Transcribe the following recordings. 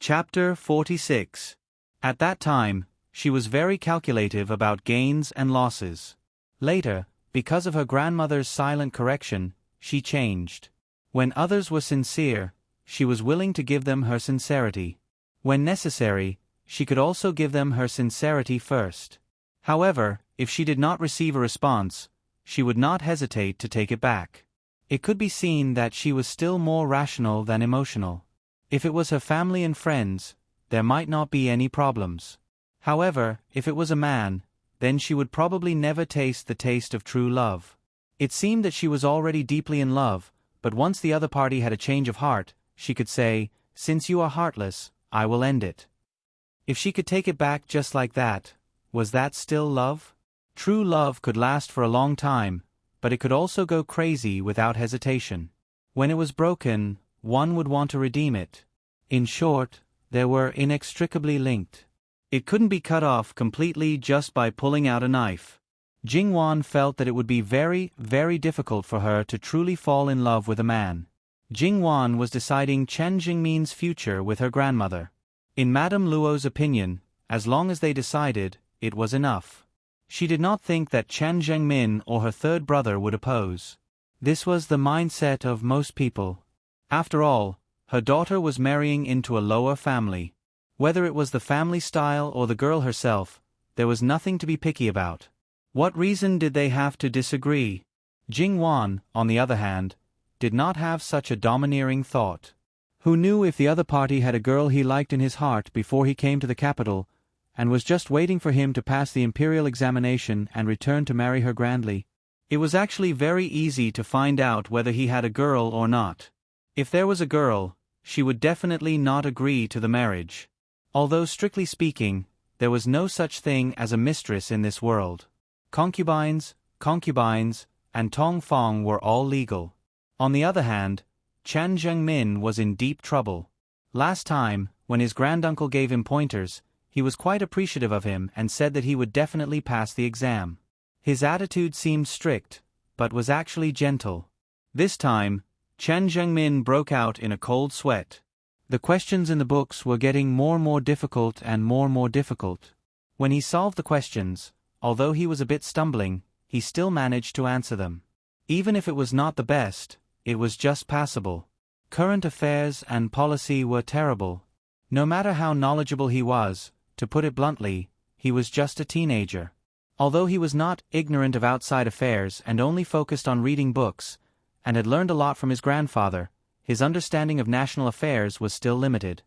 Chapter 46. At that time, she was very calculative about gains and losses. Later, because of her grandmother's silent correction, she changed. When others were sincere, she was willing to give them her sincerity. When necessary, she could also give them her sincerity first. However, if she did not receive a response, she would not hesitate to take it back. It could be seen that she was still more rational than emotional. If it was her family and friends, there might not be any problems. However, if it was a man, then she would probably never taste the taste of true love. It seemed that she was already deeply in love, but once the other party had a change of heart, she could say, "Since you are heartless, I will end it." If she could take it back just like that, was that still love? True love could last for a long time, but it could also go crazy without hesitation. When it was broken, one would want to redeem it. In short, they were inextricably linked. It couldn't be cut off completely just by pulling out a knife. Jingwan felt that it would be very, very difficult for her to truly fall in love with a man. Jingwan was deciding Chen Jingmin's future with her grandmother. In Madame Luo's opinion, as long as they decided, it was enough. She did not think that Chen Jingmin or her third brother would oppose. This was the mindset of most people. After all, her daughter was marrying into a lower family. Whether it was the family style or the girl herself, there was nothing to be picky about. What reason did they have to disagree? Jingwan, on the other hand, did not have such a domineering thought. Who knew if the other party had a girl he liked in his heart before he came to the capital, and was just waiting for him to pass the imperial examination and return to marry her grandly? It was actually very easy to find out whether he had a girl or not. If there was a girl, she would definitely not agree to the marriage. Although strictly speaking, there was no such thing as a mistress in this world. Concubines, and tongfang were all legal. On the other hand, Chen Zhengmin was in deep trouble. Last time, when his granduncle gave him pointers, he was quite appreciative of him and said that he would definitely pass the exam. His attitude seemed strict, but was actually gentle. This time, Chen Zhengmin broke out in a cold sweat. The questions in the books were getting more and more difficult and more difficult. When he solved the questions, although he was a bit stumbling, he still managed to answer them. Even if it was not the best, it was just passable. Current affairs and policy were terrible. No matter how knowledgeable he was, to put it bluntly, he was just a teenager. Although he was not ignorant of outside affairs and only focused on reading books, and had learned a lot from his grandfather, his understanding of national affairs was still limited.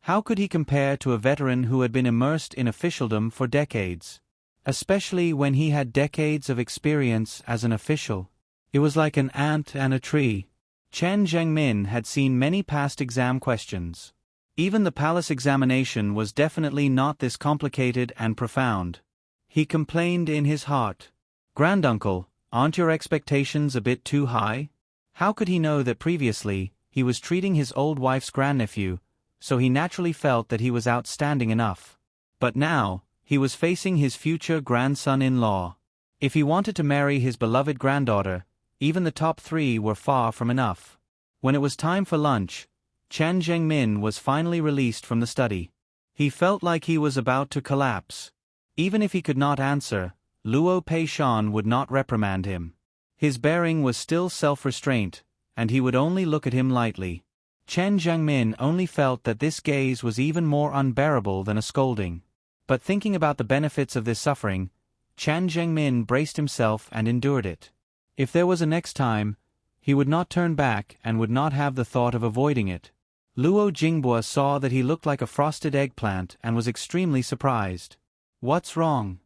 How could he compare to a veteran who had been immersed in officialdom for decades? Especially when he had decades of experience as an official. It was like an ant and a tree. Chen Zhengmin had seen many past exam questions. Even the palace examination was definitely not this complicated and profound. He complained in his heart. "Granduncle, aren't your expectations a bit too high?" How could he know that previously, he was treating his old wife's grandnephew, so he naturally felt that he was outstanding enough. But now, he was facing his future grandson-in-law. If he wanted to marry his beloved granddaughter, even the top 3 were far from enough. When it was time for lunch, Chen Zhengmin was finally released from the study. He felt like he was about to collapse. Even if he could not answer, Luo Peishan would not reprimand him. His bearing was still self-restraint, and he would only look at him lightly. Chen Zhengmin only felt that this gaze was even more unbearable than a scolding. But thinking about the benefits of this suffering, Chen Zhengmin braced himself and endured it. If there was a next time, he would not turn back and would not have the thought of avoiding it. Luo Jingbua saw that he looked like a frosted eggplant and was extremely surprised. "What's wrong?"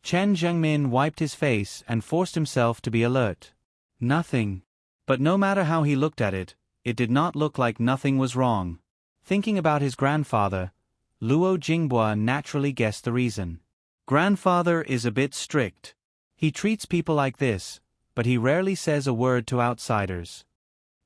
Chen Zhengmin wiped his face and forced himself to be alert. "Nothing." But no matter how he looked at it, it did not look like nothing was wrong. Thinking about his grandfather, Luo Jingbua naturally guessed the reason. Grandfather is a bit strict. He treats people like this, but he rarely says a word to outsiders.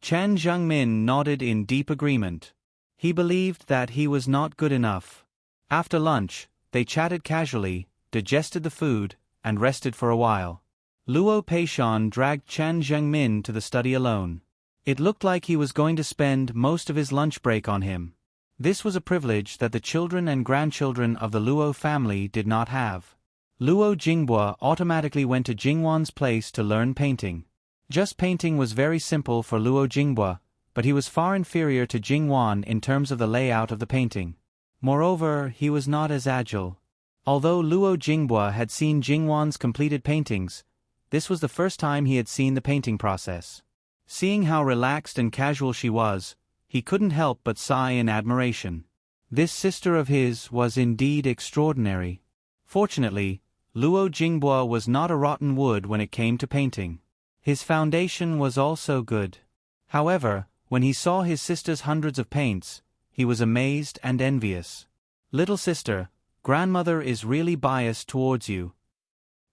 Chen Zhengmin nodded in deep agreement. He believed that he was not good enough. After lunch, they chatted casually, digested the food, and rested for a while. Luo Peishan dragged Chen Zhengmin to the study alone. It looked like he was going to spend most of his lunch break on him. This was a privilege that the children and grandchildren of the Luo family did not have. Luo Jinghua automatically went to Jingwan's place to learn painting. Just painting was very simple for Luo Jinghua, but he was far inferior to Jingwan in terms of the layout of the painting. Moreover, he was not as agile. Although Luo Jinghua had seen Jingwan's completed paintings, this was the first time he had seen the painting process. Seeing how relaxed and casual she was, he couldn't help but sigh in admiration. This sister of his was indeed extraordinary. Fortunately, Luo Jinghua was not a rotten wood when it came to painting. His foundation was also good. However, when he saw his sister's hundreds of paints, he was amazed and envious. "Little sister, grandmother is really biased towards you."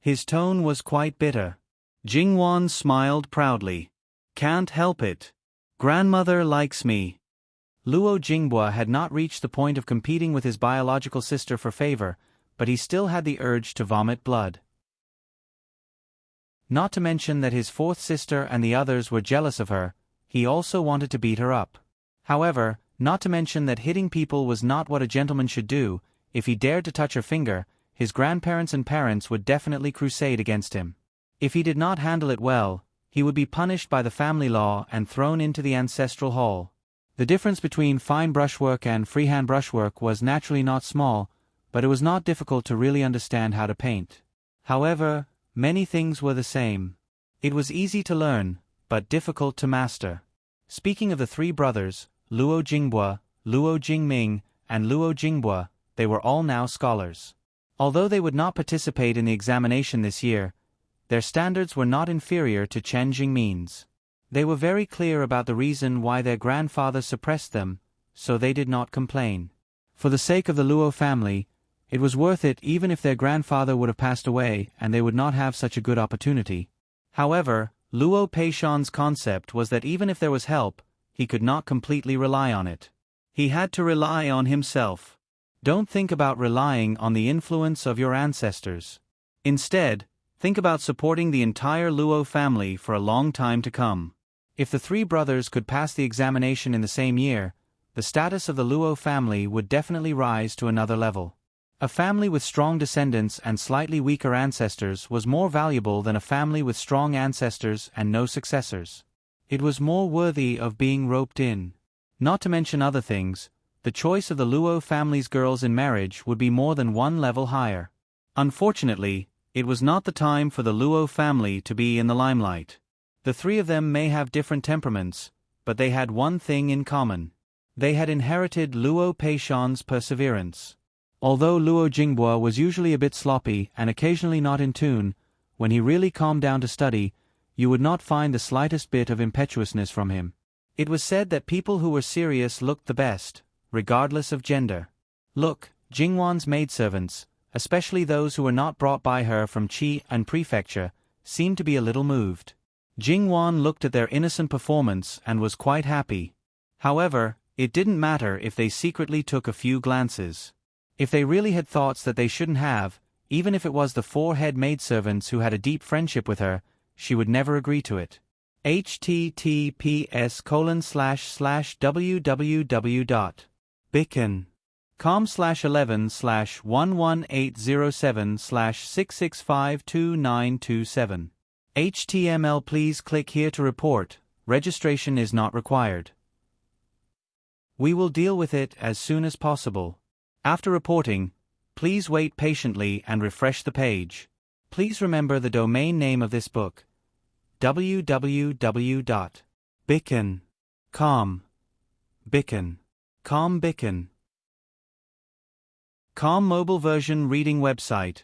His tone was quite bitter. Jingwan smiled proudly. "Can't help it. Grandmother likes me." Luo Jinghua had not reached the point of competing with his biological sister for favor, but he still had the urge to vomit blood. Not to mention that his fourth sister and the others were jealous of her, he also wanted to beat her up. However, not to mention that hitting people was not what a gentleman should do. If he dared to touch her finger, his grandparents and parents would definitely crusade against him. If he did not handle it well, he would be punished by the family law and thrown into the ancestral hall. The difference between fine brushwork and freehand brushwork was naturally not small, but it was not difficult to really understand how to paint. However, many things were the same. It was easy to learn, but difficult to master. Speaking of the three brothers, Luo Jinghua, Luo Jingming, and Luo Jinghua, they were all now scholars. Although they would not participate in the examination this year, their standards were not inferior to Chen Jingmin's. They were very clear about the reason why their grandfather suppressed them, so they did not complain. For the sake of the Luo family, it was worth it even if their grandfather would have passed away and they would not have such a good opportunity. However, Luo Peishan's concept was that even if there was help, he could not completely rely on it. He had to rely on himself. Don't think about relying on the influence of your ancestors. Instead, think about supporting the entire Luo family for a long time to come. If the three brothers could pass the examination in the same year, the status of the Luo family would definitely rise to another level. A family with strong descendants and slightly weaker ancestors was more valuable than a family with strong ancestors and no successors. It was more worthy of being roped in. Not to mention other things, the choice of the Luo family's girls in marriage would be more than one level higher. Unfortunately, it was not the time for the Luo family to be in the limelight. The three of them may have different temperaments, but they had one thing in common. They had inherited Luo Peishan's perseverance. Although Luo Jinghua was usually a bit sloppy and occasionally not in tune, when he really calmed down to study, you would not find the slightest bit of impetuousness from him. It was said that people who were serious looked the best, regardless of gender. Look, Jingwan's maidservants, especially those who were not brought by her from Qi and Prefecture, seemed to be a little moved. Jingwan looked at their innocent performance and was quite happy. However, it didn't matter if they secretly took a few glances. If they really had thoughts that they shouldn't have, even if it was the four head maidservants who had a deep friendship with her, she would never agree to it. https://www.bicken.com/11/11807/6652927. HTML. Please click here to report. Registration is not required. We will deal with it as soon as possible. After reporting, please wait patiently and refresh the page. Please remember the domain name of this book: www.bicken.com. Bicken. Com mobile version reading website.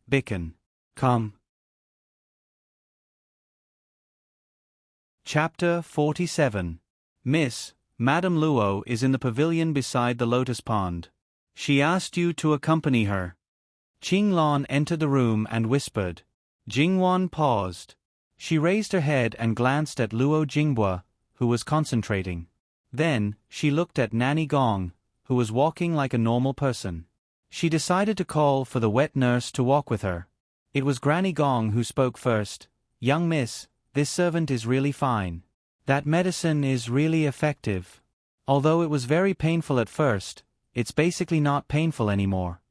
Bicken.com. Chapter 47. Miss, Madame Luo is in the pavilion beside the lotus pond. She asked you to accompany her. Qinglan entered the room and whispered. Jingwan paused. She raised her head and glanced at Luo Jinghua, who was concentrating. Then, she looked at Nanny Gong, who was walking like a normal person. She decided to call for the wet nurse to walk with her. It was Granny Gong who spoke first. Young miss, this servant is really fine. That medicine is really effective. Although it was very painful at first, it's basically not painful anymore.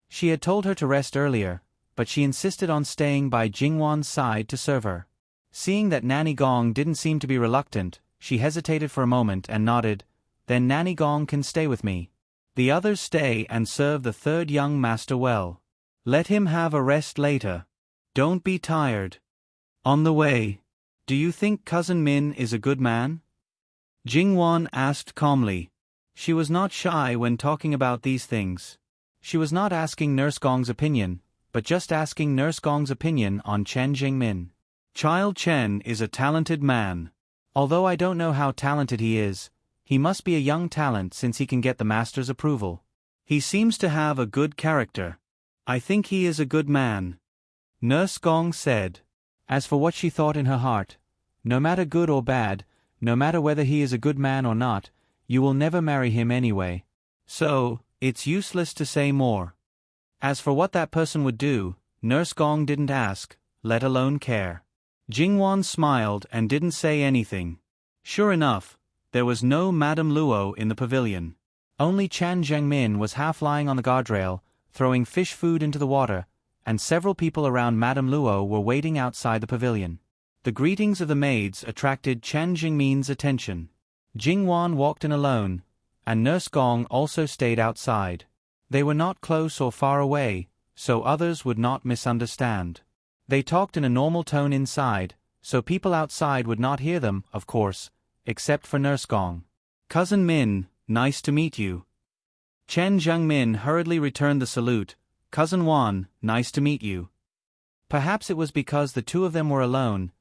She had told her to rest earlier, but she insisted on staying by Jingwan's side to serve her. Seeing that Nanny Gong didn't seem to be reluctant, she hesitated for a moment and nodded. Then Nanny Gong can stay with me. The others stay and serve the third young master well. Let him have a rest later. Don't be tired. On the way. Do you think Cousin Min is a good man? Jingwan asked calmly. She was not shy when talking about these things. She was not asking Nurse Gong's opinion, but just asking Nurse Gong's opinion on Chen Jingmin. Child Chen is a talented man. Although I don't know how talented he is, he must be a young talent since he can get the master's approval. He seems to have a good character. I think he is a good man. Nurse Gong said. As for what she thought in her heart, no matter good or bad, no matter whether he is a good man or not, you will never marry him anyway. So, it's useless to say more. As for what that person would do, Nurse Gong didn't ask, let alone care. Jingwan smiled and didn't say anything. Sure enough, there was no Madame Luo in the pavilion. Only Chan Jiangmin was half lying on the guardrail, throwing fish food into the water, and several people around Madame Luo were waiting outside the pavilion. The greetings of the maids attracted Chen Jingmin's attention. Jingwan walked in alone, and Nurse Gong also stayed outside. They were not close or far away, so others would not misunderstand. They talked in a normal tone inside, so people outside would not hear them, of course, except for Nurse Gong. Cousin Min, nice to meet you. Chen Jiangmin hurriedly returned the salute. Cousin Wan, nice to meet you. Perhaps it was because the two of them were alone.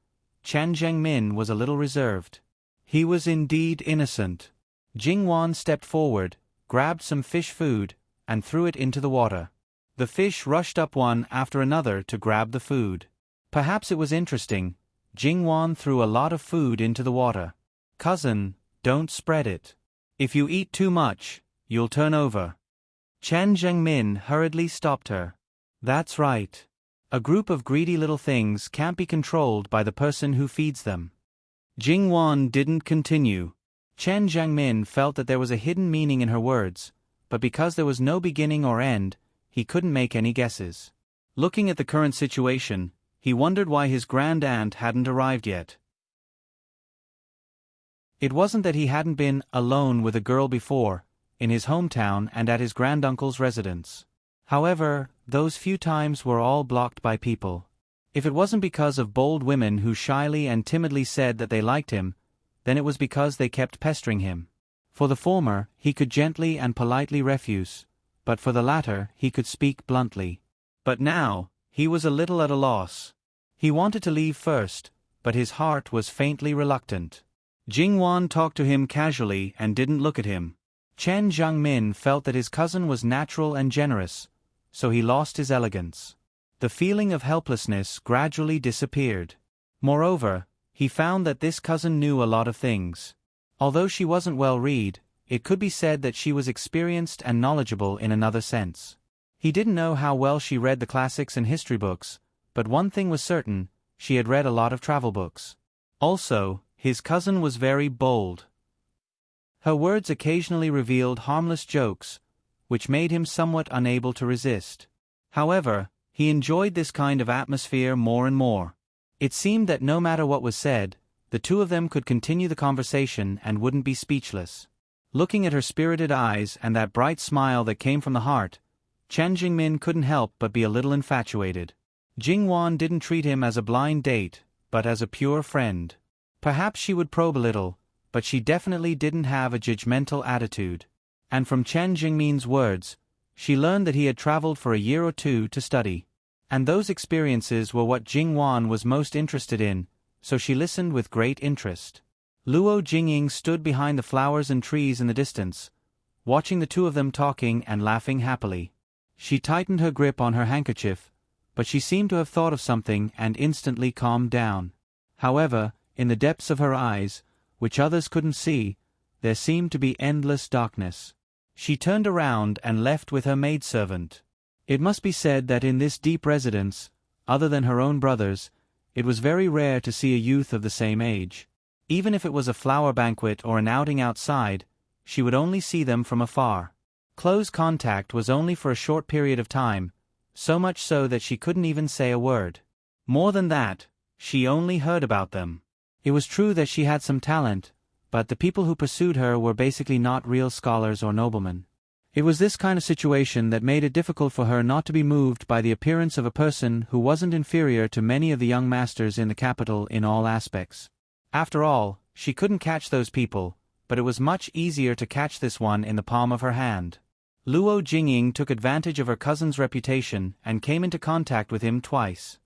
Chen Jiangmin was a little reserved. He was indeed innocent. Jingwan stepped forward, grabbed some fish food, and threw it into the water. The fish rushed up one after another to grab the food. Perhaps it was interesting. Jingwan threw a lot of food into the water. Cousin, don't spread it. If you eat too much, you'll turn over. Chen Jiangmin hurriedly stopped her. That's right. A group of greedy little things can't be controlled by the person who feeds them. Jingwan didn't continue. Chen Jiangmin felt that there was a hidden meaning in her words, but because there was no beginning or end, he couldn't make any guesses. Looking at the current situation, he wondered why his grand aunt hadn't arrived yet. It wasn't that he hadn't been alone with a girl before, in his hometown and at his granduncle's residence. However, those few times were all blocked by people. If it wasn't because of bold women who shyly and timidly said that they liked him, then it was because they kept pestering him. For the former, he could gently and politely refuse, but for the latter, he could speak bluntly. But now, he was a little at a loss. He wanted to leave first, but his heart was faintly reluctant. Jingwan talked to him casually and didn't look at him. Chen Jiangmin felt that his cousin was natural and generous, so he lost his elegance. The feeling of helplessness gradually disappeared. Moreover, he found that this cousin knew a lot of things. Although she wasn't well read, it could be said that she was experienced and knowledgeable in another sense. He didn't know how well she read the classics and history books, but one thing was certain, she had read a lot of travel books. Also, his cousin was very bold. Her words occasionally revealed harmless jokes, which made him somewhat unable to resist. However, he enjoyed this kind of atmosphere more and more. It seemed that no matter what was said, the two of them could continue the conversation and wouldn't be speechless. Looking at her spirited eyes and that bright smile that came from the heart, Chen Jingmin couldn't help but be a little infatuated. Jingwan didn't treat him as a blind date, but as a pure friend. Perhaps she would probe a little, but she definitely didn't have a judgmental attitude. And from Chen Jingmin's words, she learned that he had traveled for a year or two to study. And those experiences were what Jingwan was most interested in, so she listened with great interest. Luo Jingying stood behind the flowers and trees in the distance, watching the two of them talking and laughing happily. She tightened her grip on her handkerchief, but she seemed to have thought of something and instantly calmed down. However, in the depths of her eyes, which others couldn't see, there seemed to be endless darkness. She turned around and left with her maidservant. It must be said that in this deep residence, other than her own brothers, It was very rare to see a youth of the same age. Even if it was a flower banquet or an outing outside, she would only see them from afar. Close contact was only for a short period of time, so much so that she couldn't even say a word. More than that, she only heard about them. It was true that she had some talent, but the people who pursued her were basically not real scholars or noblemen. It was this kind of situation that made it difficult for her not to be moved by the appearance of a person who wasn't inferior to many of the young masters in the capital in all aspects. After all, she couldn't catch those people, but it was much easier to catch this one in the palm of her hand. Luo Jingying took advantage of her cousin's reputation and came into contact with him twice.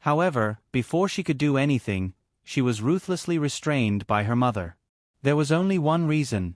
However, before she could do anything, she was ruthlessly restrained by her mother. There was only one reason: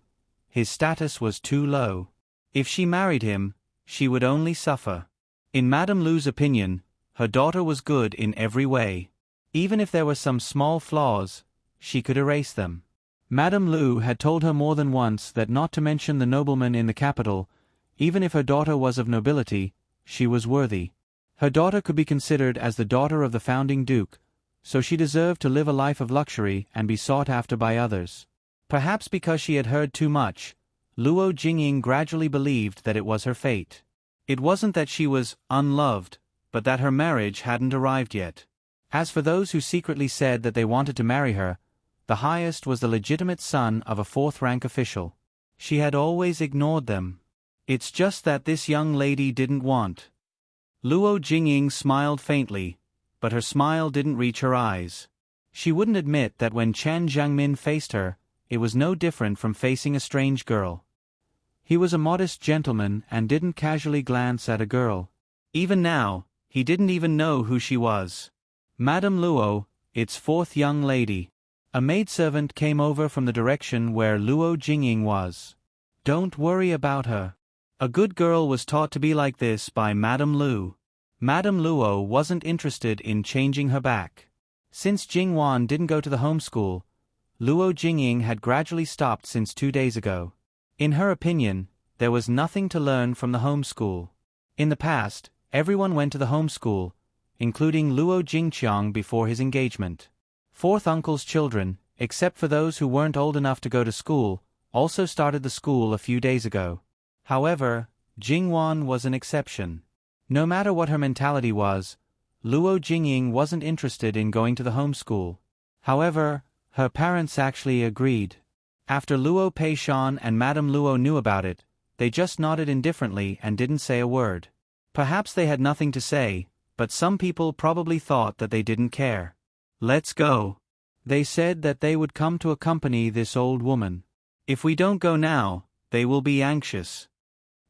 his status was too low. If she married him, she would only suffer. In Madame Lu's opinion, her daughter was good in every way. Even if there were some small flaws, she could erase them. Madame Lu had told her more than once that not to mention the nobleman in the capital, even if her daughter was of nobility, she was worthy. Her daughter could be considered as the daughter of the founding duke, so she deserved to live a life of luxury and be sought after by others. Perhaps because she had heard too much, Luo Jingying gradually believed that it was her fate. It wasn't that she was unloved, but that her marriage hadn't arrived yet. As for those who secretly said that they wanted to marry her, the highest was the legitimate son of a fourth-rank official. She had always ignored them. It's just that this young lady didn't want. Luo Jingying smiled faintly, but her smile didn't reach her eyes. She wouldn't admit that when Chen Jiangmin faced her, it was no different from facing a strange girl. He was a modest gentleman and didn't casually glance at a girl. Even now, he didn't even know who she was. Madame Luo, its fourth young lady. A maidservant came over from the direction where Luo Jingying was. Don't worry about her. A good girl was taught to be like this by Madame Lu. Madame Luo wasn't interested in changing her back. Since Jingwan didn't go to the home school, Luo Jingying had gradually stopped since 2 days ago. In her opinion, there was nothing to learn from the home school. In the past, everyone went to the home school, including Luo Jingqiang before his engagement. Fourth uncle's children, except for those who weren't old enough to go to school, also started the school a few days ago. However, Jingwan was an exception. No matter what her mentality was, Luo Jingying wasn't interested in going to the home school. However, her parents actually agreed. After Luo Peishan and Madame Luo knew about it, they just nodded indifferently and didn't say a word. Perhaps they had nothing to say, but some people probably thought that they didn't care. Let's go. They said that they would come to accompany this old woman. If we don't go now, they will be anxious.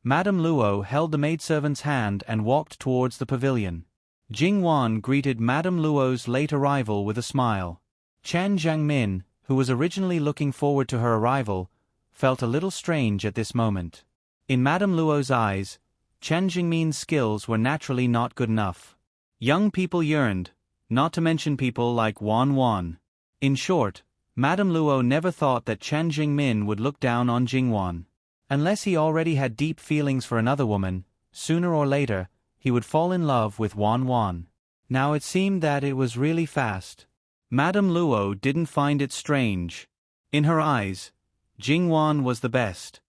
Madame Luo held the maidservant's hand and walked towards the pavilion. Jingwan greeted Madame Luo's late arrival with a smile. Chen Jiangmin, who was originally looking forward to her arrival, felt a little strange at this moment. In Madame Luo's eyes, Chen Jiangmin's skills were naturally not good enough. Young people yearned, not to mention people like Wan. In short, Madame Luo never thought that Chen Jiangmin would look down on Jingwan. Unless he already had deep feelings for another woman, sooner or later, he would fall in love with Wan. Now it seemed that it was really fast. Madame Luo didn't find it strange. In her eyes, Jingwan was the best.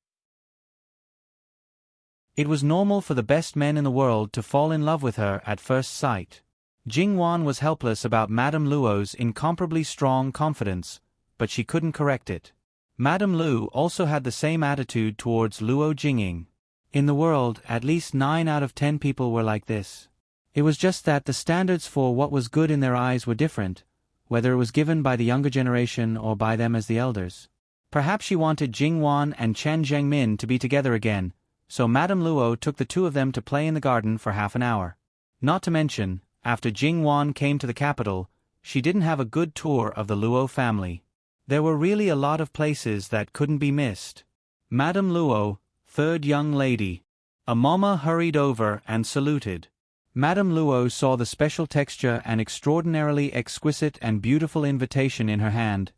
It was normal for the best men in the world to fall in love with her at first sight. Jingwan was helpless about Madame Luo's incomparably strong confidence, but she couldn't correct it. Madame Lu also had the same attitude towards Luo Jingying. In the world, at least 9 out of 10 people were like this. It was just that the standards for what was good in their eyes were different, whether it was given by the younger generation or by them as the elders. Perhaps she wanted Jingwan and Chen Jiangmin to be together again, so Madame Luo took the two of them to play in the garden for half an hour. Not to mention, after Jingwan came to the capital, she didn't have a good tour of the Luo family. There were really a lot of places that couldn't be missed. Madame Luo, third young lady. Amoma hurried over and saluted. Madame Luo saw the special texture and extraordinarily exquisite and beautiful invitation in her hand.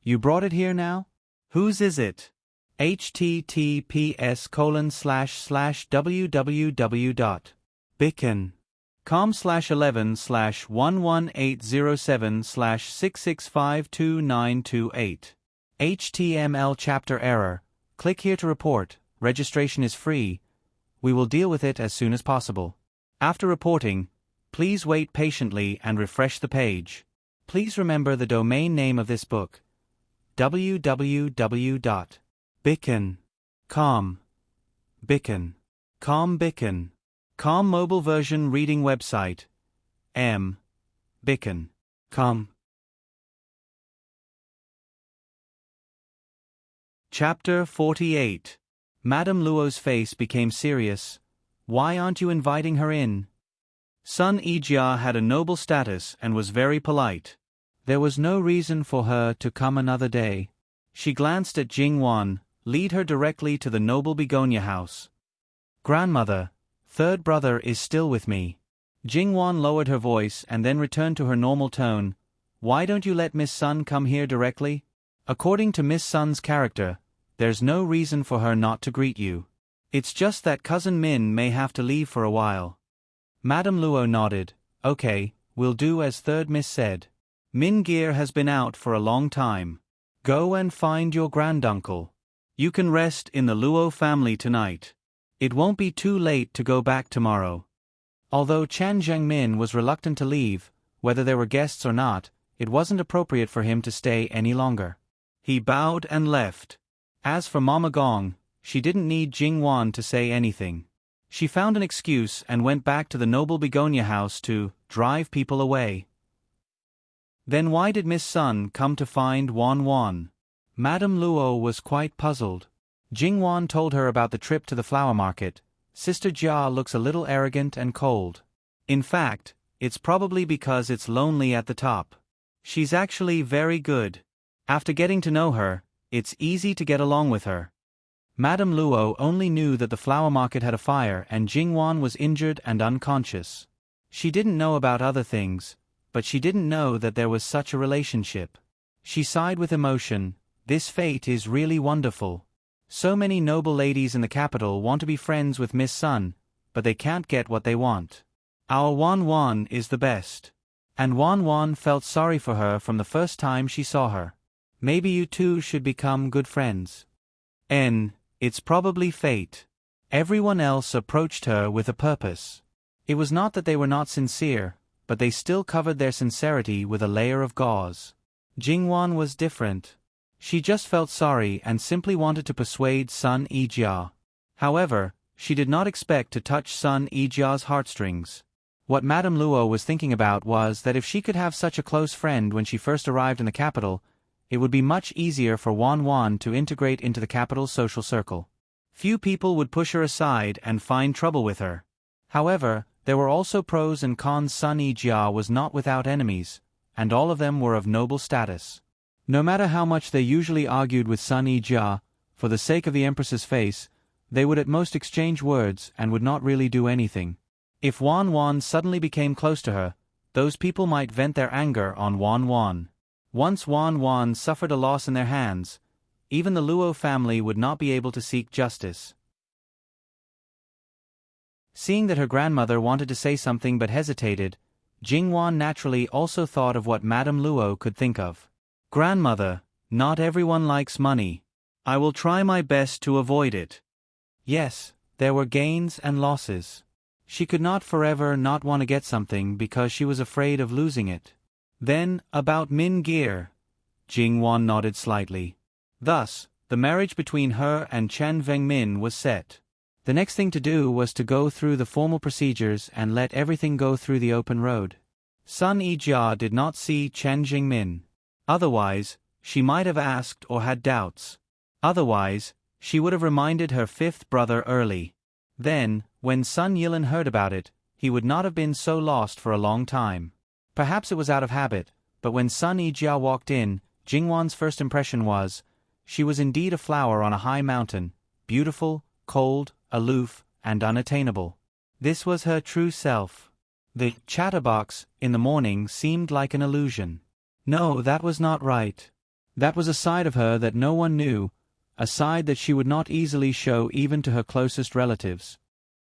You brought it here now? Whose is it? https://www.bican. com/11/11807/6652928. HTML chapter error. Click here to report. Registration is free. We will deal with it as soon as possible. After reporting, please wait patiently and refresh the page. Please remember the domain name of this book: www.bicken.com. Bicken.com mobile version reading website. Bicken.com. Chapter 48. Madame Luo's face became serious. Why aren't you inviting her in? Sun Yijia had a noble status and was very polite. There was no reason for her to come another day. She glanced at Jingwan. Lead her directly to the noble begonia house. Grandmother, third brother is still with me. Jingwan lowered her voice and then returned to her normal tone. Why don't you let Miss Sun come here directly? According to Miss Sun's character, there's no reason for her not to greet you. It's just that Cousin Min may have to leave for a while. Madame Luo nodded. Okay, we'll do as third miss said. Min Gear has been out for a long time. Go and find your granduncle. You can rest in the Luo family tonight. It won't be too late to go back tomorrow. Although Chan Zhengmin was reluctant to leave, whether there were guests or not, it wasn't appropriate for him to stay any longer. He bowed and left. As for Mama Gong, she didn't need Jingwan to say anything. She found an excuse and went back to the noble begonia house to drive people away. Then why did Miss Sun come to find Wan Wan? Madame Luo was quite puzzled. Jingwan told her about the trip to the flower market. Sister Jia looks a little arrogant and cold. In fact, it's probably because it's lonely at the top. She's actually very good. After getting to know her, it's easy to get along with her. Madame Luo only knew that the flower market had a fire and Jingwan was injured and unconscious. She didn't know about other things, but she didn't know that there was such a relationship. She sighed with emotion. This fate is really wonderful. So many noble ladies in the capital want to be friends with Miss Sun, but they can't get what they want. Our Wan Wan is the best. And Wan Wan felt sorry for her from the first time she saw her. Maybe you two should become good friends. It's probably fate. Everyone else approached her with a purpose. It was not that they were not sincere, but they still covered their sincerity with a layer of gauze. Jingwan was different. She just felt sorry and simply wanted to persuade Sun Yijia. However, she did not expect to touch Sun Yijia's heartstrings. What Madame Luo was thinking about was that if she could have such a close friend when she first arrived in the capital, it would be much easier for Wan Wan to integrate into the capital's social circle. Few people would push her aside and find trouble with her. However, there were also pros and cons. Sun Yijia was not without enemies, and all of them were of noble status. No matter how much they usually argued with Sun Yijia, for the sake of the Empress's face, they would at most exchange words and would not really do anything. If Wan Wan suddenly became close to her, those people might vent their anger on Wan Wan. Once Wan Wan suffered a loss in their hands, even the Luo family would not be able to seek justice. Seeing that her grandmother wanted to say something but hesitated, Jingwan naturally also thought of what Madame Luo could think of. Grandmother, not everyone likes money. I will try my best to avoid it. Yes, there were gains and losses. She could not forever not want to get something because she was afraid of losing it. Then, about Min Gear. Jingwan nodded slightly. Thus, the marriage between her and Chen Vengmin was set. The next thing to do was to go through the formal procedures and let everything go through the open road. Sun Yijia did not see Chen Jingmin. Otherwise, she might have asked or had doubts. Otherwise, she would have reminded her fifth brother early. Then, when Sun Yilin heard about it, he would not have been so lost for a long time. Perhaps it was out of habit, but when Sun Yijia walked in, Jingwan's first impression was, she was indeed a flower on a high mountain, beautiful, cold, aloof, and unattainable. This was her true self. The chatterbox in the morning seemed like an illusion. No, that was not right. That was a side of her that no one knew, a side that she would not easily show even to her closest relatives.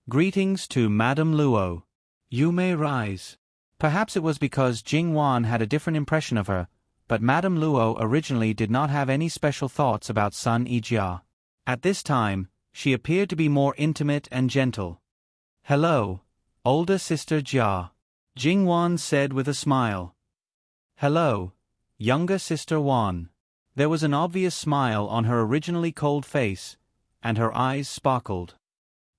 Greetings to Madame Luo. You may rise. Perhaps it was because Jing Wan had a different impression of her, but Madame Luo originally did not have any special thoughts about Sun Yijia. At this time, she appeared to be more intimate and gentle. Hello, older sister Jia. Jing Wan said with a smile. Hello, younger sister Wan. There was an obvious smile on her originally cold face, and her eyes sparkled.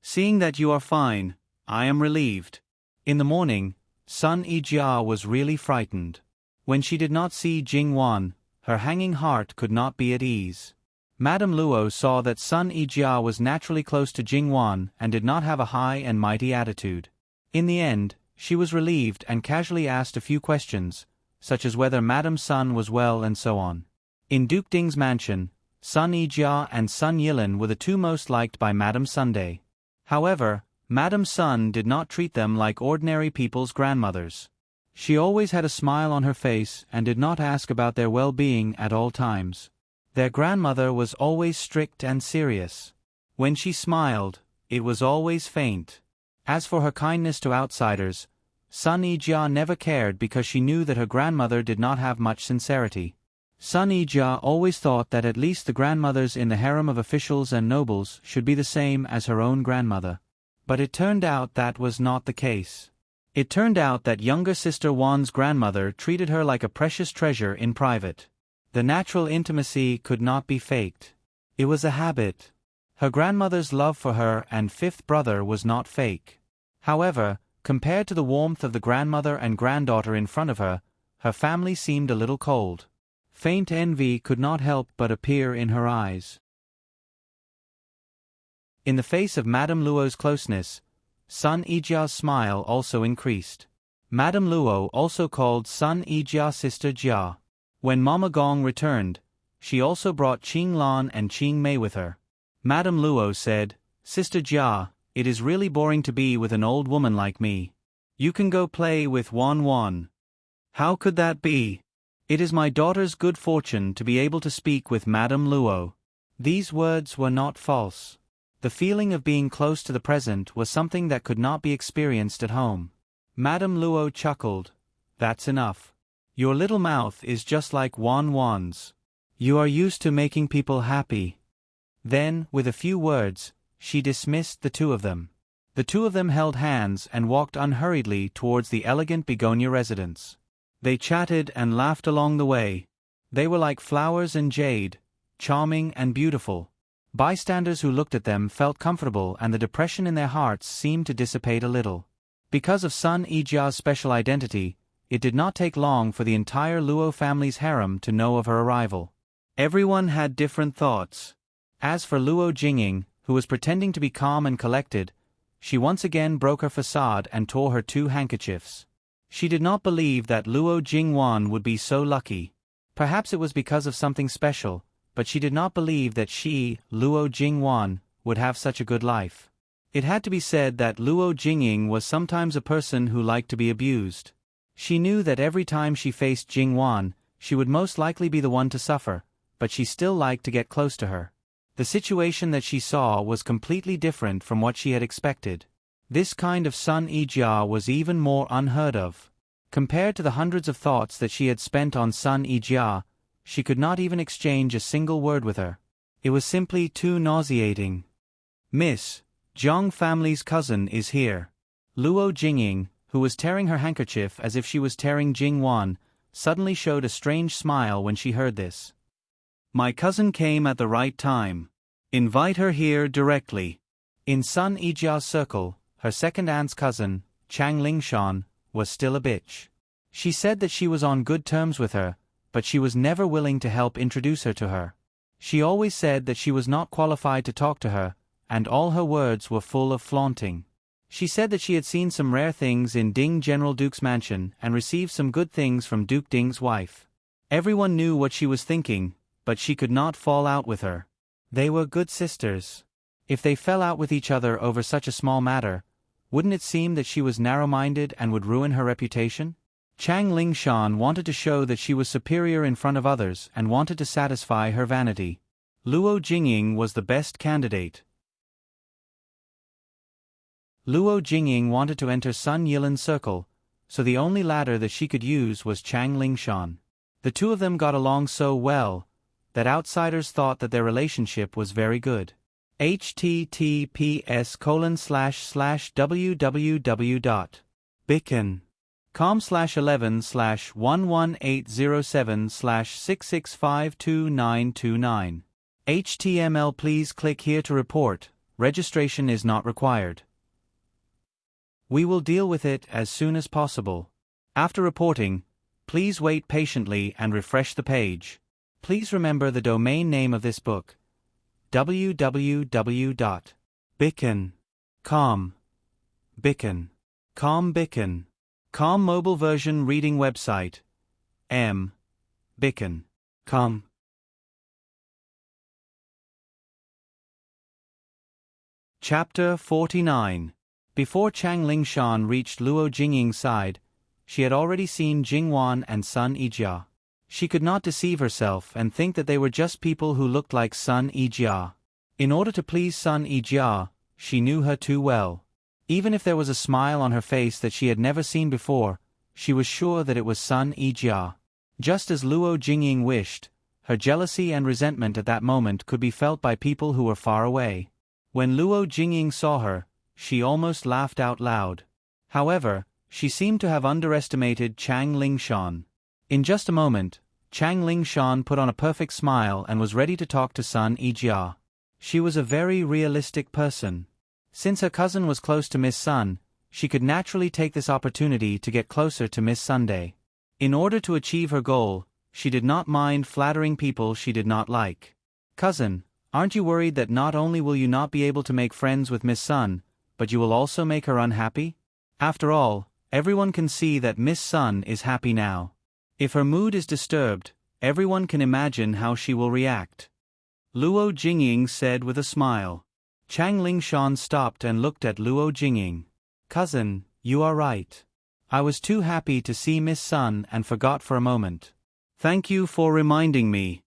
Seeing that you are fine, I am relieved. In the morning, Sun Yijia was really frightened. When she did not see Jing Wan, her hanging heart could not be at ease. Madame Luo saw that Sun Yijia was naturally close to Jing Wan and did not have a high and mighty attitude. In the end, she was relieved and casually asked a few questions, such as whether Madame Sun was well and so on. In Duke Ding's mansion, Sun Yijia and Sun Yilin were the two most liked by Madame Sunday. However, Madame Sun did not treat them like ordinary people's grandmothers. She always had a smile on her face and did not ask about their well-being at all times. Their grandmother was always strict and serious. When she smiled, it was always faint. As for her kindness to outsiders, Sun Yijia never cared because she knew that her grandmother did not have much sincerity. Sun Yijia always thought that at least the grandmothers in the harem of officials and nobles should be the same as her own grandmother. But it turned out that was not the case. It turned out that younger sister Wan's grandmother treated her like a precious treasure in private. The natural intimacy could not be faked. It was a habit. Her grandmother's love for her and fifth brother was not fake. However, compared to the warmth of the grandmother and granddaughter in front of her, her family seemed a little cold. Faint envy could not help but appear in her eyes. In the face of Madame Luo's closeness, Sun Yijia's smile also increased. Madame Luo also called Sun Yijia sister Jia. When Mama Gong returned, she also brought Qing Lan and Qing Mei with her. Madame Luo said, Sister Jia, it is really boring to be with an old woman like me. You can go play with Wan Wan. How could that be? It is my daughter's good fortune to be able to speak with Madame Luo. These words were not false. The feeling of being close to the present was something that could not be experienced at home. Madame Luo chuckled. That's enough. Your little mouth is just like Wan Wan's. You are used to making people happy. Then, with a few words, she dismissed the two of them. The two of them held hands and walked unhurriedly towards the elegant begonia residence. They chatted and laughed along the way. They were like flowers and jade, charming and beautiful. Bystanders who looked at them felt comfortable and the depression in their hearts seemed to dissipate a little. Because of Sun Yijia's special identity, it did not take long for the entire Luo family's harem to know of her arrival. Everyone had different thoughts. As for Luo Jingying, who was pretending to be calm and collected, she once again broke her facade and tore her two handkerchiefs. She did not believe that Luo Jingwan would be so lucky. Perhaps it was because of something special, but she did not believe that she, Luo Jingwan, would have such a good life. It had to be said that Luo Jingying was sometimes a person who liked to be abused. She knew that every time she faced Jingwan, she would most likely be the one to suffer, but she still liked to get close to her. The situation that she saw was completely different from what she had expected. This kind of Sun Yijia was even more unheard of. Compared to the hundreds of thoughts that she had spent on Sun Yijia, she could not even exchange a single word with her. It was simply too nauseating. Miss, Zhang family's cousin is here. Luo Jingying, who was tearing her handkerchief as if she was tearing Jingwan, suddenly showed a strange smile when she heard this. My cousin came at the right time. Invite her here directly. In Sun Yijia's circle, her second aunt's cousin, Chang Lingshan, was still a bitch. She said that she was on good terms with her, but she was never willing to help introduce her to her. She always said that she was not qualified to talk to her, and all her words were full of flaunting. She said that she had seen some rare things in Ding General Duke's mansion and received some good things from Duke Ding's wife. Everyone knew what she was thinking, but she could not fall out with her. They were good sisters. If they fell out with each other over such a small matter, wouldn't it seem that she was narrow-minded and would ruin her reputation? Chang Lingshan wanted to show that she was superior in front of others and wanted to satisfy her vanity. Luo Jingying was the best candidate. Luo Jingying wanted to enter Sun Yilan's circle, so the only ladder that she could use was Chang Lingshan. The two of them got along so well that outsiders thought that their relationship was very good. https://www.bicken.com/11/11807/66522929. HTML Please click here to report. Registration is not required. We will deal with it as soon as possible. After reporting, please wait patiently and refresh the page. Please remember the domain name of this book: www.bicken.com. Bicken.com mobile version reading website Bicken.com. Chapter 49. Before Chang Lingshan reached Luo Jingying's side, she had already seen Jingwan and Sun Yijia. She could not deceive herself and think that they were just people who looked like Sun Yijia. In order to please Sun Yijia, she knew her too well. Even if there was a smile on her face that she had never seen before, she was sure that it was Sun Yijia. Just as Luo Jingying wished, her jealousy and resentment at that moment could be felt by people who were far away. When Luo Jingying saw her, she almost laughed out loud. However, she seemed to have underestimated Chang Lingshan. In just a moment, Chang Lingshan put on a perfect smile and was ready to talk to Sun Yijia. She was a very realistic person. Since her cousin was close to Miss Sun, she could naturally take this opportunity to get closer to Miss Sunday. In order to achieve her goal, she did not mind flattering people she did not like. "Cousin, aren't you worried that not only will you not be able to make friends with Miss Sun, but you will also make her unhappy? After all, everyone can see that Miss Sun is happy now. If her mood is disturbed, everyone can imagine how she will react," Luo Jingying said with a smile. Chang Lingshan stopped and looked at Luo Jingying. "Cousin, you are right. I was too happy to see Miss Sun and forgot for a moment. Thank you for reminding me."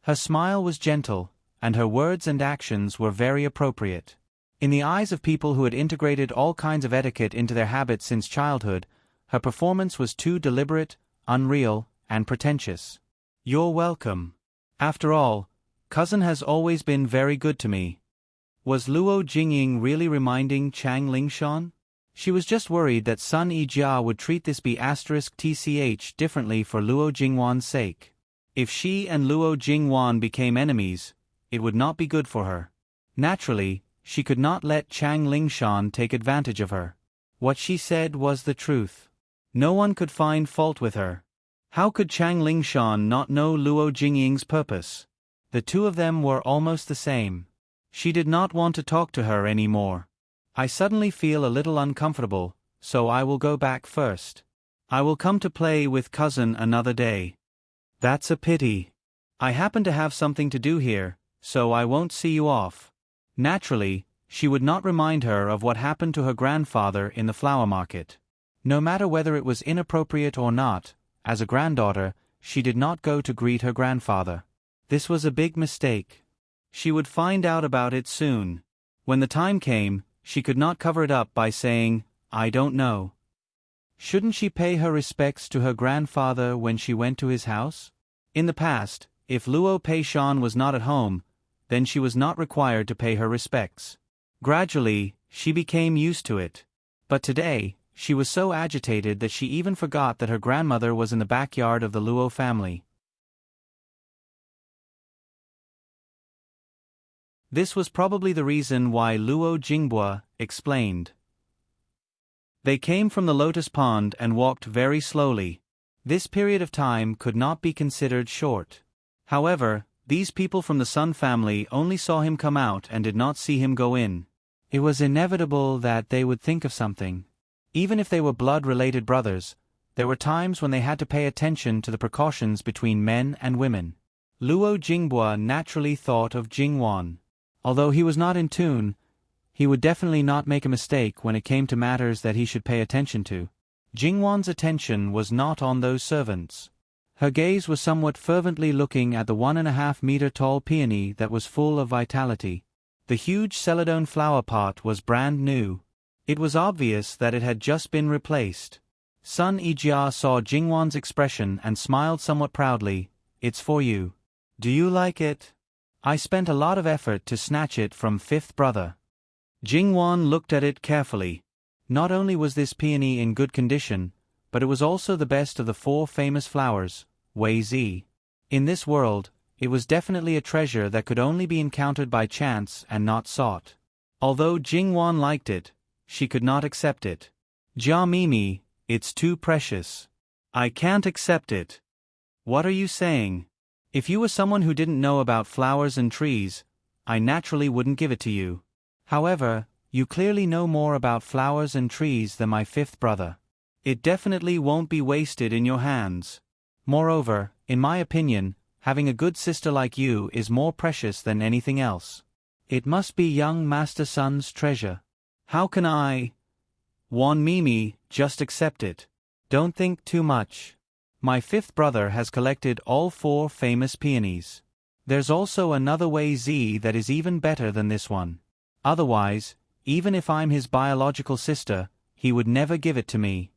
Her smile was gentle, and her words and actions were very appropriate. In the eyes of people who had integrated all kinds of etiquette into their habits since childhood, her performance was too deliberate, unreal, and pretentious. "You're welcome. After all, cousin has always been very good to me." Was Luo Jingying really reminding Chang Lingshan? She was just worried that Sun Yijia would treat this B***TCH differently for Luo Jingwan's sake. If she and Luo Jingwan became enemies, it would not be good for her. Naturally, she could not let Chang Lingshan take advantage of her. What she said was the truth. No one could find fault with her. How could Chang Lingshan not know Luo Jingying's purpose? The two of them were almost the same. She did not want to talk to her anymore. "I suddenly feel a little uncomfortable, so I will go back first. I will come to play with cousin another day." "That's a pity. I happen to have something to do here, so I won't see you off." Naturally, she would not remind her of what happened to her grandfather in the flower market. No matter whether it was inappropriate or not, as a granddaughter, she did not go to greet her grandfather. This was a big mistake. She would find out about it soon. When the time came, she could not cover it up by saying, "I don't know." Shouldn't she pay her respects to her grandfather when she went to his house? In the past, if Luo Peishan was not at home, then she was not required to pay her respects. Gradually, she became used to it. But today, she was so agitated that she even forgot that her grandmother was in the backyard of the Luo family. This was probably the reason why Luo Jingbua explained. They came from the lotus pond and walked very slowly. This period of time could not be considered short. However, these people from the Sun family only saw him come out and did not see him go in. It was inevitable that they would think of something. Even if they were blood-related brothers, there were times when they had to pay attention to the precautions between men and women. Luo Jingbua naturally thought of Jingwan. Although he was not in tune, he would definitely not make a mistake when it came to matters that he should pay attention to. Jingwan's attention was not on those servants. Her gaze was somewhat fervently looking at the 1.5-meter-tall peony that was full of vitality. The huge celadone flower pot was brand new. It was obvious that it had just been replaced. Sun Yijia saw Jingwan's expression and smiled somewhat proudly. It's for you. Do you like it? I spent a lot of effort to snatch it from fifth brother. Jingwan looked at it carefully. Not only was this peony in good condition, but it was also the best of the 4 famous flowers, Wei Zi. In this world, it was definitely a treasure that could only be encountered by chance and not sought. Although Jingwan liked it, she could not accept it. Jia Mimi, it's too precious. I can't accept it. What are you saying? If you were someone who didn't know about flowers and trees, I naturally wouldn't give it to you. However, you clearly know more about flowers and trees than my fifth brother. It definitely won't be wasted in your hands. Moreover, in my opinion, having a good sister like you is more precious than anything else. It must be young Master Sun's treasure. How can I? Wan Mimi, just accept it. Don't think too much. My fifth brother has collected all 4 famous peonies. There's also another Wei Zi that is even better than this one. Otherwise, even if I'm his biological sister, he would never give it to me.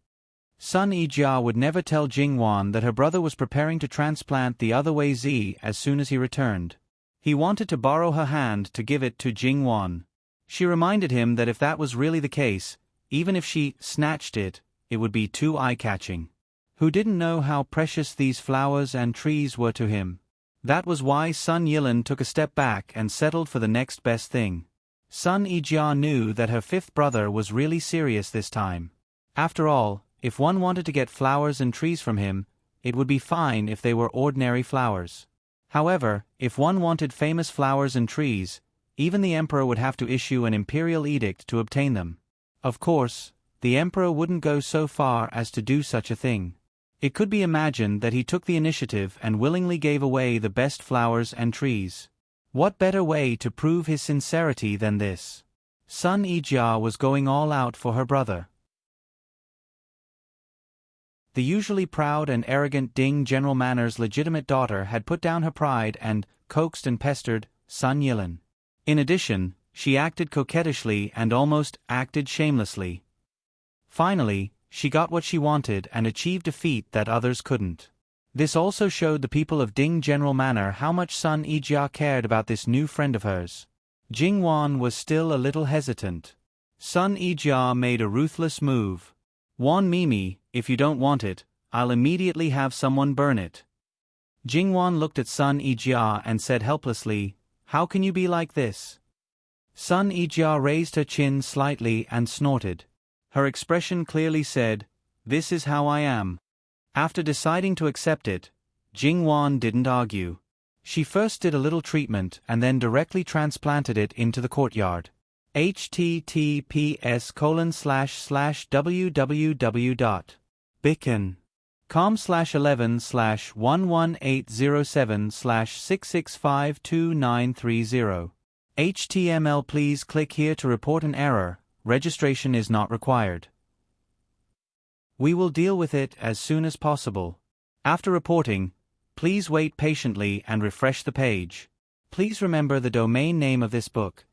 Sun Yijia would never tell Jingwan that her brother was preparing to transplant the other Wei Zi as soon as he returned. He wanted to borrow her hand to give it to Jingwan. She reminded him that if that was really the case, even if she snatched it, it would be too eye-catching. Who didn't know how precious these flowers and trees were to him? That was why Sun Yilan took a step back and settled for the next best thing. Sun Yijia knew that her fifth brother was really serious this time. After all, if one wanted to get flowers and trees from him, it would be fine if they were ordinary flowers. However, if one wanted famous flowers and trees, even the emperor would have to issue an imperial edict to obtain them. Of course, the emperor wouldn't go so far as to do such a thing. It could be imagined that he took the initiative and willingly gave away the best flowers and trees. What better way to prove his sincerity than this? Sun Yijia was going all out for her brother. The usually proud and arrogant Ding General Manor's legitimate daughter had put down her pride and coaxed and pestered Sun Yilan. In addition, she acted coquettishly and almost acted shamelessly. Finally, she got what she wanted and achieved a feat that others couldn't. This also showed the people of Ding General Manor how much Sun Yijia cared about this new friend of hers. Jingwan was still a little hesitant. Sun Yijia made a ruthless move. Wan Mimi, if you don't want it, I'll immediately have someone burn it. Jingwan looked at Sun Yijia and said helplessly, how can you be like this? Sun Yijia raised her chin slightly and snorted. Her expression clearly said, this is how I am. After deciding to accept it, Jingwan didn't argue. She first did a little treatment and then directly transplanted it into the courtyard. https://www.bicken.com/11/11807/6652930. HTML Please click here to report an error. Registration is not required. We will deal with it as soon as possible. After reporting, please wait patiently and refresh the page. Please remember the domain name of this book.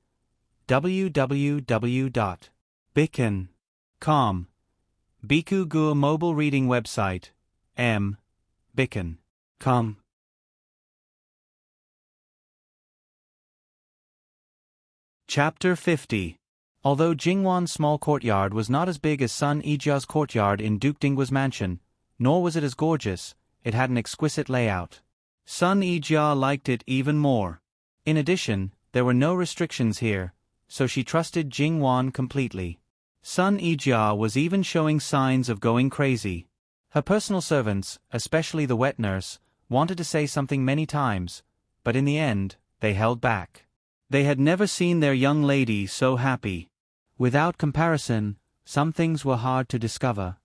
www.bicken.com. Biku Gur mobile reading website. Bicken.com. Chapter 50. Although Jingwan's small courtyard was not as big as Sun Yijia's courtyard in Duke Dinggua's mansion, nor was it as gorgeous, it had an exquisite layout. Sun Yijia liked it even more. In addition, there were no restrictions here, so she trusted Jingwan completely. Sun Yijia was even showing signs of going crazy. Her personal servants, especially the wet nurse, wanted to say something many times, but in the end, they held back. They had never seen their young lady so happy. Without comparison, some things were hard to discover.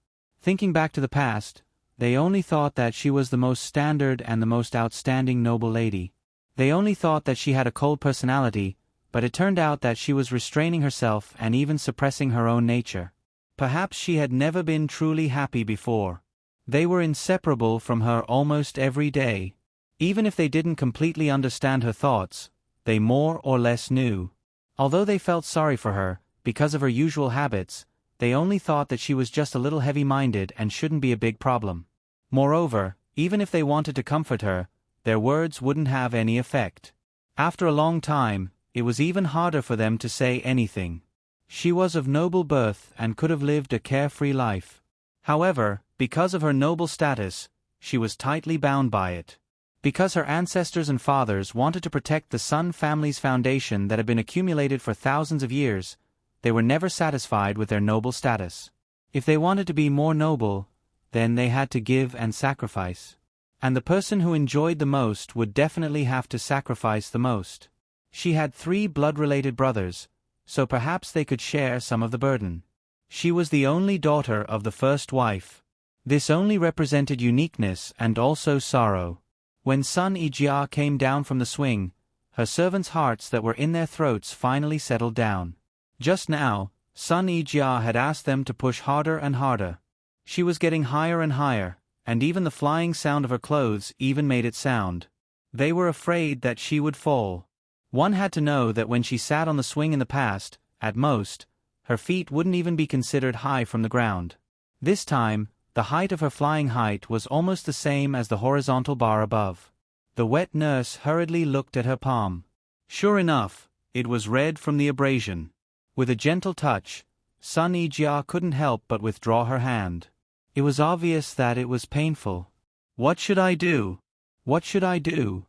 Thinking back to the past, they only thought that she was the most standard and the most outstanding noble lady. They only thought that she had a cold personality, but it turned out that she was restraining herself and even suppressing her own nature. Perhaps she had never been truly happy before. They were inseparable from her almost every day. Even if they didn't completely understand her thoughts, they more or less knew. Although they felt sorry for her, because of her usual habits, they only thought that she was just a little heavy-minded and shouldn't be a big problem. Moreover, even if they wanted to comfort her, their words wouldn't have any effect. After a long time, it was even harder for them to say anything. She was of noble birth and could have lived a carefree life. However, because of her noble status, she was tightly bound by it. Because her ancestors and fathers wanted to protect the Sun family's foundation that had been accumulated for thousands of years, they were never satisfied with their noble status. If they wanted to be more noble, then they had to give and sacrifice. And the person who enjoyed the most would definitely have to sacrifice the most. She had 3 blood-related brothers, so perhaps they could share some of the burden. She was the only daughter of the first wife. This only represented uniqueness and also sorrow. When Sun Ijia came down from the swing, her servants' hearts that were in their throats finally settled down. Just now, Sun Ijia had asked them to push harder and harder. She was getting higher and higher, and even the flying sound of her clothes even made it sound. They were afraid that she would fall. One had to know that when she sat on the swing in the past, at most, her feet wouldn't even be considered high from the ground. This time, the height of her flying height was almost the same as the horizontal bar above. The wet nurse hurriedly looked at her palm. Sure enough, it was red from the abrasion. With a gentle touch, Sun Ijia couldn't help but withdraw her hand. It was obvious that it was painful. What should I do? What should I do?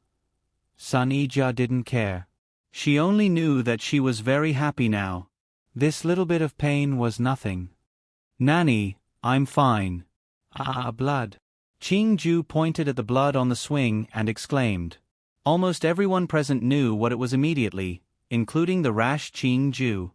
Sun Ijia didn't care. She only knew that she was very happy now. This little bit of pain was nothing. Nanny, I'm fine. Ah, blood. Qingju pointed at the blood on the swing and exclaimed. Almost everyone present knew what it was immediately, including the rash Qingju.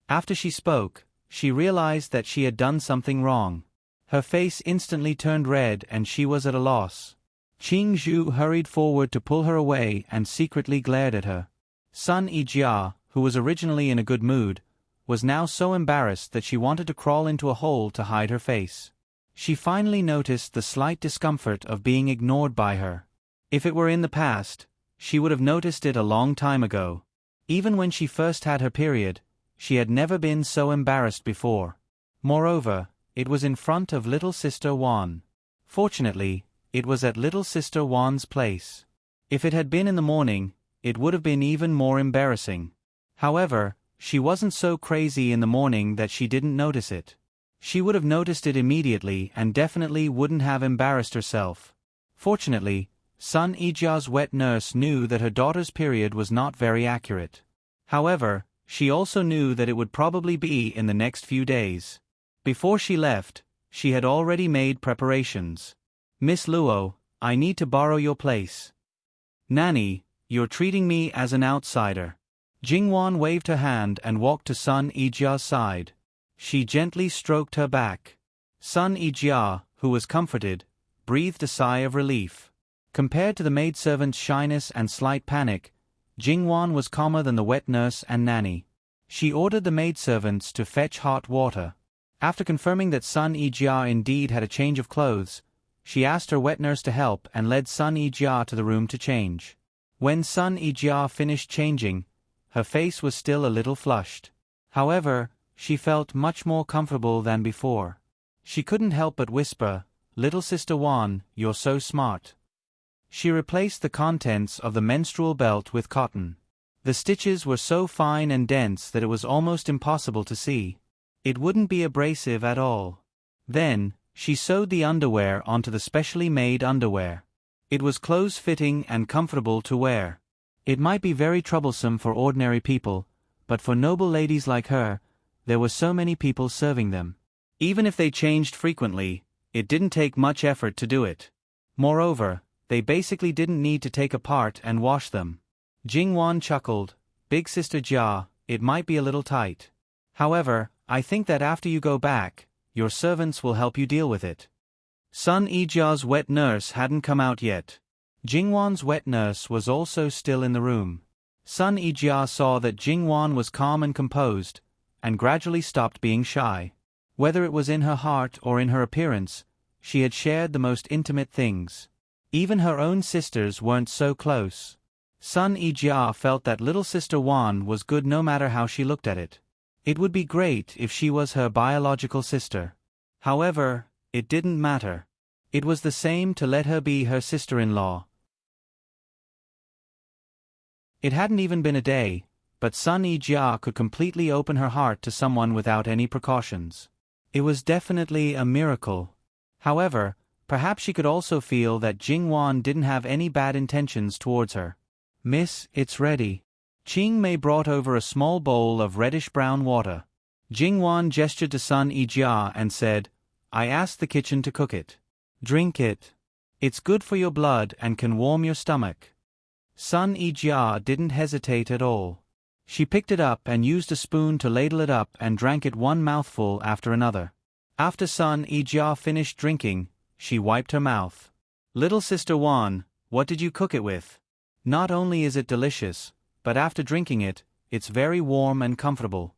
After she spoke, she realized that she had done something wrong. Her face instantly turned red and she was at a loss. Qingju hurried forward to pull her away and secretly glared at her. Sun Ijia, who was originally in a good mood, was now so embarrassed that she wanted to crawl into a hole to hide her face. She finally noticed the slight discomfort of being ignored by her. If it were in the past, she would have noticed it a long time ago. Even when she first had her period, she had never been so embarrassed before. Moreover, it was in front of little sister Wan. Fortunately, it was at little sister Wan's place. If it had been in the morning, it would have been even more embarrassing. However, she wasn't so crazy in the morning that she didn't notice it. She would have noticed it immediately and definitely wouldn't have embarrassed herself. Fortunately, Sun Ijia's wet nurse knew that her daughter's period was not very accurate. However, she also knew that it would probably be in the next few days. Before she left, she had already made preparations. Miss Luo, I need to borrow your place. Nanny, you're treating me as an outsider. Jingwan waved her hand and walked to Sun Ijia's side. She gently stroked her back. Sun Ijia, who was comforted, breathed a sigh of relief. Compared to the maidservant's shyness and slight panic, Jingwan was calmer than the wet nurse and nanny. She ordered the maidservants to fetch hot water. After confirming that Sun Ijia indeed had a change of clothes, she asked her wet nurse to help and led Sun Ijia to the room to change. When Sun Ijia finished changing, her face was still a little flushed. However, she felt much more comfortable than before. She couldn't help but whisper, "Little sister Wan, you're so smart." She replaced the contents of the menstrual belt with cotton. The stitches were so fine and dense that it was almost impossible to see. It wouldn't be abrasive at all. Then, she sewed the underwear onto the specially made underwear. It was close-fitting and comfortable to wear. It might be very troublesome for ordinary people, but for noble ladies like her, there were so many people serving them. Even if they changed frequently, it didn't take much effort to do it. Moreover, they basically didn't need to take apart and wash them. Jingwan chuckled, "Big Sister Jia, it might be a little tight. However, I think that after you go back, your servants will help you deal with it." Sun Ijia's wet nurse hadn't come out yet. Jingwan's wet nurse was also still in the room. Sun Ijia saw that Jingwan was calm and composed, and gradually stopped being shy. Whether it was in her heart or in her appearance, she had shared the most intimate things. Even her own sisters weren't so close. Sun Yijia felt that little sister Wan was good no matter how she looked at it. It would be great if she was her biological sister. However, it didn't matter. It was the same to let her be her sister-in-law. It hadn't even been a day, but Sun Yijia could completely open her heart to someone without any precautions. It was definitely a miracle. However, perhaps she could also feel that Jingwan didn't have any bad intentions towards her. "Miss, it's ready." Qing Mei brought over a small bowl of reddish-brown water. Jingwan gestured to Sun Yijia and said, "I asked the kitchen to cook it. Drink it. It's good for your blood and can warm your stomach." Sun Yijia didn't hesitate at all. She picked it up and used a spoon to ladle it up and drank it one mouthful after another. After Sun Yijia finished drinking, she wiped her mouth. "Little sister Wan, what did you cook it with? Not only is it delicious, but after drinking it, it's very warm and comfortable.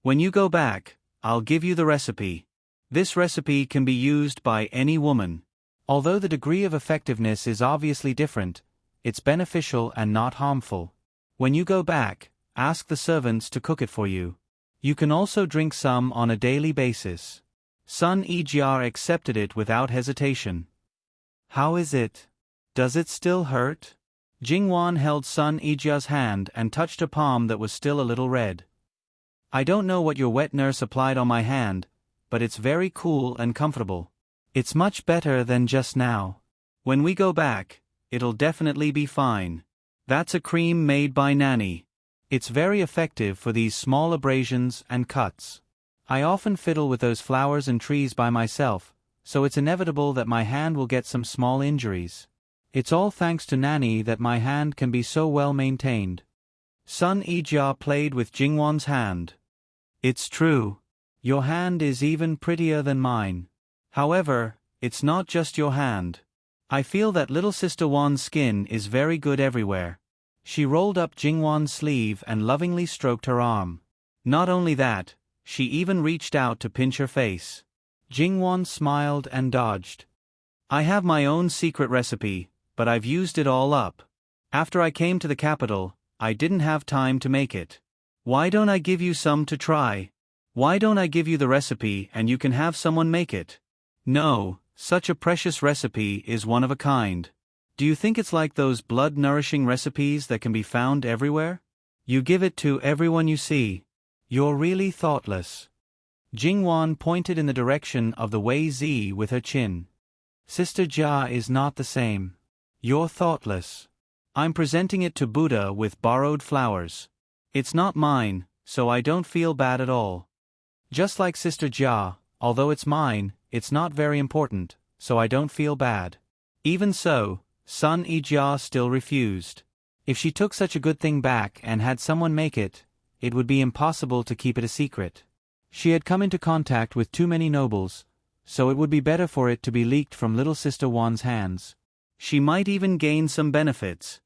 When you go back, I'll give you the recipe. This recipe can be used by any woman. Although the degree of effectiveness is obviously different, it's beneficial and not harmful. When you go back, ask the servants to cook it for you. You can also drink some on a daily basis." Sun Yijia accepted it without hesitation. "How is it? Does it still hurt?" Jingwan held Sun Yijia's hand and touched a palm that was still a little red. "I don't know what your wet nurse applied on my hand, but it's very cool and comfortable. It's much better than just now. When we go back, it'll definitely be fine. That's a cream made by Nanny. It's very effective for these small abrasions and cuts. I often fiddle with those flowers and trees by myself, so it's inevitable that my hand will get some small injuries. It's all thanks to Nanny that my hand can be so well maintained." Sun Yijia played with Jingwan's hand. "It's true. Your hand is even prettier than mine. However, it's not just your hand. I feel that little sister Wan's skin is very good everywhere." She rolled up Jingwan's sleeve and lovingly stroked her arm. Not only that, she even reached out to pinch her face. Jingwan smiled and dodged. "I have my own secret recipe, but I've used it all up. After I came to the capital, I didn't have time to make it. Why don't I give you some to try? Why don't I give you the recipe and you can have someone make it? No, such a precious recipe is one of a kind. Do you think it's like those blood-nourishing recipes that can be found everywhere? You give it to everyone you see. You're really thoughtless." Jingwan pointed in the direction of the Wei Zi with her chin. "Sister Jia is not the same. You're thoughtless. I'm presenting it to Buddha with borrowed flowers. It's not mine, so I don't feel bad at all. Just like Sister Jia, although it's mine, it's not very important, so I don't feel bad." Even so, Sun Yijia still refused. If she took such a good thing back and had someone make it, it would be impossible to keep it a secret. She had come into contact with too many nobles, so it would be better for it to be leaked from little sister Wan's hands. She might even gain some benefits.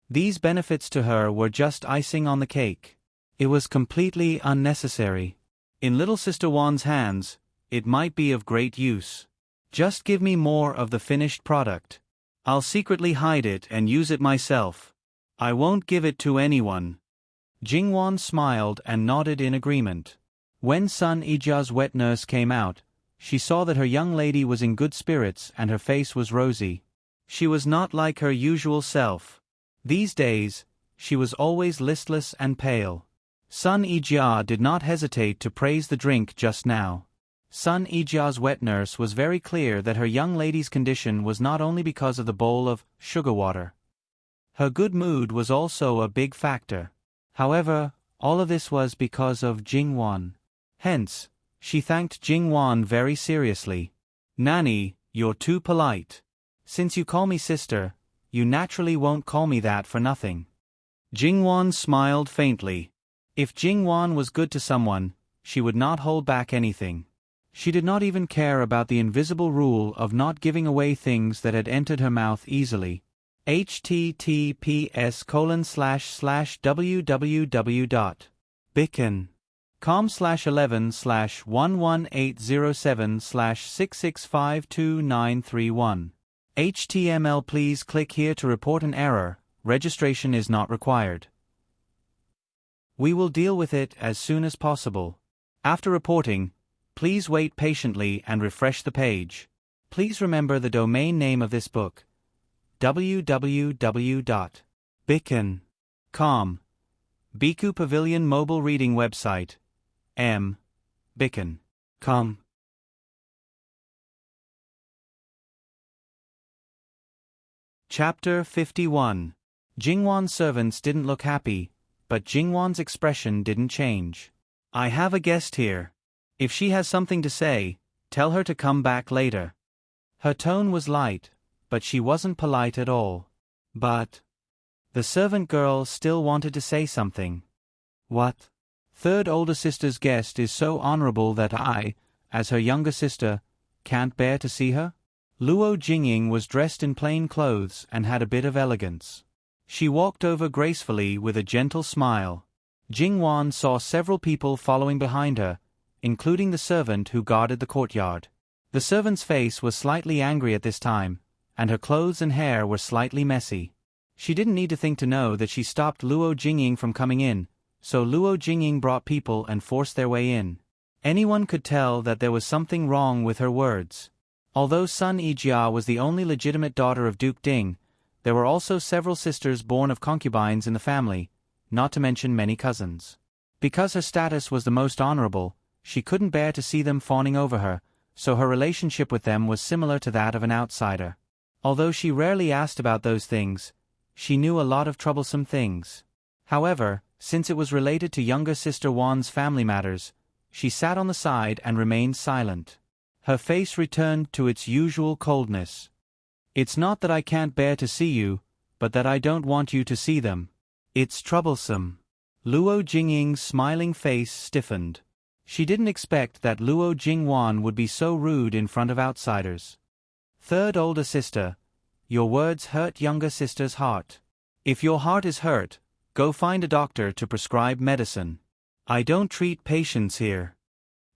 These benefits to her were just icing on the cake. It was completely unnecessary. In little sister Wan's hands, it might be of great use. Just give me more of the finished product. I'll secretly hide it and use it myself. I won't give it to anyone." Jingwan smiled and nodded in agreement. When Sun Yijia's wet nurse came out, she saw that her young lady was in good spirits and her face was rosy. She was not like her usual self. These days, she was always listless and pale. Sun Yijia did not hesitate to praise the drink just now. Sun Yijia's wet nurse was very clear that her young lady's condition was not only because of the bowl of sugar water. Her good mood was also a big factor. However, all of this was because of Jingwan. Hence, she thanked Jingwan very seriously. "Nanny, you're too polite. Since you call me sister, you naturally won't call me that for nothing." Jingwan smiled faintly. If Jingwan was good to someone, she would not hold back anything. She did not even care about the invisible rule of not giving away things that had entered her mouth easily. https://www.bicken.com/11/11807/6652931 HTML. Please click here to report an error. Registration is not required. We will deal with it as soon as possible. After reporting, please wait patiently and refresh the page. Please remember the domain name of this book: www.bicken.com. Biku Pavilion Mobile Reading Website: bicken.com. Chapter 51. Jingwan's servants didn't look happy, but Jingwan's expression didn't change. I have a guest here. If she has something to say, tell her to come back later. Her tone was light, but she wasn't polite at all. But the servant girl still wanted to say something. What? Third older sister's guest is so honorable that I, as her younger sister, can't bear to see her? Luo Jingying was dressed in plain clothes and had a bit of elegance. She walked over gracefully with a gentle smile. Jingwan saw several people following behind her, including the servant who guarded the courtyard. The servant's face was slightly angry at this time, and her clothes and hair were slightly messy. She didn't need to think to know that she stopped Luo Jingying from coming in, so Luo Jingying brought people and forced their way in. Anyone could tell that there was something wrong with her words. Although Sun Yijia was the only legitimate daughter of Duke Ding, there were also several sisters born of concubines in the family, not to mention many cousins. Because her status was the most honorable, she couldn't bear to see them fawning over her, so her relationship with them was similar to that of an outsider. Although she rarely asked about those things, she knew a lot of troublesome things. However, since it was related to younger sister Wan's family matters, she sat on the side and remained silent. Her face returned to its usual coldness. It's not that I can't bear to see you, but that I don't want you to see them. It's troublesome. Luo Jingying's smiling face stiffened. She didn't expect that Luo Jingwan would be so rude in front of outsiders. Third older sister, your words hurt younger sister's heart. If your heart is hurt, go find a doctor to prescribe medicine. I don't treat patients here.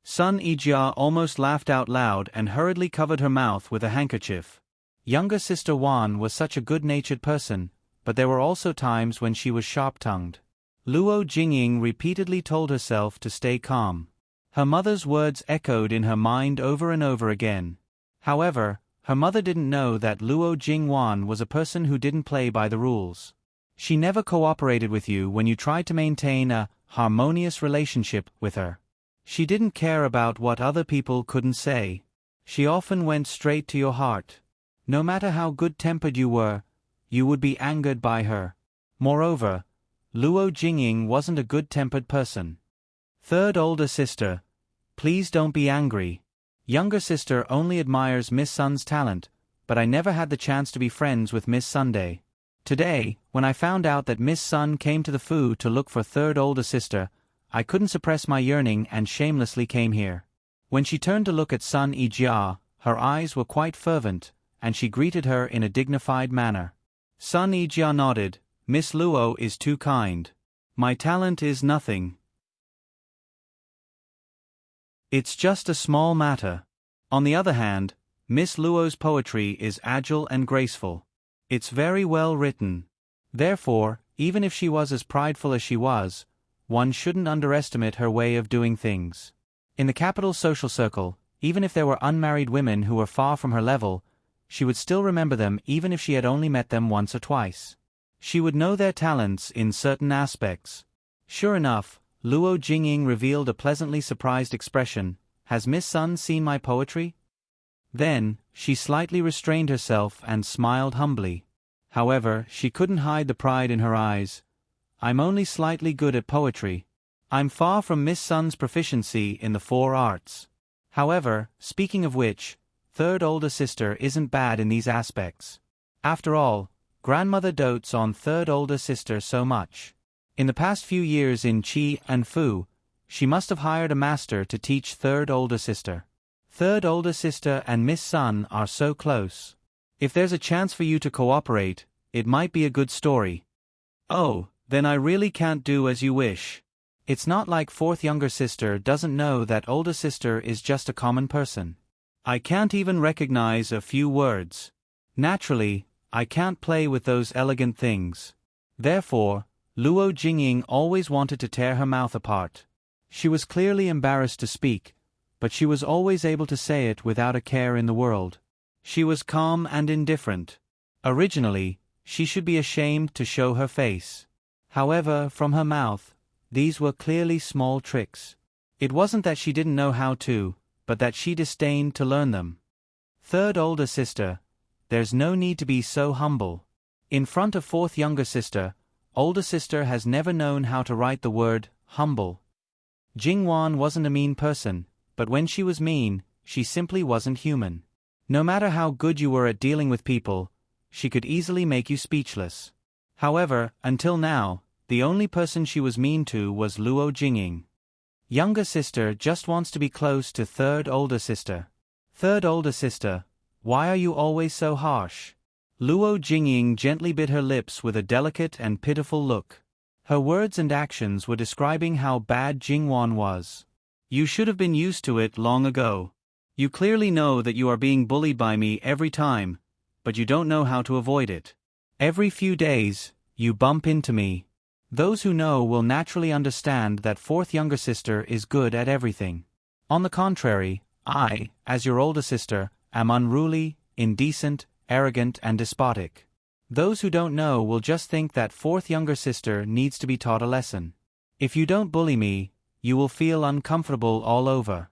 Sun Yijia almost laughed out loud and hurriedly covered her mouth with a handkerchief. Younger sister Wan was such a good-natured person, but there were also times when she was sharp-tongued. Luo Jingying repeatedly told herself to stay calm. Her mother's words echoed in her mind over and over again. However, her mother didn't know that Luo Jingwan was a person who didn't play by the rules. She never cooperated with you when you tried to maintain a harmonious relationship with her. She didn't care about what other people couldn't say. She often went straight to your heart. No matter how good-tempered you were, you would be angered by her. Moreover, Luo Jingying wasn't a good-tempered person. Third older sister, please don't be angry. Younger sister only admires Miss Sun's talent, but I never had the chance to be friends with Miss Sunday. Today, when I found out that Miss Sun came to the Fu to look for third older sister, I couldn't suppress my yearning and shamelessly came here. When she turned to look at Sun Yijia, her eyes were quite fervent, and she greeted her in a dignified manner. Sun Yijia nodded. Miss Luo is too kind. My talent is nothing. It's just a small matter. On the other hand, Miss Luo's poetry is agile and graceful. It's very well written. Therefore, even if she was as prideful as she was, one shouldn't underestimate her way of doing things. In the capital social circle, even if there were unmarried women who were far from her level, she would still remember them even if she had only met them once or twice. She would know their talents in certain aspects. Sure enough, Luo Jingying revealed a pleasantly surprised expression. Has Miss Sun seen my poetry? Then, she slightly restrained herself and smiled humbly. However, she couldn't hide the pride in her eyes. I'm only slightly good at poetry. I'm far from Miss Sun's proficiency in the 4 arts. However, speaking of which, third older sister isn't bad in these aspects. After all, grandmother dotes on third older sister so much. In the past few years in Qi and Fu, she must have hired a master to teach third older sister. Third older sister and Miss Sun are so close. If there's a chance for you to cooperate, it might be a good story. Oh, then I really can't do as you wish. It's not like fourth younger sister doesn't know that older sister is just a common person. I can't even recognize a few words. Naturally, I can't play with those elegant things. Therefore, Luo Jingying always wanted to tear her mouth apart. She was clearly embarrassed to speak, but she was always able to say it without a care in the world. She was calm and indifferent. Originally, she should be ashamed to show her face. However, from her mouth, these were clearly small tricks. It wasn't that she didn't know how to, but that she disdained to learn them. Third older sister, there's no need to be so humble. In front of fourth younger sister, older sister has never known how to write the word humble. Jingwan wasn't a mean person, but when she was mean, she simply wasn't human. No matter how good you were at dealing with people, she could easily make you speechless. However, until now, the only person she was mean to was Luo Jingying. Younger sister just wants to be close to third older sister. Third older sister, why are you always so harsh? Luo Jingying gently bit her lips with a delicate and pitiful look. Her words and actions were describing how bad Jingwan was. You should have been used to it long ago. You clearly know that you are being bullied by me every time, but you don't know how to avoid it. Every few days, you bump into me. Those who know will naturally understand that fourth younger sister is good at everything. On the contrary, I, as your older sister, am unruly, indecent, arrogant and despotic. Those who don't know will just think that fourth younger sister needs to be taught a lesson. If you don't bully me, you will feel uncomfortable all over.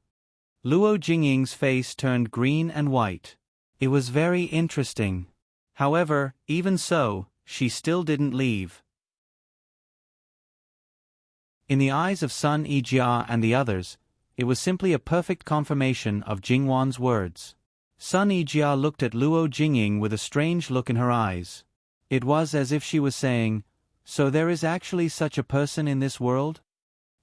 Luo Jingying's face turned green and white. It was very interesting. However, even so, she still didn't leave. In the eyes of Sun Yijia and the others, it was simply a perfect confirmation of Jingwan's words. Sun Yijia looked at Luo Jingying with a strange look in her eyes. It was as if she was saying, "So there is actually such a person in this world?"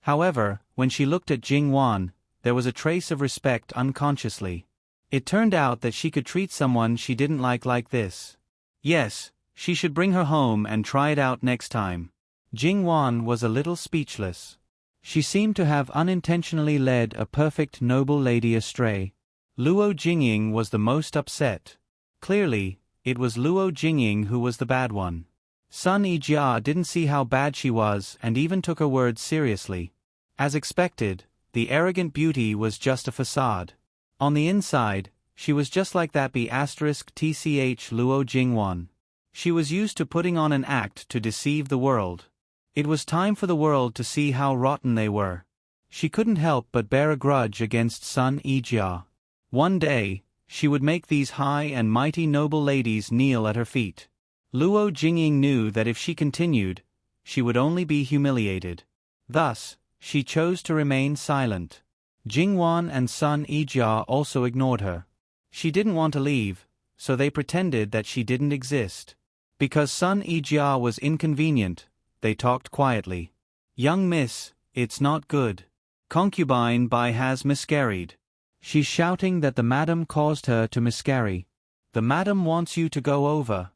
However, when she looked at Jingwan, there was a trace of respect unconsciously. It turned out that she could treat someone she didn't like this. Yes, she should bring her home and try it out next time. Jingwan was a little speechless. She seemed to have unintentionally led a perfect noble lady astray. Luo Jingying was the most upset. Clearly, it was Luo Jingying who was the bad one. Sun Yijia didn't see how bad she was and even took her words seriously. As expected, the arrogant beauty was just a facade. On the inside, she was just like that B***tch Luo Jingwan. She was used to putting on an act to deceive the world. It was time for the world to see how rotten they were. She couldn't help but bear a grudge against Sun Yijia. One day, she would make these high and mighty noble ladies kneel at her feet. Luo Jingying knew that if she continued, she would only be humiliated. Thus, she chose to remain silent. Jingwan and Sun Yijia also ignored her. She didn't want to leave, so they pretended that she didn't exist. Because Sun Yijia was inconvenient, they talked quietly. "Young miss, it's not good. Concubine Bai has miscarried. She's shouting that the madam caused her to miscarry. The madam wants you to go over."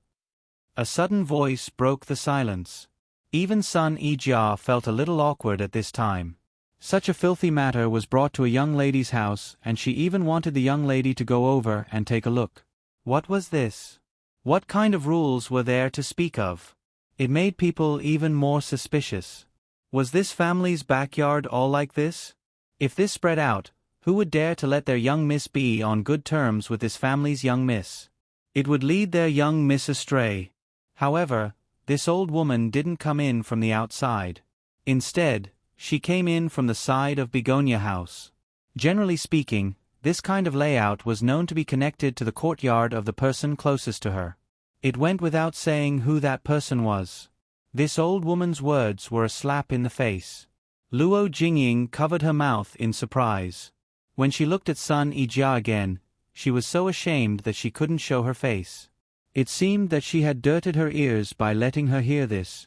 A sudden voice broke the silence. Even Sun Yijia felt a little awkward at this time. Such a filthy matter was brought to a young lady's house, and she even wanted the young lady to go over and take a look. What was this? What kind of rules were there to speak of? It made people even more suspicious. Was this family's backyard all like this? If this spread out, who would dare to let their young miss be on good terms with this family's young miss? It would lead their young miss astray. However, this old woman didn't come in from the outside. Instead, she came in from the side of Begonia House. Generally speaking, this kind of layout was known to be connected to the courtyard of the person closest to her. It went without saying who that person was. This old woman's words were a slap in the face. Luo Jingying covered her mouth in surprise. When she looked at Sun Yijia again, she was so ashamed that she couldn't show her face. It seemed that she had dirted her ears by letting her hear this.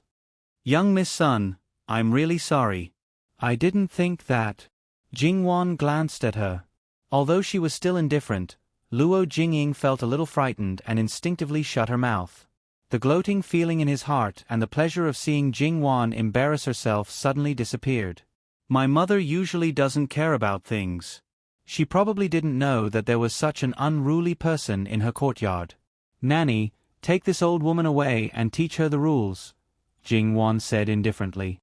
"Young Miss Sun, I'm really sorry. I didn't think that." Jingwan glanced at her. Although she was still indifferent, Luo Jingying felt a little frightened and instinctively shut her mouth. The gloating feeling in his heart and the pleasure of seeing Jingwan embarrass herself suddenly disappeared. My mother usually doesn't care about things. She probably didn't know that there was such an unruly person in her courtyard. Nanny, take this old woman away and teach her the rules, Jing-wan said indifferently.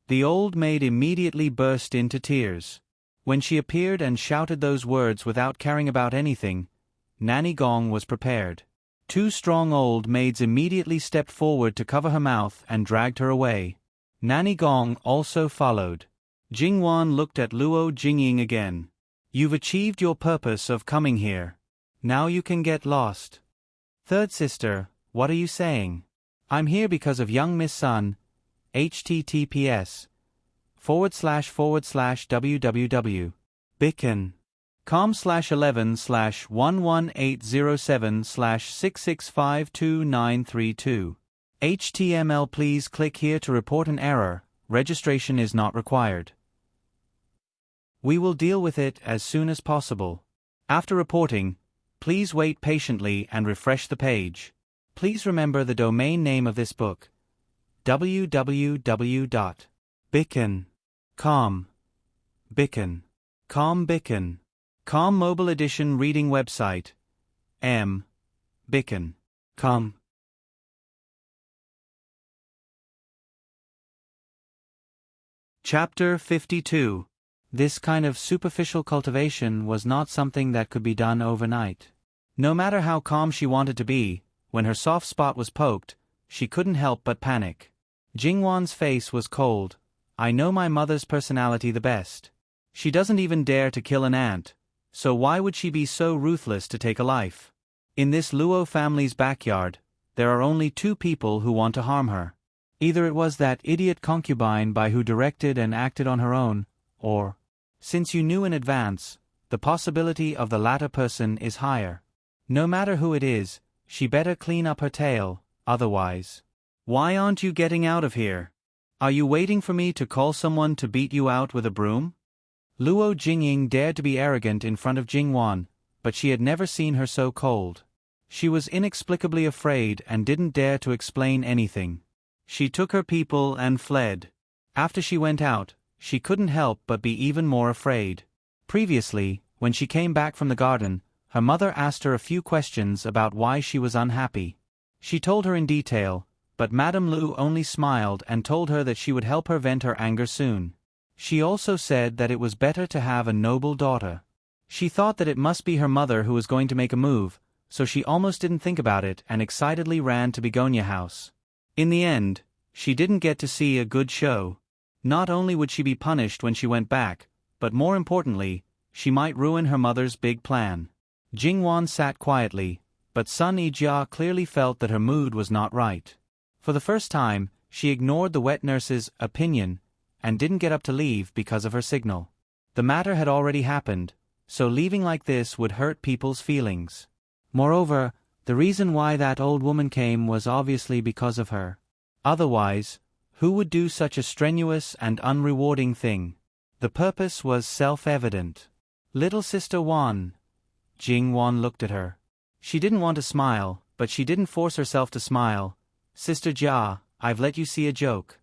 The old maid immediately burst into tears. When she appeared and shouted those words without caring about anything, Nanny Gong was prepared. 2 strong old maids immediately stepped forward to cover her mouth and dragged her away. Nanny Gong also followed. Jing-wan looked at Luo Jingying again. You've achieved your purpose of coming here. Now you can get lost. Third sister, what are you saying? I'm here because of young Miss Sun. https://www. Bicken. com/11/11807/6652932. HTML. Please click here to report an error. Registration is not required. We will deal with it as soon as possible. After reporting, please wait patiently and refresh the page. Please remember the domain name of this book: www.bicken.com. Bicken. Com Mobile Edition Reading Website. Bicken.com. Chapter 52. This kind of superficial cultivation was not something that could be done overnight. No matter how calm she wanted to be, when her soft spot was poked, she couldn't help but panic. Jing-wan's face was cold. I know my mother's personality the best. She doesn't even dare to kill an ant, so why would she be so ruthless to take a life? In this Luo family's backyard, there are only 2 people who want to harm her. Either it was that idiot concubine by who directed and acted on her own, or, since you knew in advance, the possibility of the latter person is higher. No matter who it is, she better clean up her tail, otherwise. Why aren't you getting out of here? Are you waiting for me to call someone to beat you out with a broom? Luo Jingying dared to be arrogant in front of Jing-wan, but she had never seen her so cold. She was inexplicably afraid and didn't dare to explain anything. She took her people and fled. After she went out, she couldn't help but be even more afraid. Previously, when she came back from the garden, her mother asked her a few questions about why she was unhappy. She told her in detail, but Madame Lu only smiled and told her that she would help her vent her anger soon. She also said that it was better to have a noble daughter. She thought that it must be her mother who was going to make a move, so she almost didn't think about it and excitedly ran to Begonia House. In the end, she didn't get to see a good show. Not only would she be punished when she went back, but more importantly, she might ruin her mother's big plan. Jing-wan sat quietly, but Sun Yijia clearly felt that her mood was not right. For the first time, she ignored the wet nurse's opinion and didn't get up to leave because of her signal. The matter had already happened, so leaving like this would hurt people's feelings. Moreover, the reason why that old woman came was obviously because of her. Otherwise, who would do such a strenuous and unrewarding thing? The purpose was self-evident. Little Sister Wan. Jing-wan looked at her. She didn't want to smile, but she didn't force herself to smile. Sister Jia, I've let you see a joke.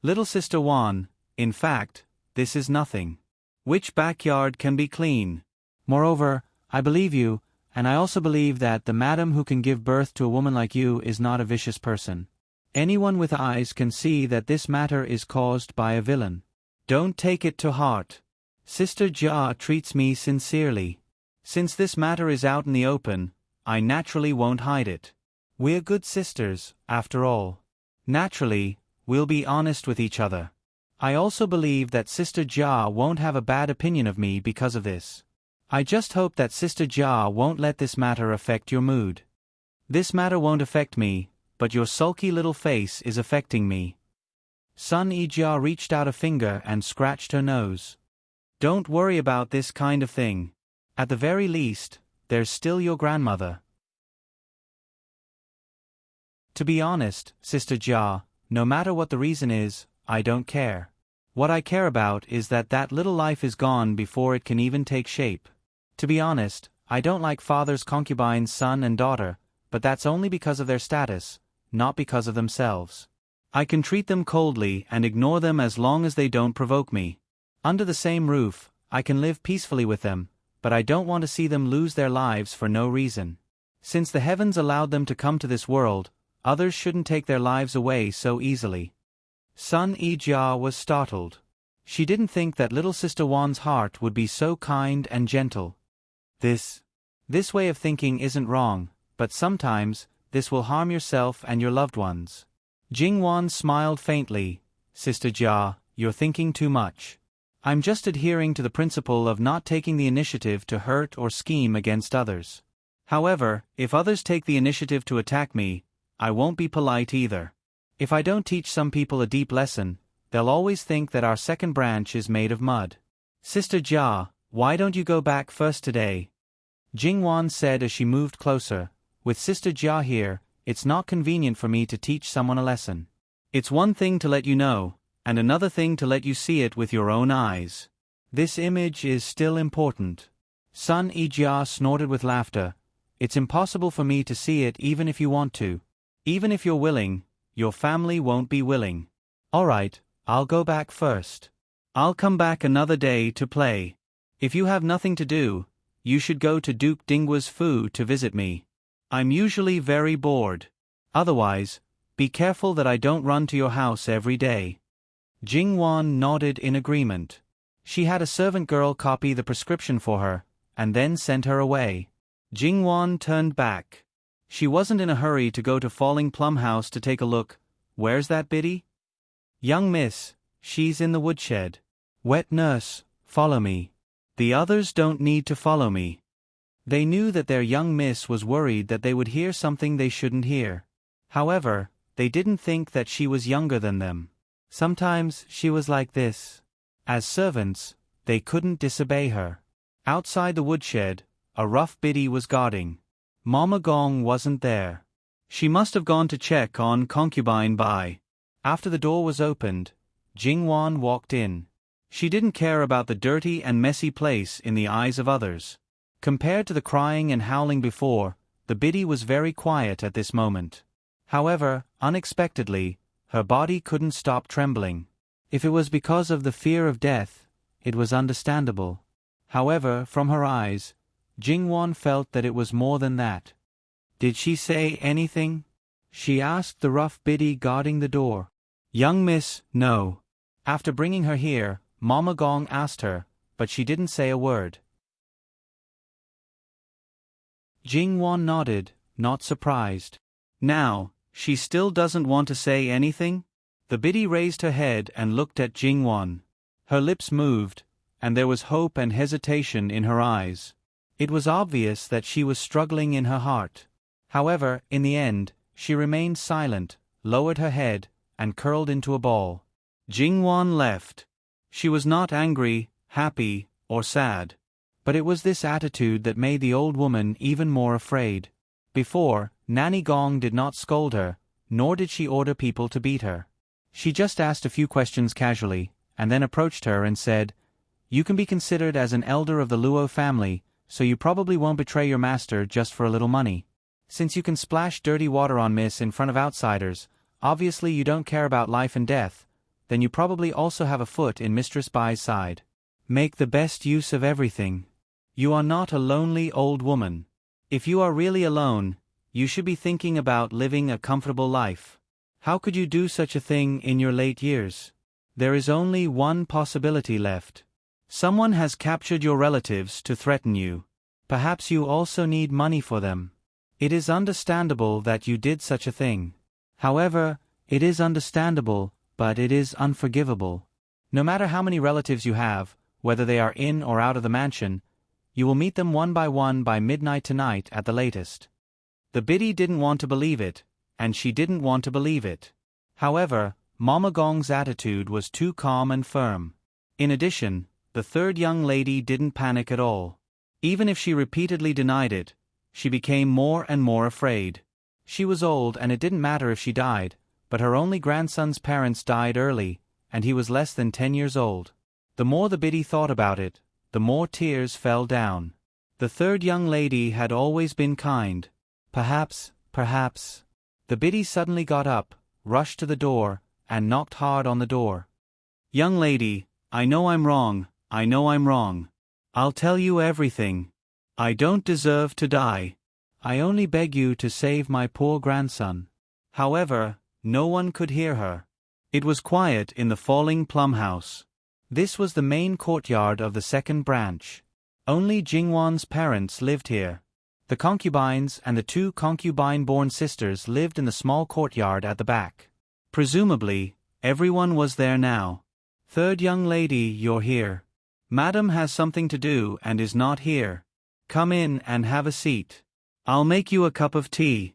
Little Sister Wan, in fact, this is nothing. Which backyard can be clean? Moreover, I believe you, and I also believe that the madam who can give birth to a woman like you is not a vicious person. Anyone with eyes can see that this matter is caused by a villain. Don't take it to heart. Sister Jia treats me sincerely. Since this matter is out in the open, I naturally won't hide it. We're good sisters, after all. Naturally, we'll be honest with each other. I also believe that Sister Jia won't have a bad opinion of me because of this. I just hope that Sister Jia won't let this matter affect your mood. This matter won't affect me, but your sulky little face is affecting me. Sun Yijia reached out a finger and scratched her nose. Don't worry about this kind of thing. At the very least, there's still your grandmother. To be honest, Sister Jia, no matter what the reason is, I don't care. What I care about is that that little life is gone before it can even take shape. To be honest, I don't like father's concubines, son and daughter, but that's only because of their status, not because of themselves. I can treat them coldly and ignore them as long as they don't provoke me. Under the same roof, I can live peacefully with them, but I don't want to see them lose their lives for no reason. Since the heavens allowed them to come to this world, others shouldn't take their lives away so easily. Sun Ijia was startled. She didn't think that little Sister Wan's heart would be so kind and gentle. This way of thinking isn't wrong, but sometimes, this will harm yourself and your loved ones. Jing Wan smiled faintly. Sister Jia, you're thinking too much. I'm just adhering to the principle of not taking the initiative to hurt or scheme against others. However, if others take the initiative to attack me, I won't be polite either. If I don't teach some people a deep lesson, they'll always think that our second branch is made of mud. Sister Jia, why don't you go back first today? Jing Wan said as she moved closer. With Sister Jia here, it's not convenient for me to teach someone a lesson. It's one thing to let you know, and another thing to let you see it with your own eyes. This image is still important. Sun Ijia snorted with laughter. It's impossible for me to see it even if you want to. Even if you're willing, your family won't be willing. Alright, I'll go back first. I'll come back another day to play. If you have nothing to do, you should go to Duke Dingwa's Fu to visit me. I'm usually very bored. Otherwise, be careful that I don't run to your house every day. Jing Wan nodded in agreement. She had a servant girl copy the prescription for her, and then sent her away. Jing Wan turned back. She wasn't in a hurry to go to Falling Plum House to take a look. Where's that biddy? Young miss, she's in the woodshed. Wet nurse, follow me. The others don't need to follow me. They knew that their young miss was worried that they would hear something they shouldn't hear. However, they didn't think that she was younger than them. Sometimes she was like this. As servants, they couldn't disobey her. Outside the woodshed, a rough biddy was guarding. Mama Gong wasn't there. She must have gone to check on Concubine Bai. After the door was opened, Jing Wan walked in. She didn't care about the dirty and messy place in the eyes of others. Compared to the crying and howling before, the biddy was very quiet at this moment. However, unexpectedly, her body couldn't stop trembling. If it was because of the fear of death, it was understandable. However, from her eyes, Jing Wan felt that it was more than that. Did she say anything? She asked the rough biddy guarding the door. Young miss, no. After bringing her here, Mama Gong asked her, but she didn't say a word. Jing Wan nodded, not surprised. Now, she still doesn't want to say anything? The biddy raised her head and looked at Jing Wan. Her lips moved, and there was hope and hesitation in her eyes. It was obvious that she was struggling in her heart. However, in the end, she remained silent, lowered her head, and curled into a ball. Jing Wan left. She was not angry, happy, or sad. But it was this attitude that made the old woman even more afraid. Before, Nanny Gong did not scold her, nor did she order people to beat her. She just asked a few questions casually, and then approached her and said, "You can be considered as an elder of the Luo family, so you probably won't betray your master just for a little money. Since you can splash dirty water on Miss in front of outsiders, obviously you don't care about life and death, then you probably also have a foot in Mistress Bai's side. Make the best use of everything. You are not a lonely old woman. If you are really alone, you should be thinking about living a comfortable life. How could you do such a thing in your late years? There is only one possibility left. Someone has captured your relatives to threaten you. Perhaps you also need money for them. It is understandable that you did such a thing. However, it is understandable, but it is unforgivable. No matter how many relatives you have, whether they are in or out of the mansion, you will meet them one by midnight tonight at the latest." The biddy didn't want to believe it, and she didn't want to believe it. However, Mama Gong's attitude was too calm and firm. In addition, the third young lady didn't panic at all. Even if she repeatedly denied it, she became more and more afraid. She was old and it didn't matter if she died, but her only grandson's parents died early, and he was less than 10 years old. The more the biddy thought about it, the more tears fell down. The third young lady had always been kind. Perhaps. The biddy suddenly got up, rushed to the door, and knocked hard on the door. "Young lady, I know I'm wrong. I'll tell you everything. I don't deserve to die. I only beg you to save my poor grandson." However, no one could hear her. It was quiet in the falling plum house. This was the main courtyard of the second branch. Only Jingwan's parents lived here. The concubines and the 2 concubine-born sisters lived in the small courtyard at the back. Presumably, everyone was there now. "Third young lady, you're here. Madam has something to do and is not here. Come in and have a seat. I'll make you a cup of tea."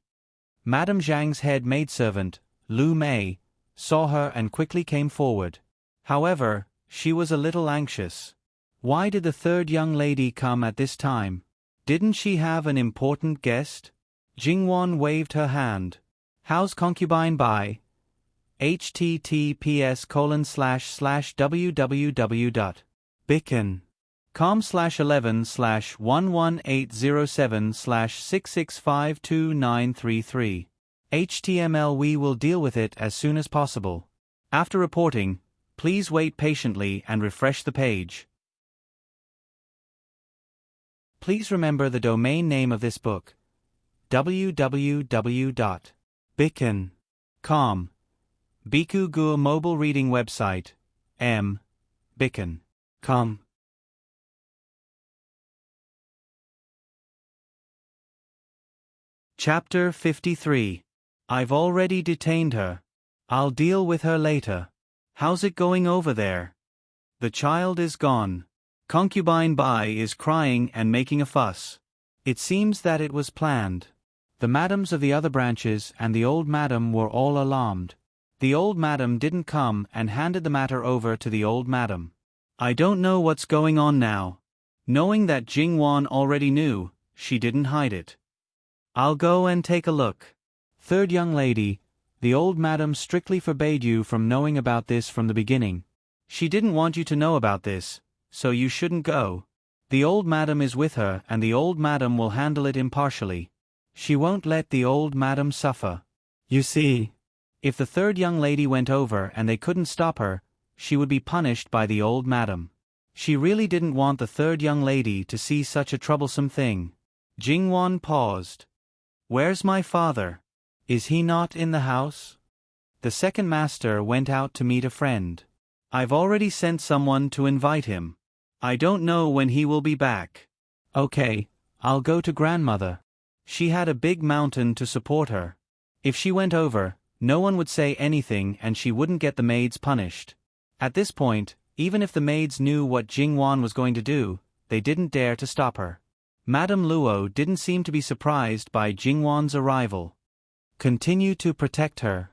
Madame Zhang's head maidservant, Lu Mei, saw her and quickly came forward. However, she was a little anxious. Why did the third young lady come at this time? Didn't she have an important guest? Jingwan waved her hand. "How's concubine Bai? https://www.bicken.com/11/1107/6652933. HTML. We will deal with it as soon as possible. After reporting, please wait patiently and refresh the page. Please remember the domain name of this book: www.bicken.com. Biku Gur mobile reading website, bicken.com. Chapter 53. I've already detained her. I'll deal with her later. How's it going over there? The child is gone. Concubine Bai is crying and making a fuss. It seems that it was planned. The madams of the other branches and the old madam were all alarmed. The old madam didn't come and handed the matter over to the old madam. I don't know what's going on now. Knowing that Jingwan already knew, she didn't hide it. I'll go and take a look. Third young lady, the old madam strictly forbade you from knowing about this from the beginning. She didn't want you to know about this, so you shouldn't go. The old madam is with her and the old madam will handle it impartially. She won't let the old madam suffer. You see, if the third young lady went over and they couldn't stop her, she would be punished by the old madam. She really didn't want the third young lady to see such a troublesome thing. Jingwan paused. Where's my father? Is he not in the house? The second master went out to meet a friend. I've already sent someone to invite him. I don't know when he will be back. Okay, I'll go to grandmother. She had a big mountain to support her. If she went over, no one would say anything and she wouldn't get the maids punished. At this point, even if the maids knew what Jingwan was going to do, they didn't dare to stop her. Madame Luo didn't seem to be surprised by Jingwan's arrival. Continue to protect her.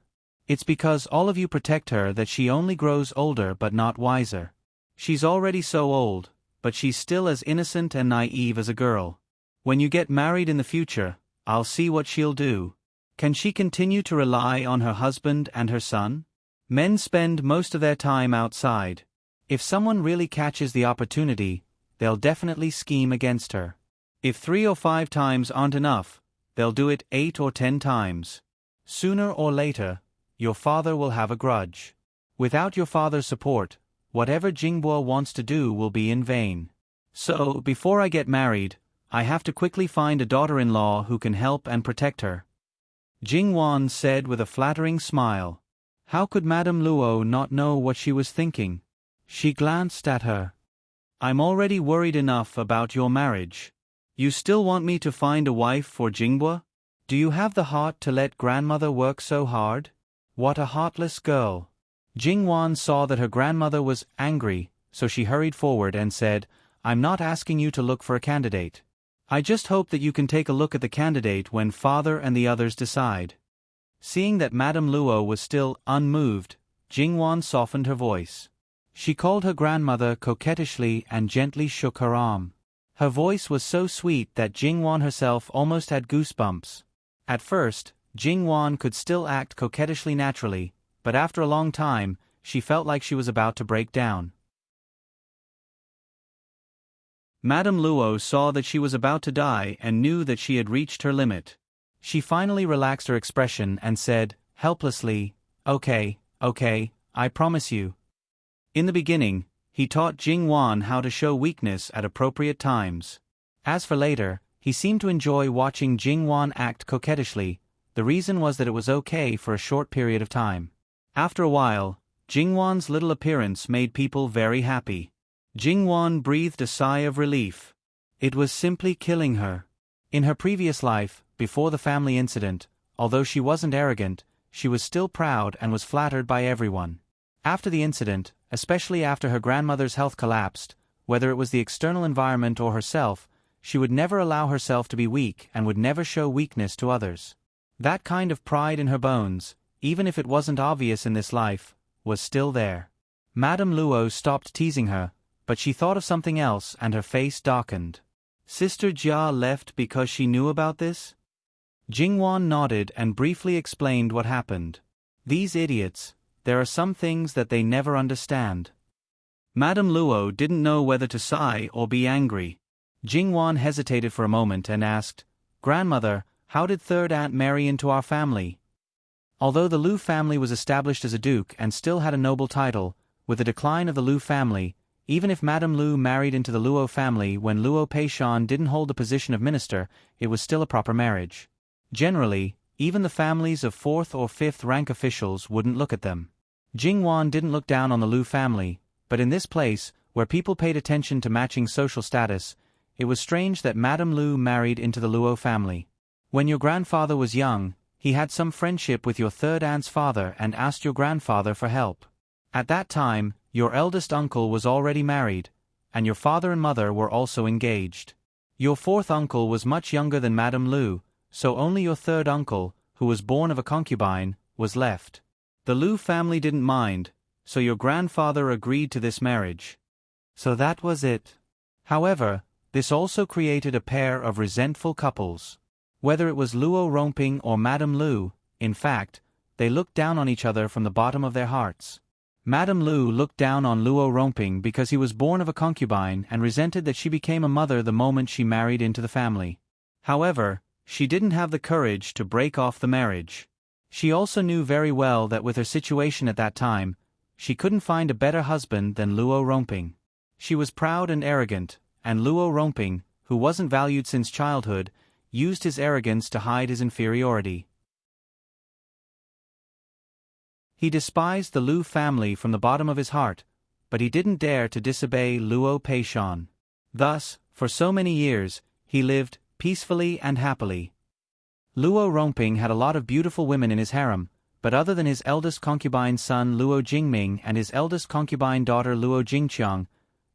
It's because all of you protect her that she only grows older but not wiser. She's already so old, but she's still as innocent and naive as a girl. When you get married in the future, I'll see what she'll do. Can she continue to rely on her husband and her son? Men spend most of their time outside. If someone really catches the opportunity, they'll definitely scheme against her. If 3 or 5 times aren't enough, they'll do it 8 or 10 times. Sooner or later, your father will have a grudge. Without your father's support, whatever Jingbo wants to do will be in vain. So, before I get married, I have to quickly find a daughter-in-law who can help and protect her. Jingwan said with a flattering smile. How could Madame Luo not know what she was thinking? She glanced at her. I'm already worried enough about your marriage. You still want me to find a wife for Jingbo? Do you have the heart to let grandmother work so hard? What a heartless girl. Jingwan saw that her grandmother was angry, so she hurried forward and said, I'm not asking you to look for a candidate. I just hope that you can take a look at the candidate when father and the others decide. Seeing that Madame Luo was still unmoved, Jingwan softened her voice. She called her grandmother coquettishly and gently shook her arm. Her voice was so sweet that Jingwan herself almost had goosebumps. At first, Jingwan could still act coquettishly naturally, but after a long time, she felt like she was about to break down. Madame Luo saw that she was about to die and knew that she had reached her limit. She finally relaxed her expression and said, helplessly, Okay, I promise you. In the beginning, he taught Jingwan how to show weakness at appropriate times. As for later, he seemed to enjoy watching Jingwan act coquettishly. The reason was that it was okay for a short period of time. After a while, Jingwan's little appearance made people very happy. Jingwan breathed a sigh of relief. It was simply killing her. In her previous life, before the family incident, although she wasn't arrogant, she was still proud and was flattered by everyone. After the incident, especially after her grandmother's health collapsed, whether it was the external environment or herself, she would never allow herself to be weak and would never show weakness to others. That kind of pride in her bones, even if it wasn't obvious in this life, was still there. Madame Luo stopped teasing her, but she thought of something else and her face darkened. Sister Jia left because she knew about this? Jingwan nodded and briefly explained what happened. These idiots, there are some things that they never understand. Madame Luo didn't know whether to sigh or be angry. Jingwan hesitated for a moment and asked, "Grandmother, how did third aunt marry into our family?" Although the Lu family was established as a duke and still had a noble title, with the decline of the Lu family, even if Madame Lu married into the Luo family when Luo Peishan didn't hold the position of minister, it was still a proper marriage. Generally, even the families of 4th or 5th rank officials wouldn't look at them. Jingwan didn't look down on the Lu family, but in this place, where people paid attention to matching social status, it was strange that Madame Lu married into the Luo family. When your grandfather was young, he had some friendship with your third aunt's father and asked your grandfather for help. At that time, your eldest uncle was already married, and your father and mother were also engaged. Your fourth uncle was much younger than Madame Lu, so only your third uncle, who was born of a concubine, was left. The Lu family didn't mind, so your grandfather agreed to this marriage. So that was it. However, this also created a pair of resentful couples. Whether it was Luo Rongping or Madame Lu, in fact, they looked down on each other from the bottom of their hearts. Madame Lu looked down on Luo Rongping because he was born of a concubine and resented that she became a mother the moment she married into the family. However, she didn't have the courage to break off the marriage. She also knew very well that with her situation at that time, she couldn't find a better husband than Luo Rongping. She was proud and arrogant, and Luo Rongping, who wasn't valued since childhood, used his arrogance to hide his inferiority. He despised the Lu family from the bottom of his heart, but he didn't dare to disobey Luo Peishan. Thus, for so many years, he lived peacefully and happily. Luo Rongping had a lot of beautiful women in his harem, but other than his eldest concubine son Luo Jingming and his eldest concubine daughter Luo Jingqiang,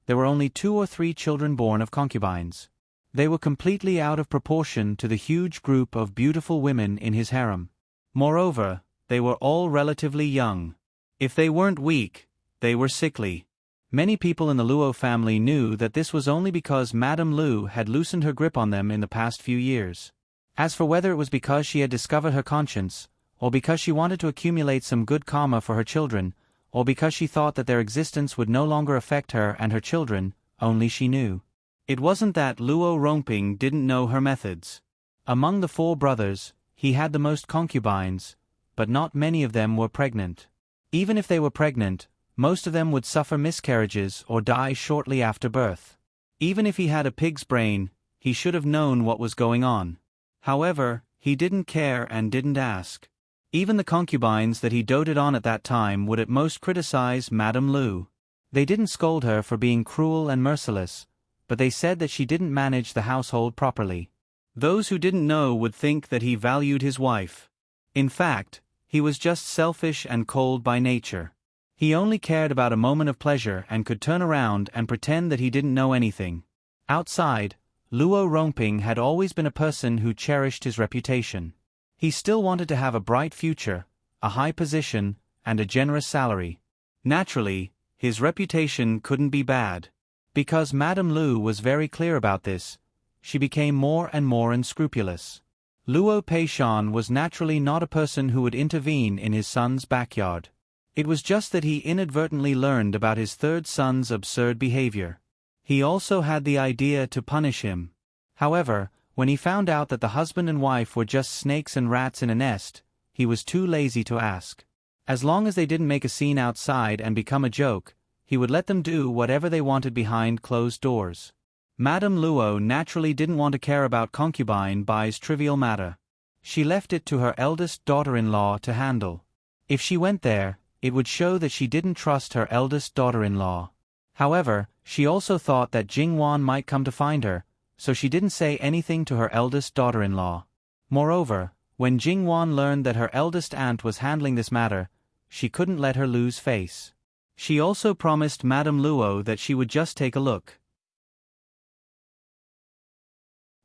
there were only 2 or 3 children born of concubines. They were completely out of proportion to the huge group of beautiful women in his harem. Moreover, they were all relatively young. If they weren't weak, they were sickly. Many people in the Luo family knew that this was only because Madame Lu had loosened her grip on them in the past few years. As for whether it was because she had discovered her conscience, or because she wanted to accumulate some good karma for her children, or because she thought that their existence would no longer affect her and her children, only she knew. It wasn't that Luo Rongping didn't know her methods. Among the 4 brothers, he had the most concubines, but not many of them were pregnant. Even if they were pregnant, most of them would suffer miscarriages or die shortly after birth. Even if he had a pig's brain, he should have known what was going on. However, he didn't care and didn't ask. Even the concubines that he doted on at that time would at most criticize Madame Lu. They didn't scold her for being cruel and merciless, but they said that she didn't manage the household properly. Those who didn't know would think that he valued his wife. In fact, he was just selfish and cold by nature. He only cared about a moment of pleasure and could turn around and pretend that he didn't know anything. Outside, Luo Rongping had always been a person who cherished his reputation. He still wanted to have a bright future, a high position, and a generous salary. Naturally, his reputation couldn't be bad. Because Madame Lu was very clear about this, she became more and more unscrupulous. Luo Peishan was naturally not a person who would intervene in his son's backyard. It was just that he inadvertently learned about his third son's absurd behavior. He also had the idea to punish him. However, when he found out that the husband and wife were just snakes and rats in a nest, he was too lazy to ask. As long as they didn't make a scene outside and become a joke, he would let them do whatever they wanted behind closed doors. Madame Luo naturally didn't want to care about concubine Bai's trivial matter. She left it to her eldest daughter-in-law to handle. If she went there, it would show that she didn't trust her eldest daughter-in-law. However, she also thought that Jingwan might come to find her, so she didn't say anything to her eldest daughter-in-law. Moreover, when Jingwan learned that her eldest aunt was handling this matter, she couldn't let her lose face. She also promised Madame Luo that she would just take a look.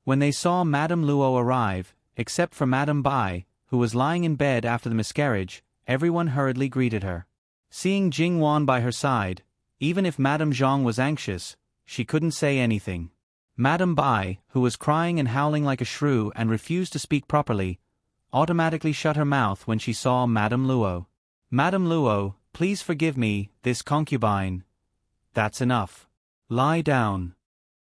When they saw Madame Luo arrive, except for Madame Bai, who was lying in bed after the miscarriage, everyone hurriedly greeted her. Seeing Jingwan by her side, even if Madame Zhang was anxious, she couldn't say anything. Madame Bai, who was crying and howling like a shrew and refused to speak properly, automatically shut her mouth when she saw Madame Luo. Madame Luo, please forgive me, this concubine. That's enough. Lie down.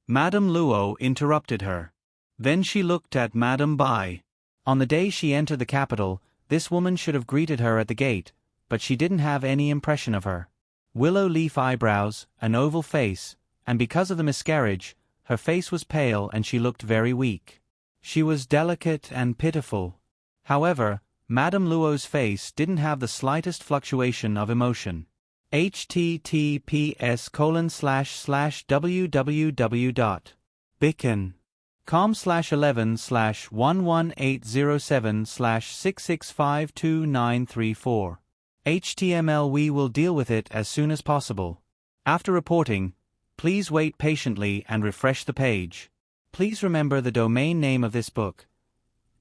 Madame Luo interrupted her. Then she looked at Madame Bai. On the day she entered the capital, this woman should have greeted her at the gate, but she didn't have any impression of her. Willow leaf eyebrows, an oval face, and because of the miscarriage, her face was pale and she looked very weak. She was delicate and pitiful. However, Madame Luo's face didn't have the slightest fluctuation of emotion. https://www.bicon.com/11/11807/6652934. HTML. We will deal with it as soon as possible. After reporting, please wait patiently and refresh the page. Please remember the domain name of this book: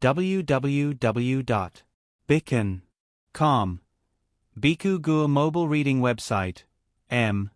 www.bicon.com. Biku Gu mobile reading website, bicon.com.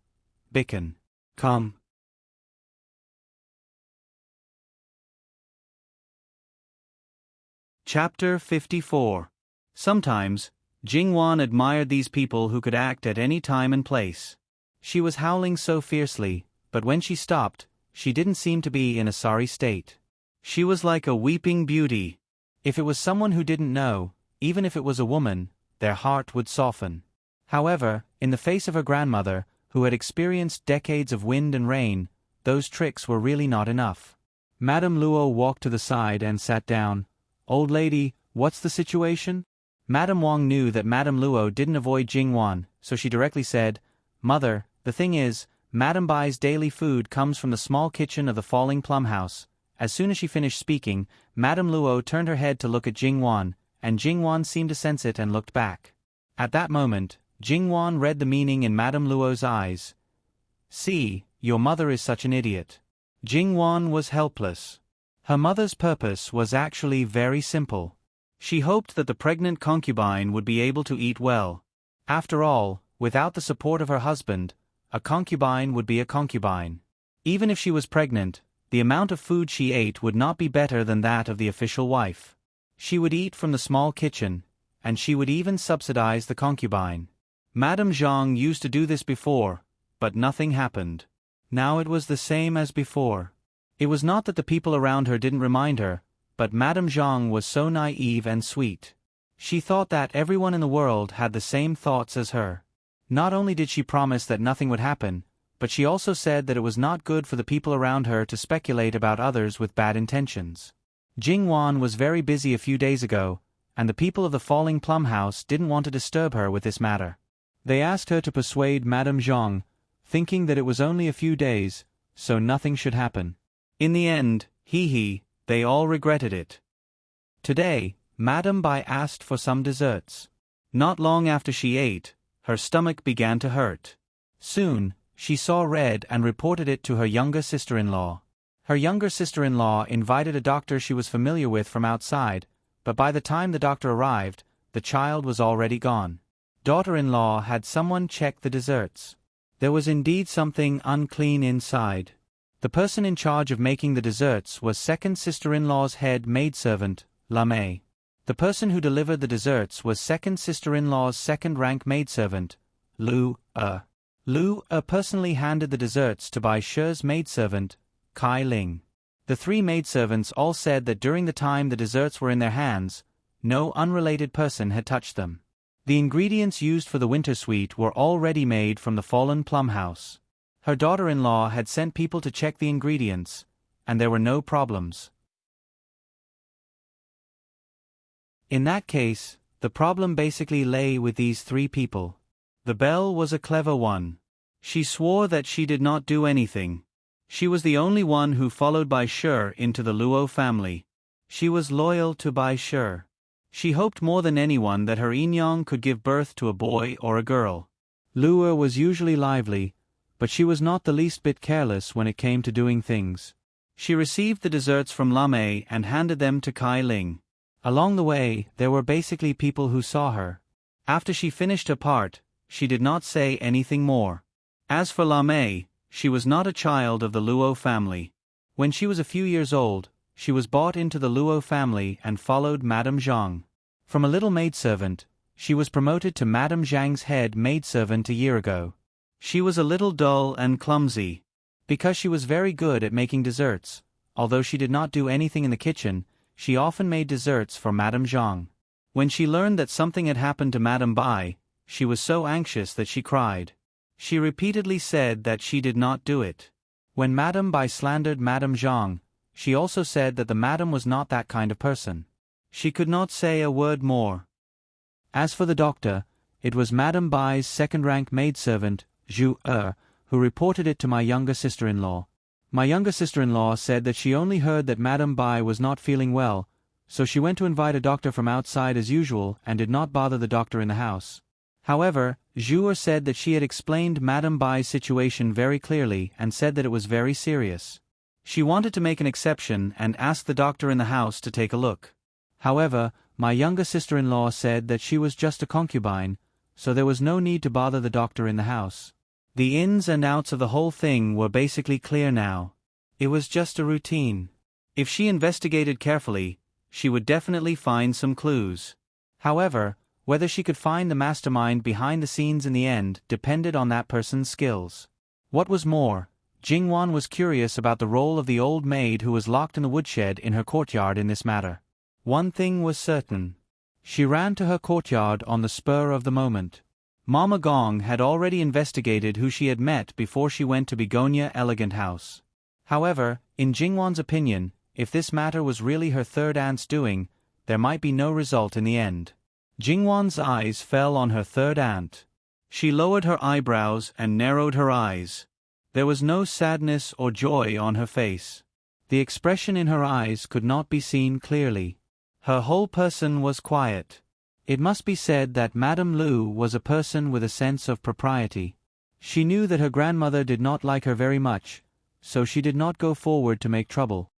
Chapter 54. Sometimes, Jingwan admired these people who could act at any time and place. She was howling so fiercely, but when she stopped, she didn't seem to be in a sorry state. She was like a weeping beauty. If it was someone who didn't know, even if it was a woman, their heart would soften. However, in the face of her grandmother, who had experienced decades of wind and rain, those tricks were really not enough. Madame Luo walked to the side and sat down. "Old lady, what's the situation?" Madame Wang knew that Madame Luo didn't avoid Jingwan, so she directly said, "Mother, the thing is, Madame Bai's daily food comes from the small kitchen of the Falling Plum House." As soon as she finished speaking, Madame Luo turned her head to look at Jingwan, and Jingwan seemed to sense it and looked back. At that moment, Jingwan read the meaning in Madame Luo's eyes. "See, your mother is such an idiot." Jingwan was helpless. Her mother's purpose was actually very simple. She hoped that the pregnant concubine would be able to eat well. After all, without the support of her husband, a concubine would be a concubine. Even if she was pregnant, the amount of food she ate would not be better than that of the official wife. She would eat from the small kitchen, and she would even subsidize the concubine. Madame Zhang used to do this before, but nothing happened. Now it was the same as before. It was not that the people around her didn't remind her, but Madame Zhang was so naive and sweet. She thought that everyone in the world had the same thoughts as her. Not only did she promise that nothing would happen, but she also said that it was not good for the people around her to speculate about others with bad intentions. Jingwan was very busy a few days ago, and the people of the Falling Plum House didn't want to disturb her with this matter. They asked her to persuade Madame Zhang, thinking that it was only a few days, so nothing should happen. In the end, they all regretted it. Today, Madame Bai asked for some desserts. Not long after she ate, her stomach began to hurt. Soon, she saw red and reported it to her younger sister-in-law. Her younger sister-in-law invited a doctor she was familiar with from outside, but by the time the doctor arrived, the child was already gone. Daughter-in-law had someone check the desserts. There was indeed something unclean inside. The person in charge of making the desserts was second sister-in-law's head maidservant, Lamei. The person who delivered the desserts was second sister-in-law's second-rank maidservant, Lu Er. Lu Er personally handed the desserts to Bai Shi's maidservant, Kai Ling. The three maidservants all said that during the time the desserts were in their hands, no unrelated person had touched them. The ingredients used for the winter sweet were already made from the fallen plum house. Her daughter-in-law had sent people to check the ingredients, and there were no problems. In that case, the problem basically lay with these three people. The Belle was a clever one. She swore that she did not do anything. She was the only one who followed Bai Shi into the Luo family. She was loyal to Bai Shi. She hoped more than anyone that her Inyang could give birth to a boy or a girl. Luo was usually lively, but she was not the least bit careless when it came to doing things. She received the desserts from Lamei and handed them to Kai Ling. Along the way, there were basically people who saw her. After she finished her part, she did not say anything more. As for Lamei, she was not a child of the Luo family. When she was a few years old, she was bought into the Luo family and followed Madame Zhang. From a little maidservant, she was promoted to Madame Zhang's head maidservant a year ago. She was a little dull and clumsy. Because she was very good at making desserts, although she did not do anything in the kitchen, she often made desserts for Madame Zhang. When she learned that something had happened to Madame Bai, she was so anxious that she cried. She repeatedly said that she did not do it. When Madame Bai slandered Madame Zhang, she also said that the madam was not that kind of person. She could not say a word more. As for the doctor, it was Madame Bai's second-rank maidservant, Zhu Er, who reported it to my younger sister-in-law. My younger sister-in-law said that she only heard that Madame Bai was not feeling well, so she went to invite a doctor from outside as usual and did not bother the doctor in the house. However, Zhu Er said that she had explained Madame Bai's situation very clearly and said that it was very serious. She wanted to make an exception and asked the doctor in the house to take a look. However, my younger sister-in-law said that she was just a concubine, so there was no need to bother the doctor in the house. The ins and outs of the whole thing were basically clear now. It was just a routine. If she investigated carefully, she would definitely find some clues. However, whether she could find the mastermind behind the scenes in the end depended on that person's skills. What was more, Jingwan was curious about the role of the old maid who was locked in the woodshed in her courtyard in this matter. One thing was certain. She ran to her courtyard on the spur of the moment. Mama Gong had already investigated who she had met before she went to Begonia Elegant House. However, in Jingwan's opinion, if this matter was really her third aunt's doing, there might be no result in the end. Jingwan's eyes fell on her third aunt. She lowered her eyebrows and narrowed her eyes. There was no sadness or joy on her face. The expression in her eyes could not be seen clearly. Her whole person was quiet. It must be said that Madame Lu was a person with a sense of propriety. She knew that her grandmother did not like her very much, so she did not go forward to make trouble.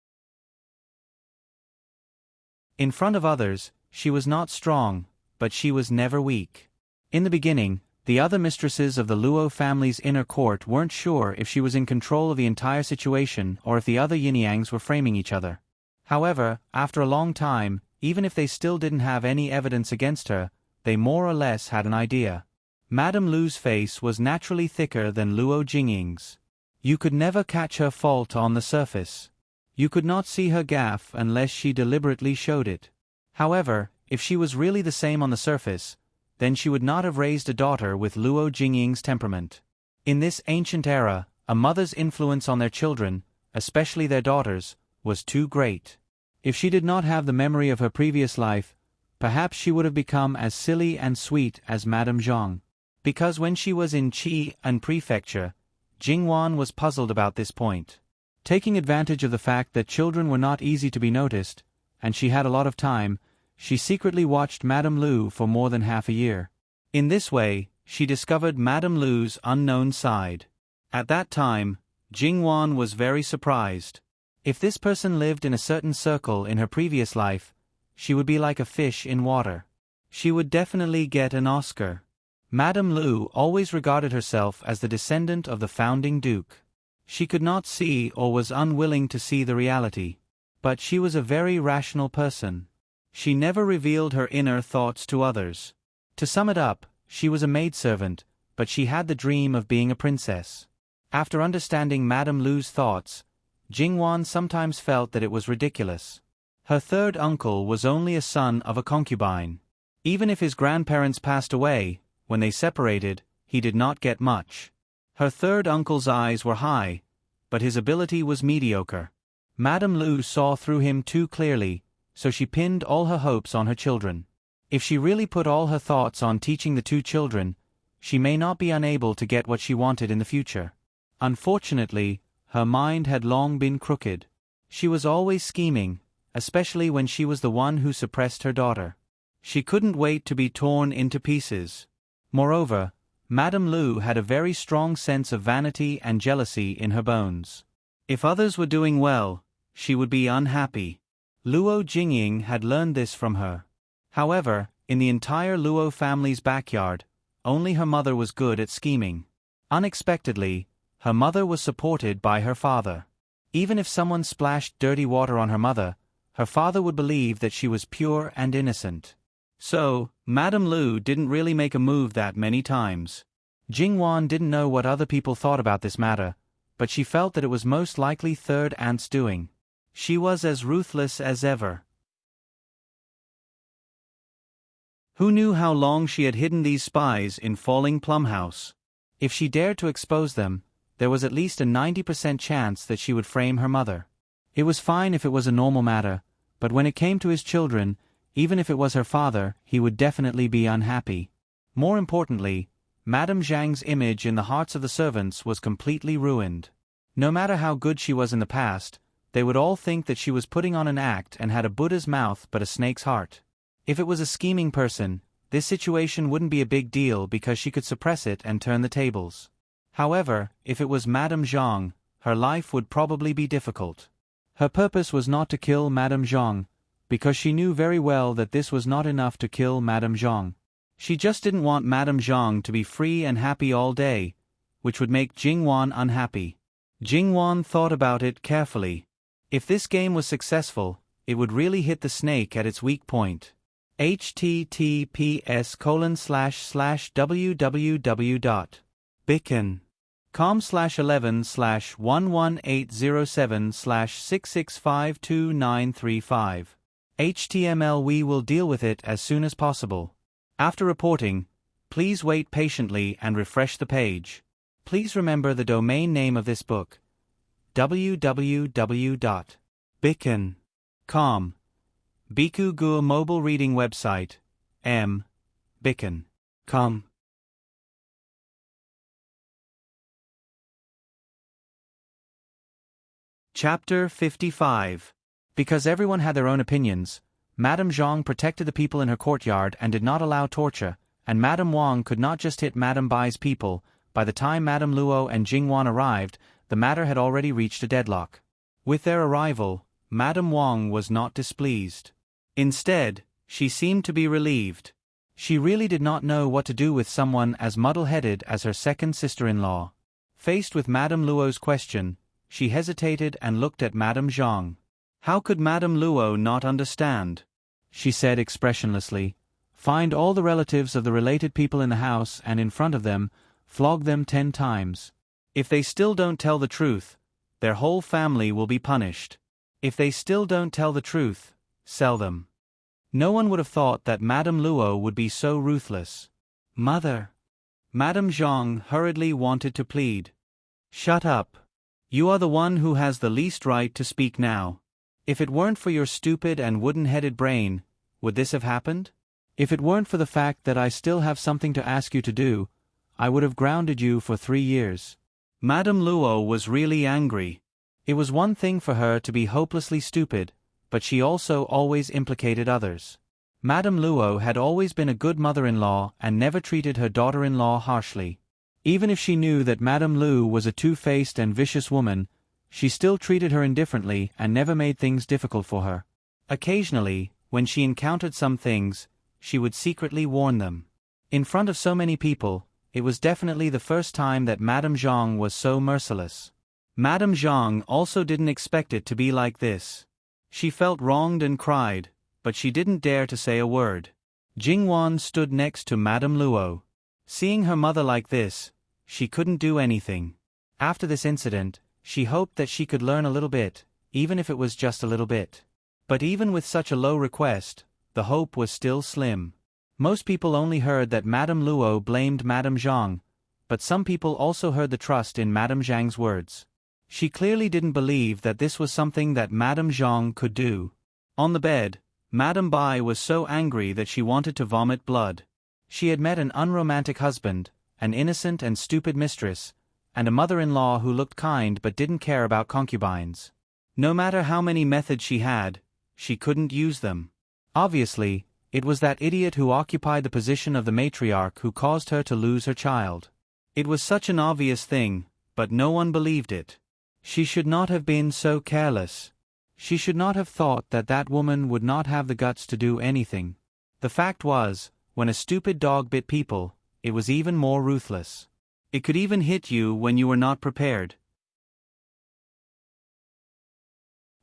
In front of others, she was not strong, but she was never weak. In the beginning, the other mistresses of the Luo family's inner court weren't sure if she was in control of the entire situation or if the other yin-yangs were framing each other. However, after a long time, even if they still didn't have any evidence against her, they more or less had an idea. Madame Lu's face was naturally thicker than Luo Jingying's. You could never catch her fault on the surface. You could not see her gaffe unless she deliberately showed it. However, if she was really the same on the surface, then she would not have raised a daughter with Luo Jingying's temperament. In this ancient era, a mother's influence on their children, especially their daughters, was too great. If she did not have the memory of her previous life, perhaps she would have become as silly and sweet as Madame Zhang. Because when she was in Qi and Prefecture, Jingwan was puzzled about this point. Taking advantage of the fact that children were not easy to be noticed, and she had a lot of time, she secretly watched Madame Lu for more than half a year. In this way, she discovered Madame Lu's unknown side. At that time, Jingwan was very surprised. If this person lived in a certain circle in her previous life, she would be like a fish in water. She would definitely get an Oscar. Madame Lu always regarded herself as the descendant of the founding duke. She could not see or was unwilling to see the reality. But she was a very rational person. She never revealed her inner thoughts to others. To sum it up, she was a maidservant, but she had the dream of being a princess. After understanding Madame Lu's thoughts, Jingwan sometimes felt that it was ridiculous. Her third uncle was only a son of a concubine. Even if his grandparents passed away, when they separated, he did not get much. Her third uncle's eyes were high, but his ability was mediocre. Madame Lu saw through him too clearly, so she pinned all her hopes on her children. If she really put all her thoughts on teaching the two children, she may not be unable to get what she wanted in the future. Unfortunately, her mind had long been crooked. She was always scheming, especially when she was the one who suppressed her daughter. She couldn't wait to be torn into pieces. Moreover, Madame Lu had a very strong sense of vanity and jealousy in her bones. If others were doing well, she would be unhappy. Luo Jingying had learned this from her. However, in the entire Luo family's backyard, only her mother was good at scheming. Unexpectedly, her mother was supported by her father. Even if someone splashed dirty water on her father would believe that she was pure and innocent. So, Madame Lu didn't really make a move that many times. Jingwan didn't know what other people thought about this matter, but she felt that it was most likely third aunt's doing. She was as ruthless as ever. Who knew how long she had hidden these spies in Falling Plum House? If she dared to expose them, there was at least a 90% chance that she would frame her mother. It was fine if it was a normal matter, but when it came to his children, even if it was her father, he would definitely be unhappy. More importantly, Madame Zhang's image in the hearts of the servants was completely ruined. No matter how good she was in the past, they would all think that she was putting on an act and had a Buddha's mouth but a snake's heart. If it was a scheming person, this situation wouldn't be a big deal because she could suppress it and turn the tables. However, if it was Madame Zhang, her life would probably be difficult. Her purpose was not to kill Madame Zhang, because she knew very well that this was not enough to kill Madame Zhang. She just didn't want Madame Zhang to be free and happy all day, which would make Jingwan unhappy. Jingwan thought about it carefully. If this game was successful, it would really hit the snake at its weak point. https://www.bicken.com/11/11807/6652935. HTML. We will deal with it as soon as possible. After reporting, please wait patiently and refresh the page. Please remember the domain name of this book: www.bicken.com. Biku Gur mobile reading website, bicken.com. Chapter 55. Because everyone had their own opinions, Madame Zhang protected the people in her courtyard and did not allow torture, and Madame Wang could not just hit Madame Bai's people. By the time Madame Luo and Jingwan arrived, the matter had already reached a deadlock. With their arrival, Madame Wang was not displeased. Instead, she seemed to be relieved. She really did not know what to do with someone as muddle-headed as her second sister-in-law. Faced with Madame Luo's question, she hesitated and looked at Madame Zhang. How could Madame Luo not understand? She said expressionlessly. Find all the relatives of the related people in the house and in front of them, flog them 10 times. If they still don't tell the truth, their whole family will be punished. If they still don't tell the truth, sell them. No one would have thought that Madame Luo would be so ruthless. Mother. Madame Zhang hurriedly wanted to plead. Shut up. You are the one who has the least right to speak now. If it weren't for your stupid and wooden-headed brain, would this have happened? If it weren't for the fact that I still have something to ask you to do, I would have grounded you for 3 years. Madame Luo was really angry. It was one thing for her to be hopelessly stupid, but she also always implicated others. Madame Luo had always been a good mother-in-law and never treated her daughter-in-law harshly. Even if she knew that Madame Lu was a two-faced and vicious woman, she still treated her indifferently and never made things difficult for her. Occasionally, when she encountered some things, she would secretly warn them. In front of so many people, it was definitely the first time that Madame Zhang was so merciless. Madame Zhang also didn't expect it to be like this. She felt wronged and cried, but she didn't dare to say a word. Jingwan stood next to Madame Luo. Seeing her mother like this, she couldn't do anything. After this incident, she hoped that she could learn a little bit, even if it was just a little bit. But even with such a low request, the hope was still slim. Most people only heard that Madame Luo blamed Madame Zhang, but some people also heard the trust in Madame Zhang's words. She clearly didn't believe that this was something that Madame Zhang could do. On the bed, Madame Bai was so angry that she wanted to vomit blood. She had met an unromantic husband, an innocent and stupid mistress, and a mother-in-law who looked kind but didn't care about concubines. No matter how many methods she had, she couldn't use them. Obviously, it was that idiot who occupied the position of the matriarch who caused her to lose her child. It was such an obvious thing, but no one believed it. She should not have been so careless. She should not have thought that that woman would not have the guts to do anything. The fact was, when a stupid dog bit people, it was even more ruthless. It could even hit you when you were not prepared.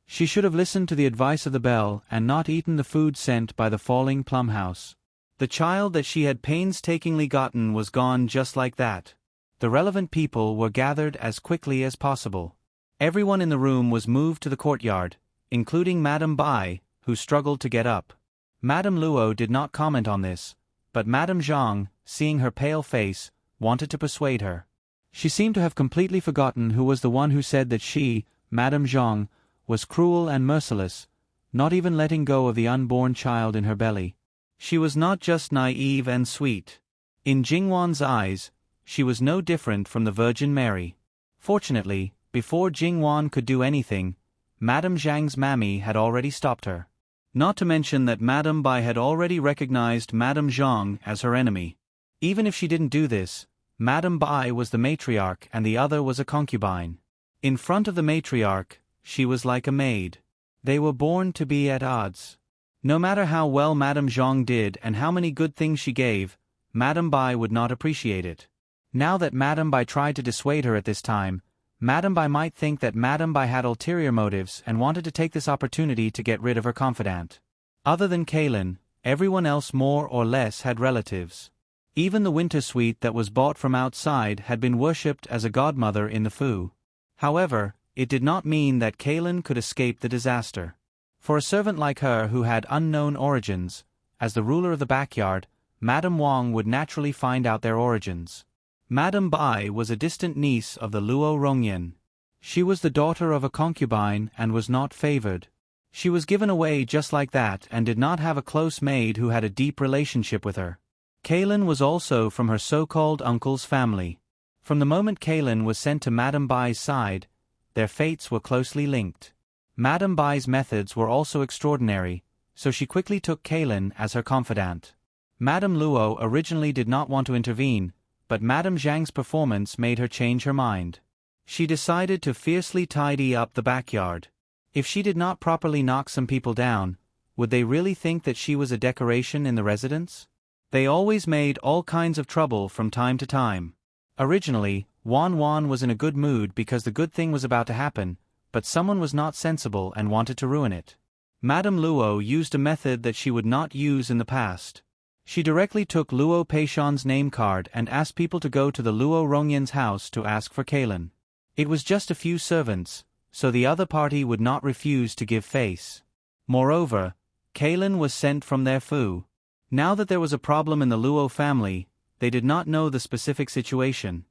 She should have listened to the advice of the bell and not eaten the food sent by the falling plum house. The child that she had painstakingly gotten was gone just like that. The relevant people were gathered as quickly as possible. Everyone in the room was moved to the courtyard, including Madame Bai, who struggled to get up. Madame Luo did not comment on this, but Madame Zhang, seeing her pale face, wanted to persuade her. She seemed to have completely forgotten who was the one who said that she, Madame Zhang, was cruel and merciless, not even letting go of the unborn child in her belly. She was not just naive and sweet. In Jingwan's eyes, she was no different from the Virgin Mary. Fortunately, before Jingwan could do anything, Madame Zhang's mammy had already stopped her. Not to mention that Madame Bai had already recognized Madame Zhang as her enemy. Even if she didn't do this, Madame Bai was the matriarch and the other was a concubine. In front of the matriarch, she was like a maid. They were born to be at odds. No matter how well Madame Zhang did and how many good things she gave, Madame Bai would not appreciate it. Now that Madame Bai tried to dissuade her at this time, Madame Bai might think that Madame Bai had ulterior motives and wanted to take this opportunity to get rid of her confidant. Other than Kaylin, everyone else more or less had relatives. Even the winter suite that was bought from outside had been worshipped as a godmother in the Fu. However, it did not mean that Kaylin could escape the disaster. For a servant like her who had unknown origins, as the ruler of the backyard, Madame Wang would naturally find out their origins. Madame Bai was a distant niece of the Luo Rongyan. She was the daughter of a concubine and was not favored. She was given away just like that and did not have a close maid who had a deep relationship with her. Kaylin was also from her so-called uncle's family. From the moment Kaylin was sent to Madame Bai's side, their fates were closely linked. Madame Bai's methods were also extraordinary, so she quickly took Kaylin as her confidant. Madame Luo originally did not want to intervene, but Madame Zhang's performance made her change her mind. She decided to fiercely tidy up the backyard. If she did not properly knock some people down, would they really think that she was a decoration in the residence? They always made all kinds of trouble from time to time. Originally, Wan Wan was in a good mood because the good thing was about to happen, but someone was not sensible and wanted to ruin it. Madame Luo used a method that she would not use in the past. She directly took Luo Peishan's name card and asked people to go to the Luo Rongyan's house to ask for Kaylin. It was just a few servants, so the other party would not refuse to give face. Moreover, Kaylin was sent from their Fu. Now that there was a problem in the Luo family, they did not know the specific situation.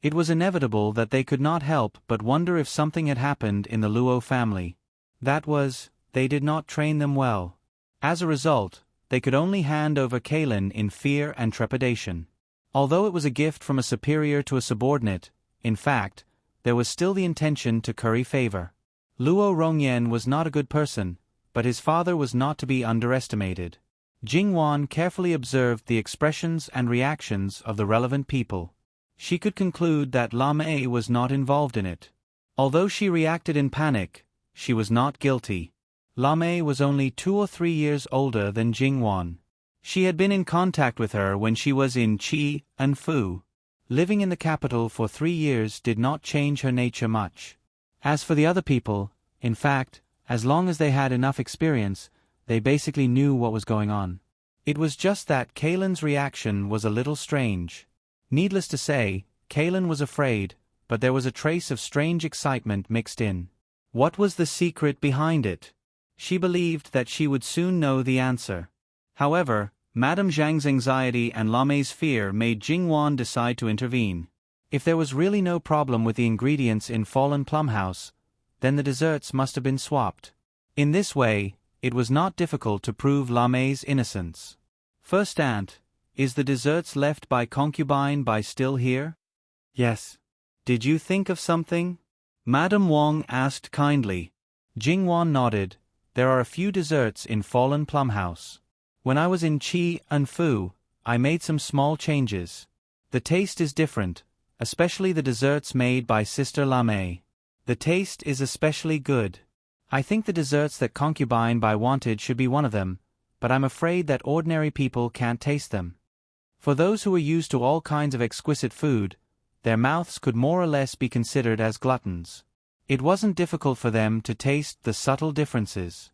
It was inevitable that they could not help but wonder if something had happened in the Luo family. That was, they did not train them well. As a result, they could only hand over Kaylin in fear and trepidation. Although it was a gift from a superior to a subordinate, in fact, there was still the intention to curry favor. Luo Rongyan was not a good person, but his father was not to be underestimated. Jingwan carefully observed the expressions and reactions of the relevant people. She could conclude that Lamei was not involved in it. Although she reacted in panic, she was not guilty. Lamei was only 2 or 3 years older than Jingwan. She had been in contact with her when she was in Qi and Fu. Living in the capital for 3 years did not change her nature much. As for the other people, in fact, as long as they had enough experience, they basically knew what was going on. It was just that Kaylin's reaction was a little strange. Needless to say, Kaylin was afraid, but there was a trace of strange excitement mixed in. What was the secret behind it? She believed that she would soon know the answer. However, Madame Zhang's anxiety and Lamei's fear made Jingwan decide to intervene. If there was really no problem with the ingredients in Fallen Plum House, then the desserts must have been swapped. In this way, it was not difficult to prove Lamei's innocence. First aunt, is the desserts left by concubine by still here? Yes. Did you think of something? Madame Wang asked kindly. Jingwan nodded. There are a few desserts in Fallen Plum House. When I was in Qi and Fu, I made some small changes. The taste is different, especially the desserts made by Sister Lamei. The taste is especially good. I think the desserts that concubine Bai wanted should be one of them, but I'm afraid that ordinary people can't taste them. For those who are used to all kinds of exquisite food, their mouths could more or less be considered as gluttons. It wasn't difficult for them to taste the subtle differences.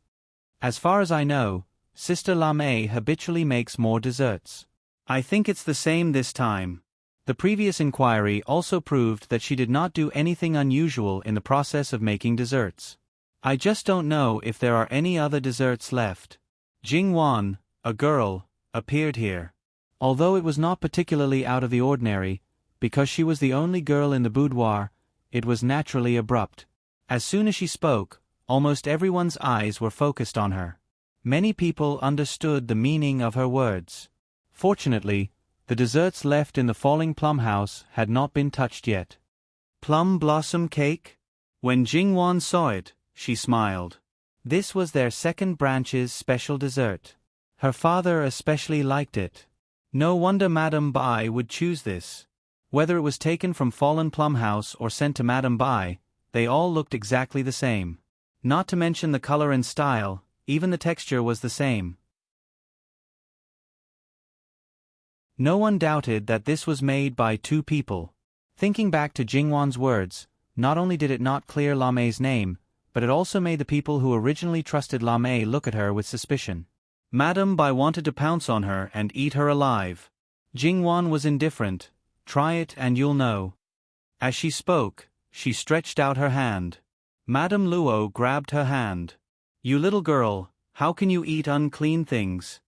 As far as I know, Sister Lamei habitually makes more desserts. I think it's the same this time. The previous inquiry also proved that she did not do anything unusual in the process of making desserts. I just don't know if there are any other desserts left. Jingwan, a girl, appeared here. Although it was not particularly out of the ordinary, because she was the only girl in the boudoir, it was naturally abrupt. As soon as she spoke, almost everyone's eyes were focused on her. Many people understood the meaning of her words. Fortunately, the desserts left in the Falling Plum House had not been touched yet. Plum blossom cake? When Jingwan saw it, she smiled. This was their second branch's special dessert. Her father especially liked it. No wonder Madame Bai would choose this. Whether it was taken from Fallen Plum House or sent to Madame Bai, they all looked exactly the same. Not to mention the color and style, even the texture was the same. No one doubted that this was made by two people. Thinking back to Jingwan's words, not only did it not clear Lamei's name, but it also made the people who originally trusted Lamei look at her with suspicion. Madame Bai wanted to pounce on her and eat her alive. Jingwan was indifferent. Try it and you'll know. As she spoke, she stretched out her hand. Madame Luo grabbed her hand. You little girl, how can you eat unclean things?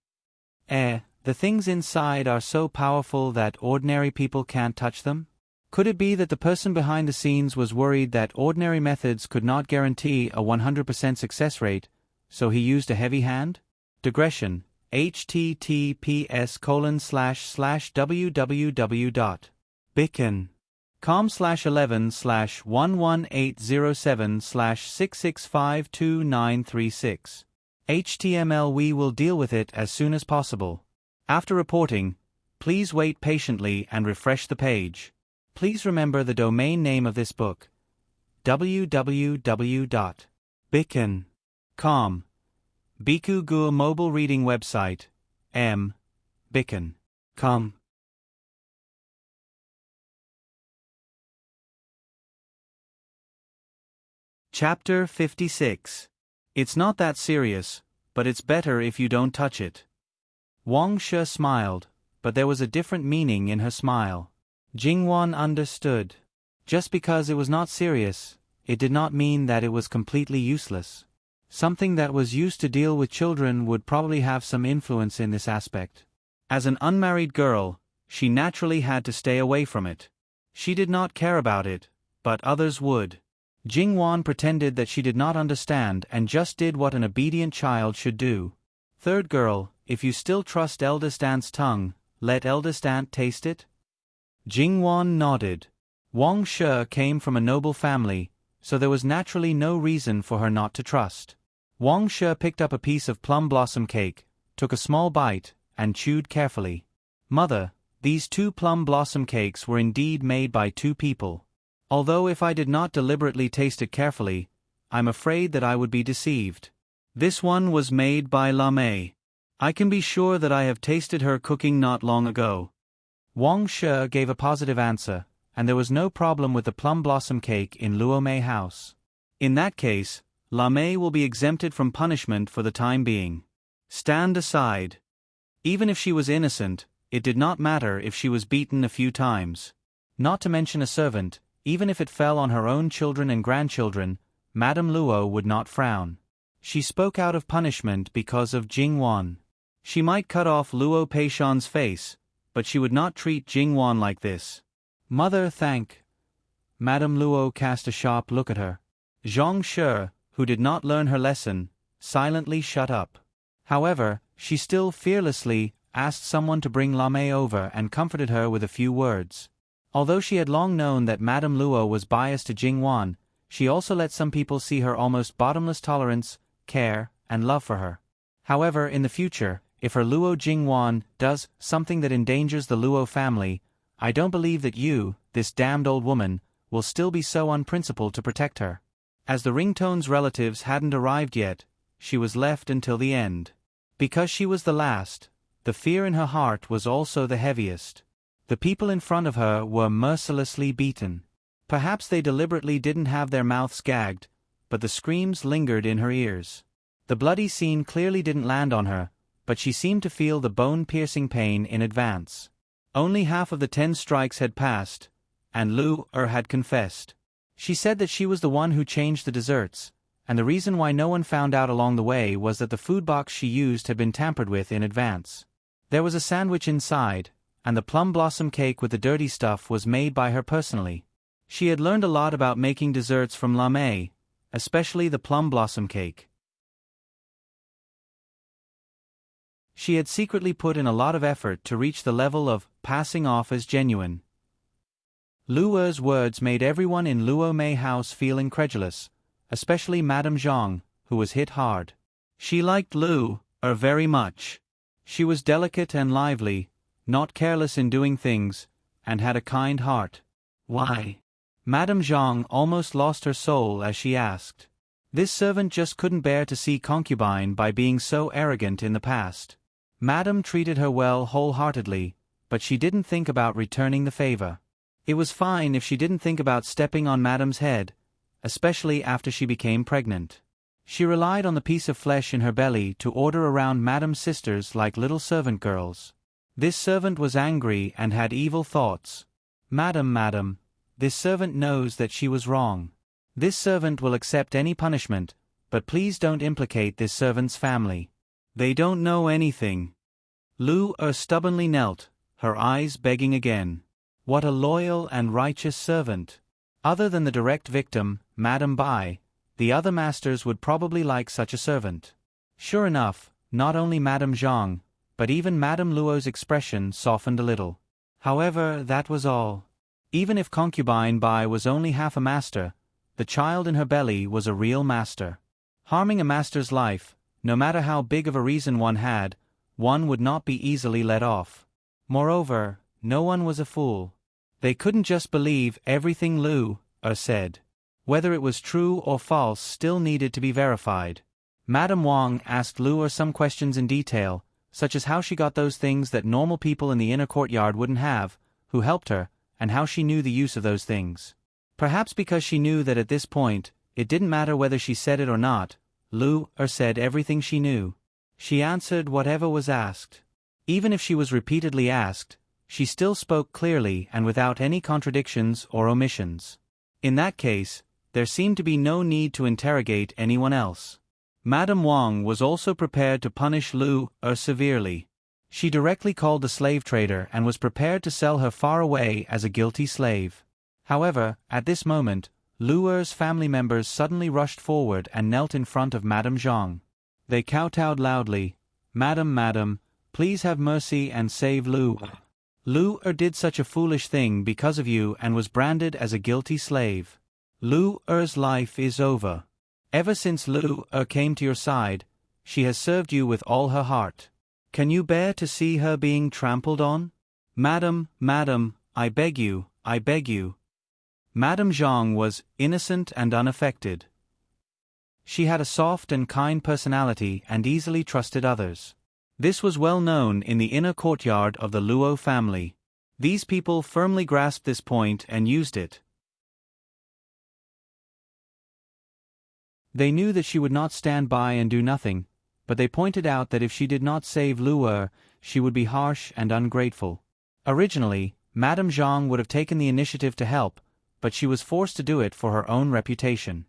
The things inside are so powerful that ordinary people can't touch them? Could it be that the person behind the scenes was worried that ordinary methods could not guarantee a 100% success rate, so he used a heavy hand? Digression. https://www.bicken.com/11/11807/66522936. HTML. We will deal with it as soon as possible. After reporting, please wait patiently and refresh the page. Please remember the domain name of this book. www.bicken.com. Biku Gu mobile reading website. Bicken.com. Chapter 56. It's not that serious, but it's better if you don't touch it. Wang Shi smiled, but there was a different meaning in her smile. Jingwan understood. Just because it was not serious, it did not mean that it was completely useless. Something that was used to deal with children would probably have some influence in this aspect. As an unmarried girl, she naturally had to stay away from it. She did not care about it, but others would. Jingwan pretended that she did not understand and just did what an obedient child should do. Third girl, if you still trust eldest aunt's tongue, let eldest aunt taste it? Jingwan nodded. Wang Shi came from a noble family, so there was naturally no reason for her not to trust. Wang Shi picked up a piece of plum blossom cake, took a small bite, and chewed carefully. Mother, these two plum blossom cakes were indeed made by two people. Although if I did not deliberately taste it carefully, I'm afraid that I would be deceived. This one was made by Lamei. I can be sure that I have tasted her cooking not long ago. Wang Shi gave a positive answer, and there was no problem with the plum blossom cake in Luomei house. In that case, Lamei will be exempted from punishment for the time being. Stand aside. Even if she was innocent, it did not matter if she was beaten a few times. Not to mention a servant, even if it fell on her own children and grandchildren, Madame Luo would not frown. She spoke out of punishment because of Jingwan. She might cut off Luo Peishan's face, but she would not treat Jingwan like this. Mother, thank. Madame Luo cast a sharp look at her. Zhang Shi, who did not learn her lesson, silently shut up. However, she still fearlessly asked someone to bring Lamei over and comforted her with a few words. Although she had long known that Madame Luo was biased to Jingwan, she also let some people see her almost bottomless tolerance, care, and love for her. However, in the future, if her Luo Jingwan does something that endangers the Luo family, I don't believe that you, this damned old woman, will still be so unprincipled to protect her. As the ringtone's relatives hadn't arrived yet, she was left until the end. Because she was the last, the fear in her heart was also the heaviest. The people in front of her were mercilessly beaten. Perhaps they deliberately didn't have their mouths gagged, but the screams lingered in her ears. The bloody scene clearly didn't land on her, but she seemed to feel the bone-piercing pain in advance. Only half of the 10 strikes had passed, and Lu had confessed. She said that she was the one who changed the desserts, and the reason why no one found out along the way was that the food box she used had been tampered with in advance. There was a sandwich inside, and the plum blossom cake with the dirty stuff was made by her personally. She had learned a lot about making desserts from Lamei, especially the plum blossom cake. She had secretly put in a lot of effort to reach the level of passing off as genuine. Luo's words made everyone in Luo Mei house feel incredulous, especially Madame Zhang, who was hit hard. She liked Lu very much. She was delicate and lively, not careless in doing things, and had a kind heart. Why? Madame Zhang almost lost her soul as she asked. This servant just couldn't bear to see concubine by being so arrogant in the past. Madame treated her well wholeheartedly, but she didn't think about returning the favor. It was fine if she didn't think about stepping on Madame's head, especially after she became pregnant. She relied on the piece of flesh in her belly to order around Madame's sisters like little servant girls. This servant was angry and had evil thoughts. Madam, this servant knows that she was wrong. This servant will accept any punishment, but please don't implicate this servant's family. They don't know anything. Lu stubbornly knelt, her eyes begging again. What a loyal and righteous servant. Other than the direct victim, Madame Bai, the other masters would probably like such a servant. Sure enough, not only Madame Zhang, but even Madame Luo's expression softened a little. However, that was all. Even if concubine Bai was only half a master, the child in her belly was a real master. Harming a master's life, no matter how big of a reason one had, one would not be easily let off. Moreover, no one was a fool. They couldn't just believe everything Lu said. Whether it was true or false still needed to be verified. Madame Wang asked Lu some questions in detail, such as how she got those things that normal people in the inner courtyard wouldn't have, who helped her, and how she knew the use of those things. Perhaps because she knew that at this point, it didn't matter whether she said it or not, Lu said everything she knew. She answered whatever was asked. Even if she was repeatedly asked, she still spoke clearly and without any contradictions or omissions. In that case, there seemed to be no need to interrogate anyone else. Madame Wang was also prepared to punish Lu severely. She directly called the slave trader and was prepared to sell her far away as a guilty slave. However, at this moment, Lu's family members suddenly rushed forward and knelt in front of Madame Zhang. They kowtowed loudly, Madam, please have mercy and save Lu. Lu did such a foolish thing because of you and was branded as a guilty slave. Lu's life is over. Ever since Lu came to your side, she has served you with all her heart. Can you bear to see her being trampled on? Madam, I beg you. Madame Zhang was innocent and unaffected. She had a soft and kind personality and easily trusted others. This was well known in the inner courtyard of the Luo family. These people firmly grasped this point and used it. They knew that she would not stand by and do nothing, but they pointed out that if she did not save Lu, she would be harsh and ungrateful. Originally, Madame Zhang would have taken the initiative to help, but she was forced to do it for her own reputation.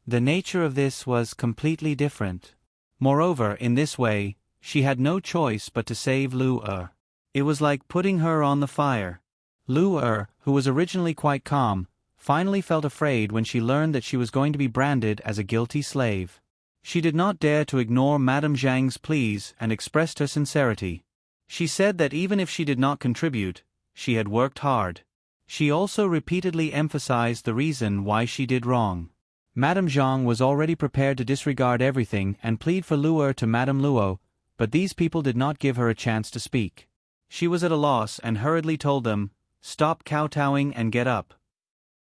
The nature of this was completely different. Moreover, in this way, she had no choice but to save Lu-er. It was like putting her on the fire. Lu-er, who was originally quite calm, finally felt afraid when she learned that she was going to be branded as a guilty slave. She did not dare to ignore Madame Zhang's pleas and expressed her sincerity. She said that even if she did not contribute, she had worked hard. She also repeatedly emphasized the reason why she did wrong. Madame Zhang was already prepared to disregard everything and plead for Lu-er to Madame Luo, but these people did not give her a chance to speak. She was at a loss and hurriedly told them, "Stop kowtowing and get up."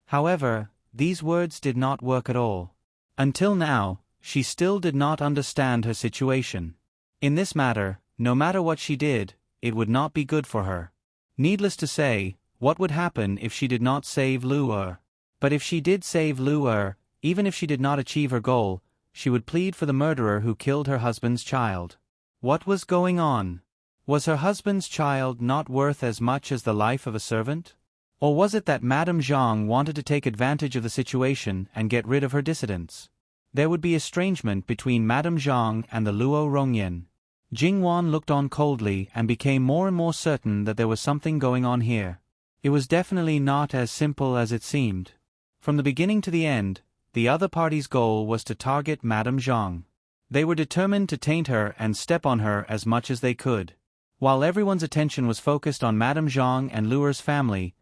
However, these words did not work at all. Until now, she still did not understand her situation. In this matter, no matter what she did, it would not be good for her. Needless to say, what would happen if she did not save Lu-er? But if she did save Lu-er, even if she did not achieve her goal, she would plead for the murderer who killed her husband's child. What was going on? Was her husband's child not worth as much as the life of a servant? Or was it that Madame Zhang wanted to take advantage of the situation and get rid of her dissidents? There would be estrangement between Madame Zhang and the Luo Rongyan. Jingwan looked on coldly and became more and more certain that there was something going on here. It was definitely not as simple as it seemed. From the beginning to the end, the other party's goal was to target Madame Zhang. They were determined to taint her and step on her as much as they could. While everyone's attention was focused on Madame Zhang and Luer's family,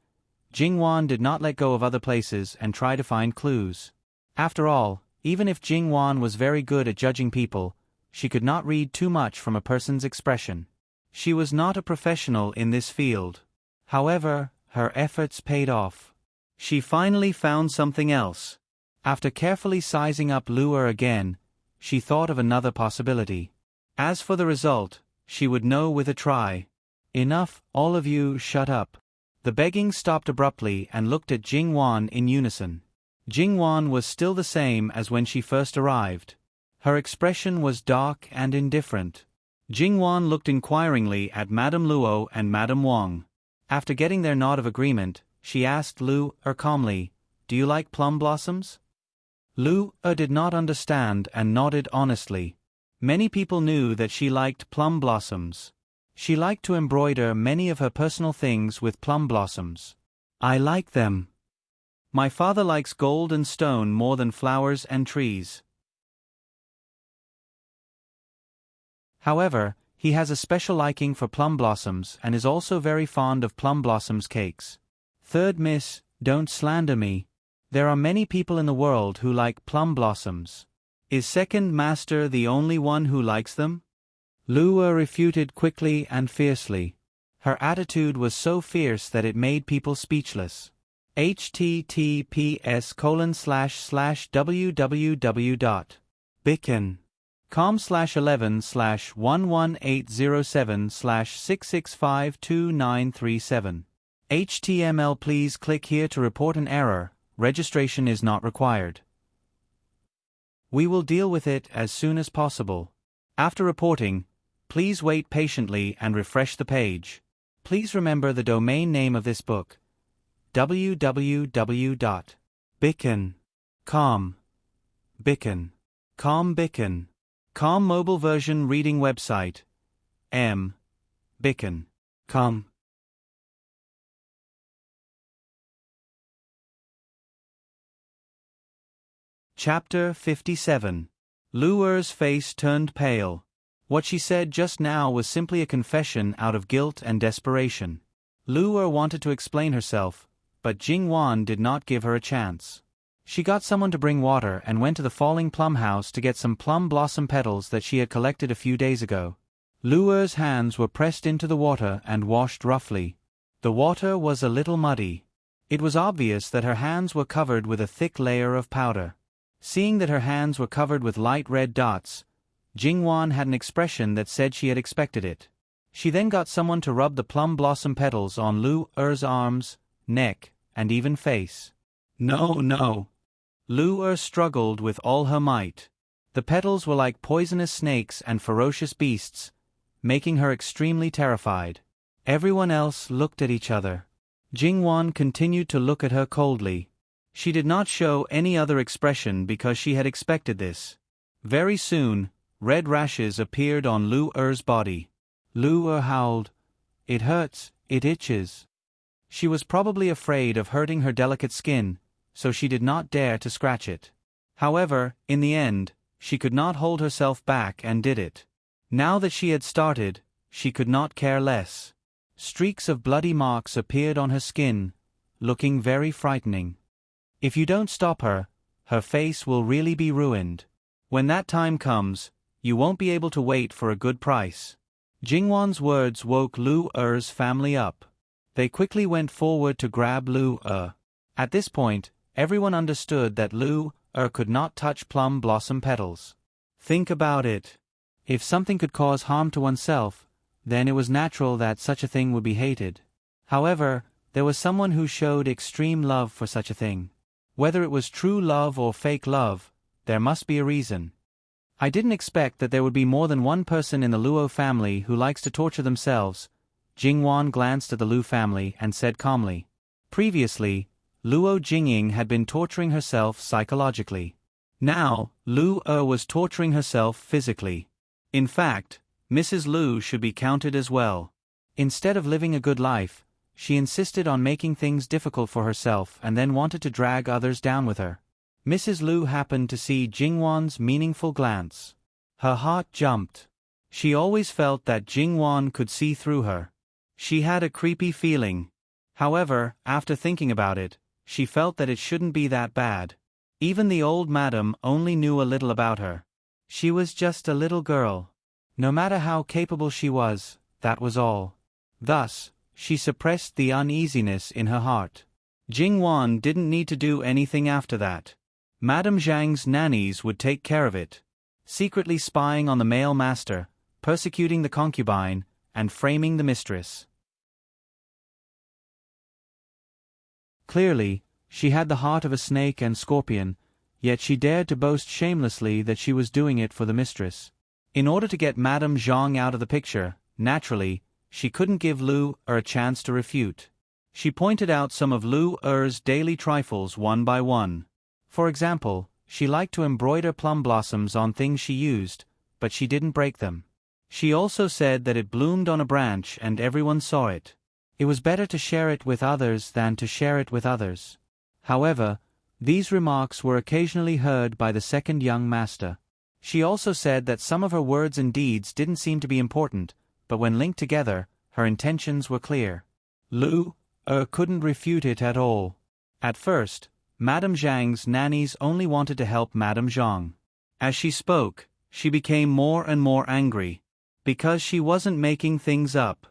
Jingwan did not let go of other places and try to find clues. After all, even if Jingwan was very good at judging people, she could not read too much from a person's expression. She was not a professional in this field. However, her efforts paid off. She finally found something else. After carefully sizing up Luer again, she thought of another possibility. As for the result, she would know with a try. "Enough, all of you, shut up." The begging stopped abruptly and looked at Jingwan in unison. Jingwan was still the same as when she first arrived. Her expression was dark and indifferent. Jingwan looked inquiringly at Madame Luo and Madame Wang. After getting their nod of agreement, she asked Lu-er calmly, "Do you like plum blossoms?" Lu-er did not understand and nodded honestly. Many people knew that she liked plum blossoms. She liked to embroider many of her personal things with plum blossoms. "I like them. My father likes gold and stone more than flowers and trees. However, he has a special liking for plum blossoms and is also very fond of plum blossoms cakes." "Third miss, don't slander me. There are many people in the world who like plum blossoms. Is second master the only one who likes them?" Luer refuted quickly and fiercely. Her attitude was so fierce that it made people speechless. https://www.bicken.com/11/11807/6652937. HTML. Please click here to report an error. Registration is not required. We will deal with it as soon as possible. After reporting, please wait patiently and refresh the page. Please remember the domain name of this book: www.bicken.com. Bicken. Com mobile version reading website. Bicken.com. Chapter 57. Luer's face turned pale. What she said just now was simply a confession out of guilt and desperation. Luer wanted to explain herself, but Jingwan did not give her a chance. She got someone to bring water and went to the falling plum house to get some plum blossom petals that she had collected a few days ago. Luer's hands were pressed into the water and washed roughly. The water was a little muddy. It was obvious that her hands were covered with a thick layer of powder. Seeing that her hands were covered with light red dots, Jingwan had an expression that said she had expected it. She then got someone to rub the plum blossom petals on Lu-er's arms, neck, and even face. No. Lu-er struggled with all her might. The petals were like poisonous snakes and ferocious beasts, making her extremely terrified. Everyone else looked at each other. Jingwan continued to look at her coldly. She did not show any other expression because she had expected this. Very soon, red rashes appeared on Lu Er's body. Lu Er howled, "It hurts, it itches." She was probably afraid of hurting her delicate skin, so she did not dare to scratch it. However, in the end, she could not hold herself back and did it. Now that she had started, she could not care less. Streaks of bloody marks appeared on her skin, looking very frightening. If you don't stop her, her face will really be ruined. When that time comes, you won't be able to wait for a good price. Jingwan's words woke Lu Er's family up. They quickly went forward to grab Lu Er. At this point, everyone understood that Lu Er could not touch plum blossom petals. Think about it. If something could cause harm to oneself, then it was natural that such a thing would be hated. However, there was someone who showed extreme love for such a thing. Whether it was true love or fake love, there must be a reason. I didn't expect that there would be more than one person in the Luo family who likes to torture themselves. Jingwan glanced at the Lu family and said calmly. Previously, Luo Jingying had been torturing herself psychologically. Now, Lu Er was torturing herself physically. In fact, Mrs. Lu should be counted as well. Instead of living a good life, she insisted on making things difficult for herself and then wanted to drag others down with her. Mrs. Lu happened to see Jingwan's meaningful glance. Her heart jumped. She always felt that Jingwan could see through her. She had a creepy feeling. However, after thinking about it, she felt that it shouldn't be that bad. Even the old madam only knew a little about her. She was just a little girl. No matter how capable she was, that was all. Thus, she suppressed the uneasiness in her heart. Jingwan didn't need to do anything after that. Madame Zhang's nannies would take care of it. Secretly spying on the male master, persecuting the concubine, and framing the mistress. Clearly, she had the heart of a snake and scorpion, yet she dared to boast shamelessly that she was doing it for the mistress. In order to get Madame Zhang out of the picture, naturally, she couldn't give Lu Er a chance to refute. She pointed out some of Lu Er's daily trifles one by one. For example, she liked to embroider plum blossoms on things she used, but she didn't break them. She also said that it bloomed on a branch and everyone saw it. It was better to share it with others than to share it with others. However, these remarks were occasionally heard by the second young master. She also said that some of her words and deeds didn't seem to be important, but when linked together, her intentions were clear. Lu Er couldn't refute it at all. At first, Madame Zhang's nannies only wanted to help Madame Zhang. As she spoke, she became more and more angry. Because she wasn't making things up.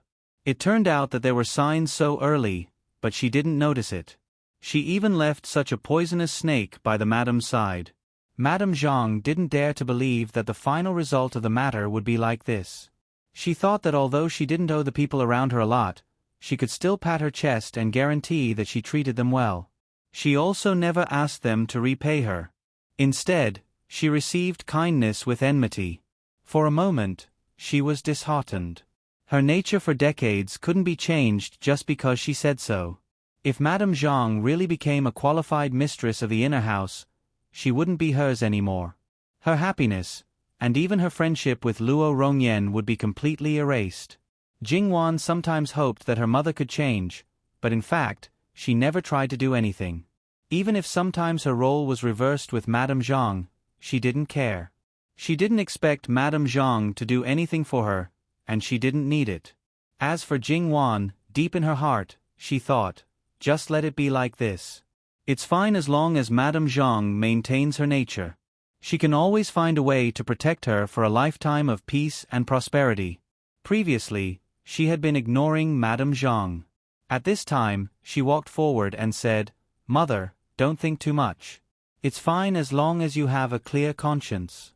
It turned out that there were signs so early, but she didn't notice it. She even left such a poisonous snake by the Madame's side. Madame Zhang didn't dare to believe that the final result of the matter would be like this. She thought that although she didn't owe the people around her a lot, she could still pat her chest and guarantee that she treated them well. She also never asked them to repay her. Instead, she received kindness with enmity. For a moment, she was disheartened. Her nature for decades couldn't be changed just because she said so. If Madame Zhang really became a qualified mistress of the inner house, she wouldn't be hers anymore. Her happiness, and even her friendship with Luo Rongyan would be completely erased. Jingwan sometimes hoped that her mother could change, but in fact, she never tried to do anything. Even if sometimes her role was reversed with Madame Zhang, she didn't care. She didn't expect Madame Zhang to do anything for her, and she didn't need it. As for Jingwan, deep in her heart, she thought, just let it be like this. It's fine as long as Madame Zhang maintains her nature. She can always find a way to protect her for a lifetime of peace and prosperity. Previously, she had been ignoring Madame Zhang. At this time, she walked forward and said, "Mother, don't think too much. It's fine as long as you have a clear conscience."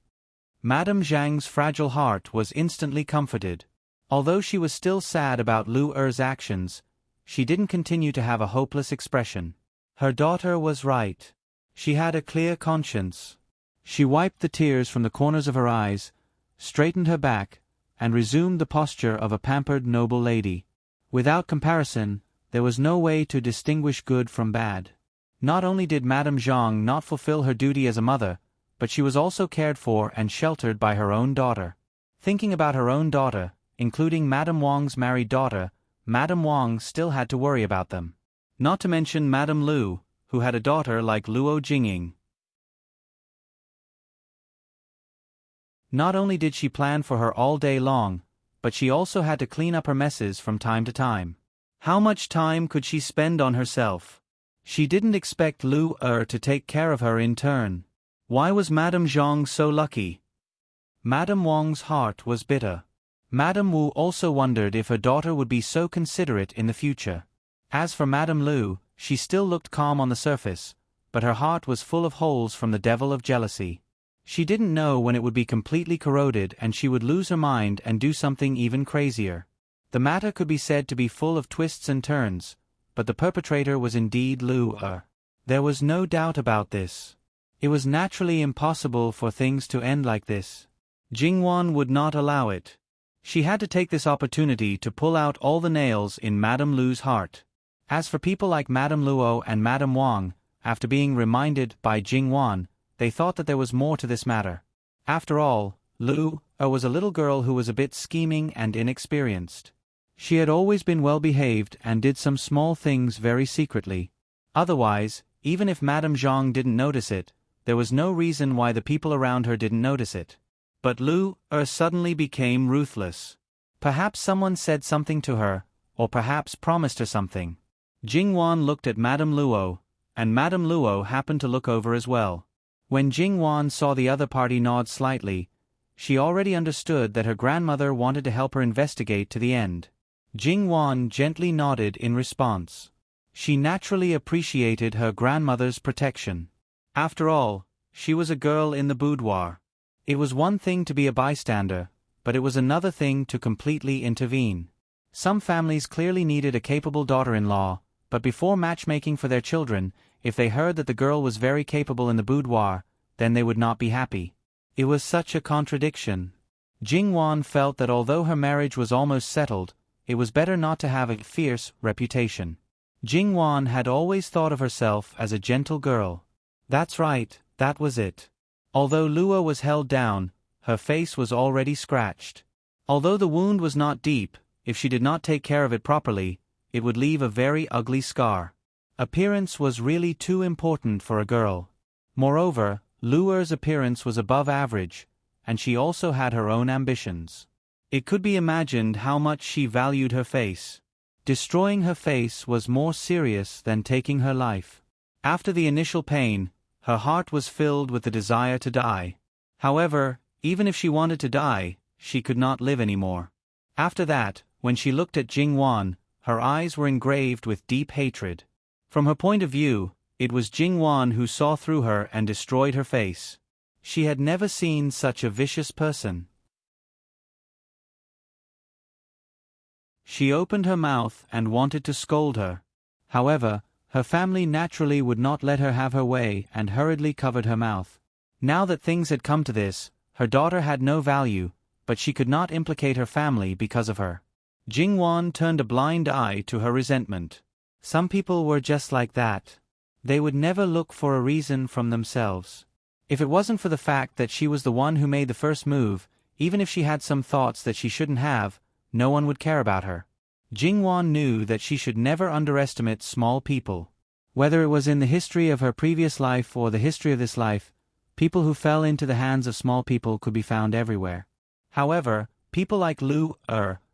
Madame Zhang's fragile heart was instantly comforted. Although she was still sad about Lu Er's actions, she didn't continue to have a hopeless expression. Her daughter was right. She had a clear conscience. She wiped the tears from the corners of her eyes, straightened her back, and resumed the posture of a pampered noble lady. Without comparison, there was no way to distinguish good from bad. Not only did Madame Zhang not fulfill her duty as a mother, but she was also cared for and sheltered by her own daughter. Thinking about her own daughter, including Madame Wang's married daughter, Madame Wang still had to worry about them. Not to mention Madame Lu, who had a daughter like Luo Jingying. Not only did she plan for her all day long, but she also had to clean up her messes from time to time. How much time could she spend on herself? She didn't expect Lu to take care of her in turn. Why was Madame Zhang so lucky? Madame Wang's heart was bitter. Madame Wu also wondered if her daughter would be so considerate in the future. As for Madame Lu, she still looked calm on the surface, but her heart was full of holes from the devil of jealousy. She didn't know when it would be completely corroded and she would lose her mind and do something even crazier. The matter could be said to be full of twists and turns, but the perpetrator was indeed Lu. There was no doubt about this. It was naturally impossible for things to end like this. Jingwan would not allow it. She had to take this opportunity to pull out all the nails in Madame Lu's heart. As for people like Madame Luo and Madame Wang, after being reminded by Jingwan, they thought that there was more to this matter. After all, Lu was a little girl who was a bit scheming and inexperienced. She had always been well behaved and did some small things very secretly. Otherwise, even if Madame Zhang didn't notice it, there was no reason why the people around her didn't notice it. But Lu suddenly became ruthless. Perhaps someone said something to her, or perhaps promised her something. Jingwan looked at Madame Luo, and Madame Luo happened to look over as well. When Jingwan saw the other party nod slightly, she already understood that her grandmother wanted to help her investigate to the end. Jingwan gently nodded in response. She naturally appreciated her grandmother's protection. After all, she was a girl in the boudoir. It was one thing to be a bystander, but it was another thing to completely intervene. Some families clearly needed a capable daughter-in-law, but before matchmaking for their children, if they heard that the girl was very capable in the boudoir, then they would not be happy. It was such a contradiction. Jingwan felt that although her marriage was almost settled, it was better not to have a fierce reputation. Jingwan had always thought of herself as a gentle girl. That's right, that was it. Although Luo was held down, her face was already scratched. Although the wound was not deep, if she did not take care of it properly, it would leave a very ugly scar. Appearance was really too important for a girl. Moreover, Luo's appearance was above average, and she also had her own ambitions. It could be imagined how much she valued her face. Destroying her face was more serious than taking her life. After the initial pain, her heart was filled with the desire to die. However, even if she wanted to die, she could not live anymore. After that, when she looked at Jingwan, her eyes were engraved with deep hatred. From her point of view, it was Jingwan who saw through her and destroyed her face. She had never seen such a vicious person. She opened her mouth and wanted to scold her. However, her family naturally would not let her have her way and hurriedly covered her mouth. Now that things had come to this, her daughter had no value, but she could not implicate her family because of her. Jingwan turned a blind eye to her resentment. Some people were just like that. They would never look for a reason from themselves. If it wasn't for the fact that she was the one who made the first move, even if she had some thoughts that she shouldn't have, no one would care about her. Jingwan knew that she should never underestimate small people. Whether it was in the history of her previous life or the history of this life, people who fell into the hands of small people could be found everywhere. However, people like Lu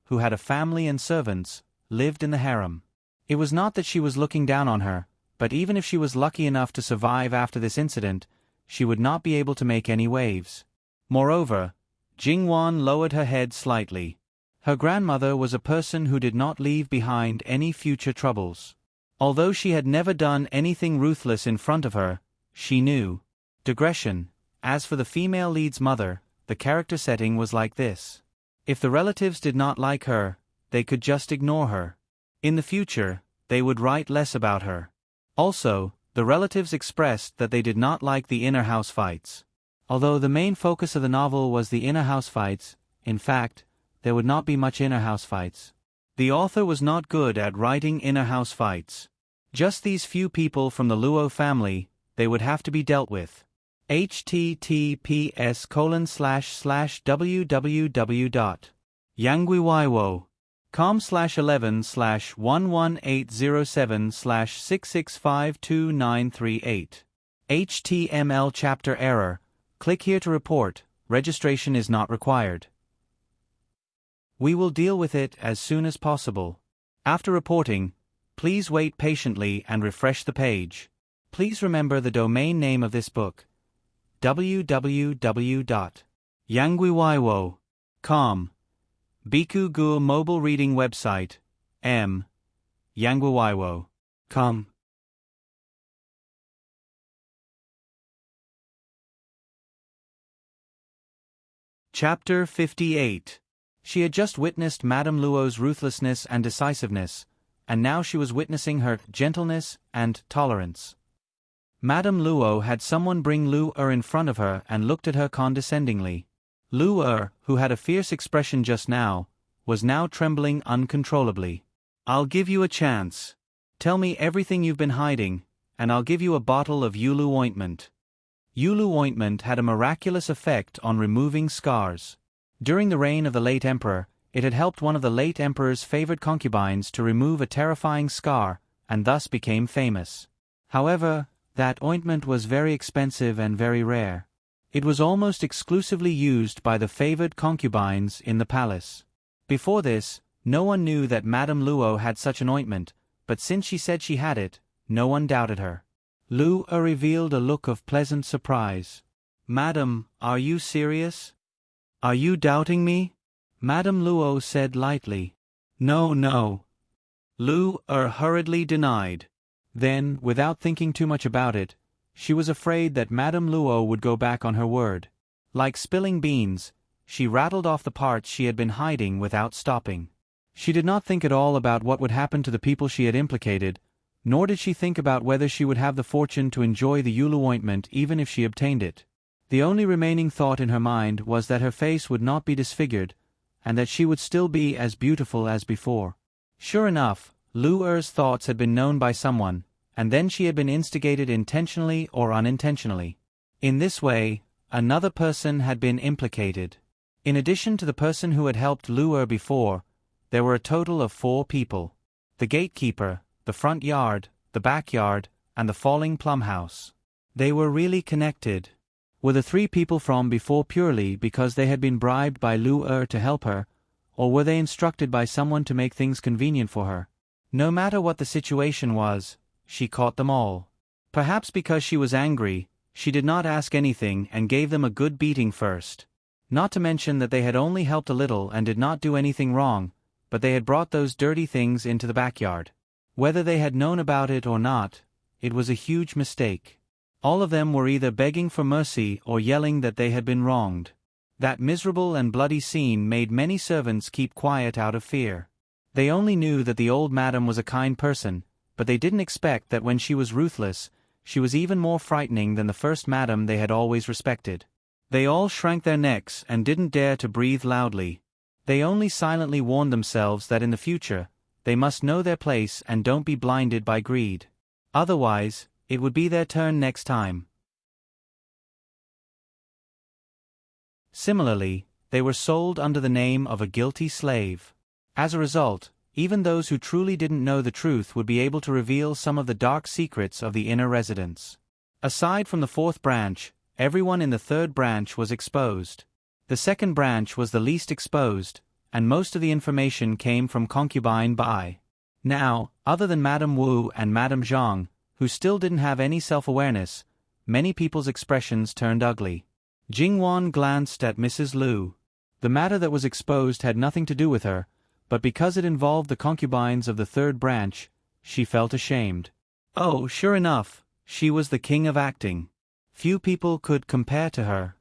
who had a family and servants, lived in the harem. It was not that she was looking down on her, but even if she was lucky enough to survive after this incident, she would not be able to make any waves. Moreover, Jingwan lowered her head slightly. Her grandmother was a person who did not leave behind any future troubles. Although she had never done anything ruthless in front of her, she knew. Digression. As for the female lead's mother, the character setting was like this. If the relatives did not like her, they could just ignore her. In the future, they would write less about her. Also, the relatives expressed that they did not like the inner house fights. Although the main focus of the novel was the inner house fights, in fact, there would not be much inner house fights. The author was not good at writing inner house fights. Just these few people from the Luo family, they would have to be dealt with. https://www.yangwiwaiwo.com/11/11807/6652938 HTML chapter error. Click here to report. Registration is not required. We will deal with it as soon as possible. After reporting, please wait patiently and refresh the page. Please remember the domain name of this book: www.yangwiwaiwo.com. Biku Gu mobile reading website: yangwiwaiwo.com. Chapter 58. She had just witnessed Madame Luo's ruthlessness and decisiveness, and now she was witnessing her gentleness and tolerance. Madame Luo had someone bring Lu in front of her and looked at her condescendingly. Lu who had a fierce expression just now, was now trembling uncontrollably. "I'll give you a chance. Tell me everything you've been hiding, and I'll give you a bottle of Yulu ointment." Yulu ointment had a miraculous effect on removing scars. During the reign of the late emperor, it had helped one of the late emperor's favored concubines to remove a terrifying scar, and thus became famous. However, that ointment was very expensive and very rare. It was almost exclusively used by the favored concubines in the palace. Before this, no one knew that Madame Luo had such an ointment, but since she said she had it, no one doubted her. Lu revealed a look of pleasant surprise. "Madam, are you serious? Are you doubting me?" Madame Luo said lightly. "No, no." Lu hurriedly denied. Then, without thinking too much about it, she was afraid that Madame Luo would go back on her word. Like spilling beans, she rattled off the parts she had been hiding without stopping. She did not think at all about what would happen to the people she had implicated, nor did she think about whether she would have the fortune to enjoy the Yulu ointment even if she obtained it. The only remaining thought in her mind was that her face would not be disfigured, and that she would still be as beautiful as before. Sure enough, Lu thoughts had been known by someone, and then she had been instigated intentionally or unintentionally. In this way, another person had been implicated. In addition to the person who had helped Lu before, there were a total of 4 people: the gatekeeper, the front yard, the backyard, and the falling plum house. They were really connected. Were the 3 people from before purely because they had been bribed by Lu to help her, or were they instructed by someone to make things convenient for her? No matter what the situation was, she caught them all. Perhaps because she was angry, she did not ask anything and gave them a good beating first. Not to mention that they had only helped a little and did not do anything wrong, but they had brought those dirty things into the backyard. Whether they had known about it or not, it was a huge mistake. All of them were either begging for mercy or yelling that they had been wronged. That miserable and bloody scene made many servants keep quiet out of fear. They only knew that the old madam was a kind person, but they didn't expect that when she was ruthless, she was even more frightening than the first madam they had always respected. They all shrank their necks and didn't dare to breathe loudly. They only silently warned themselves that in the future, they must know their place and don't be blinded by greed. Otherwise, it would be their turn next time. Similarly, they were sold under the name of a guilty slave. As a result, even those who truly didn't know the truth would be able to reveal some of the dark secrets of the inner residence. Aside from the 4th branch, everyone in the 3rd branch was exposed. The 2nd branch was the least exposed, and most of the information came from concubine Bai. Now, other than Madame Wu and Madame Zhang, who still didn't have any self-awareness, many people's expressions turned ugly. Jingwan glanced at Mrs. Lu. The matter that was exposed had nothing to do with her, but because it involved the concubines of the 3rd branch, she felt ashamed. Oh, sure enough, she was the king of acting. Few people could compare to her.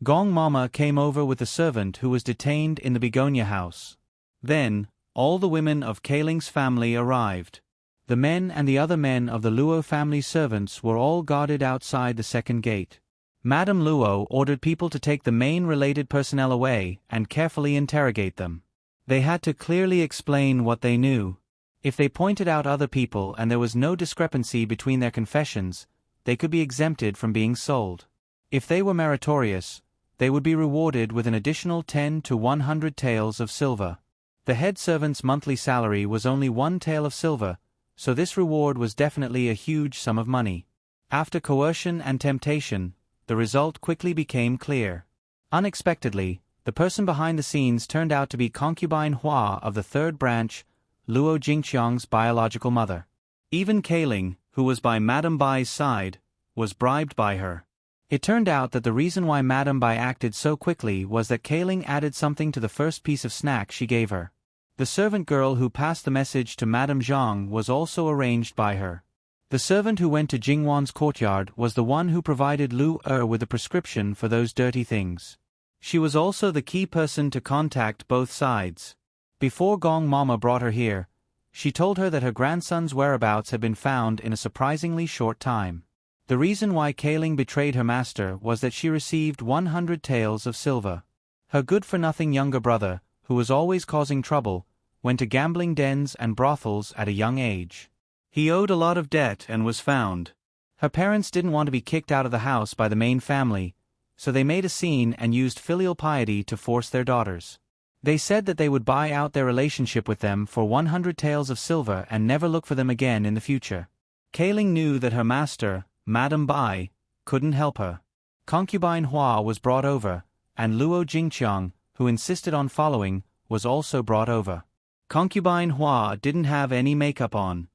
Gong Mama came over with the servant who was detained in the begonia house. Then, all the women of Kaling's family arrived. The men and the other men of the Luo family servants were all guarded outside the 2nd gate. Madame Luo ordered people to take the main related personnel away and carefully interrogate them. They had to clearly explain what they knew. If they pointed out other people and there was no discrepancy between their confessions, they could be exempted from being sold. If they were meritorious, they would be rewarded with an additional 10 to 100 taels of silver. The head servant's monthly salary was only 1 tael of silver, so this reward was definitely a huge sum of money. After coercion and temptation, the result quickly became clear. Unexpectedly, the person behind the scenes turned out to be concubine Hua of the third branch, Luo Jingqiang's biological mother. Even Kaling, who was by Madame Bai's side, was bribed by her. It turned out that the reason why Madame Bai acted so quickly was that Kaling added something to the first piece of snack she gave her. The servant girl who passed the message to Madame Zhang was also arranged by her. The servant who went to Jingwan's courtyard was the one who provided Lu with a prescription for those dirty things. She was also the key person to contact both sides. Before Gong Mama brought her here, she told her that her grandson's whereabouts had been found in a surprisingly short time. The reason why Kaling betrayed her master was that she received 100 taels of silver. Her good-for-nothing younger brother, who was always causing trouble, went to gambling dens and brothels at a young age. He owed a lot of debt and was found. Her parents didn't want to be kicked out of the house by the main family, so they made a scene and used filial piety to force their daughters. They said that they would buy out their relationship with them for 100 taels of silver and never look for them again in the future. Kaling knew that her master, Madame Bai, couldn't help her. Concubine Hua was brought over, and Luo Jingqiang, who insisted on following, was also brought over. Concubine Hua didn't have any makeup on.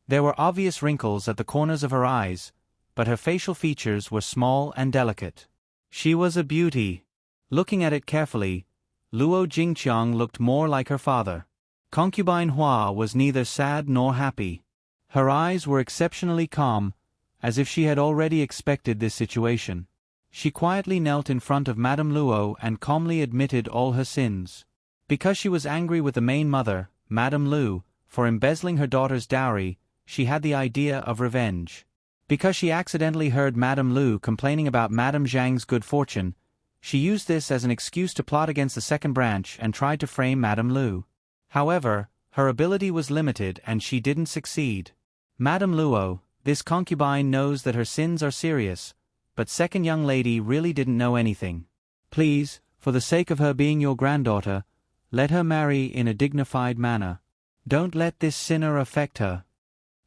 There were obvious wrinkles at the corners of her eyes, but her facial features were small and delicate. She was a beauty. Looking at it carefully, Luo Jingqiang looked more like her father. Concubine Hua was neither sad nor happy. Her eyes were exceptionally calm, as if she had already expected this situation. She quietly knelt in front of Madame Luo and calmly admitted all her sins. Because she was angry with the main mother, Madame Lu, for embezzling her daughter's dowry, she had the idea of revenge. Because she accidentally heard Madame Lu complaining about Madame Zhang's good fortune, she used this as an excuse to plot against the second branch and tried to frame Madame Lu. However, her ability was limited and she didn't succeed. Madame Luo, this concubine, knows that her sins are serious, but second young lady really didn't know anything. Please, for the sake of her being your granddaughter, let her marry in a dignified manner. Don't let this sinner affect her.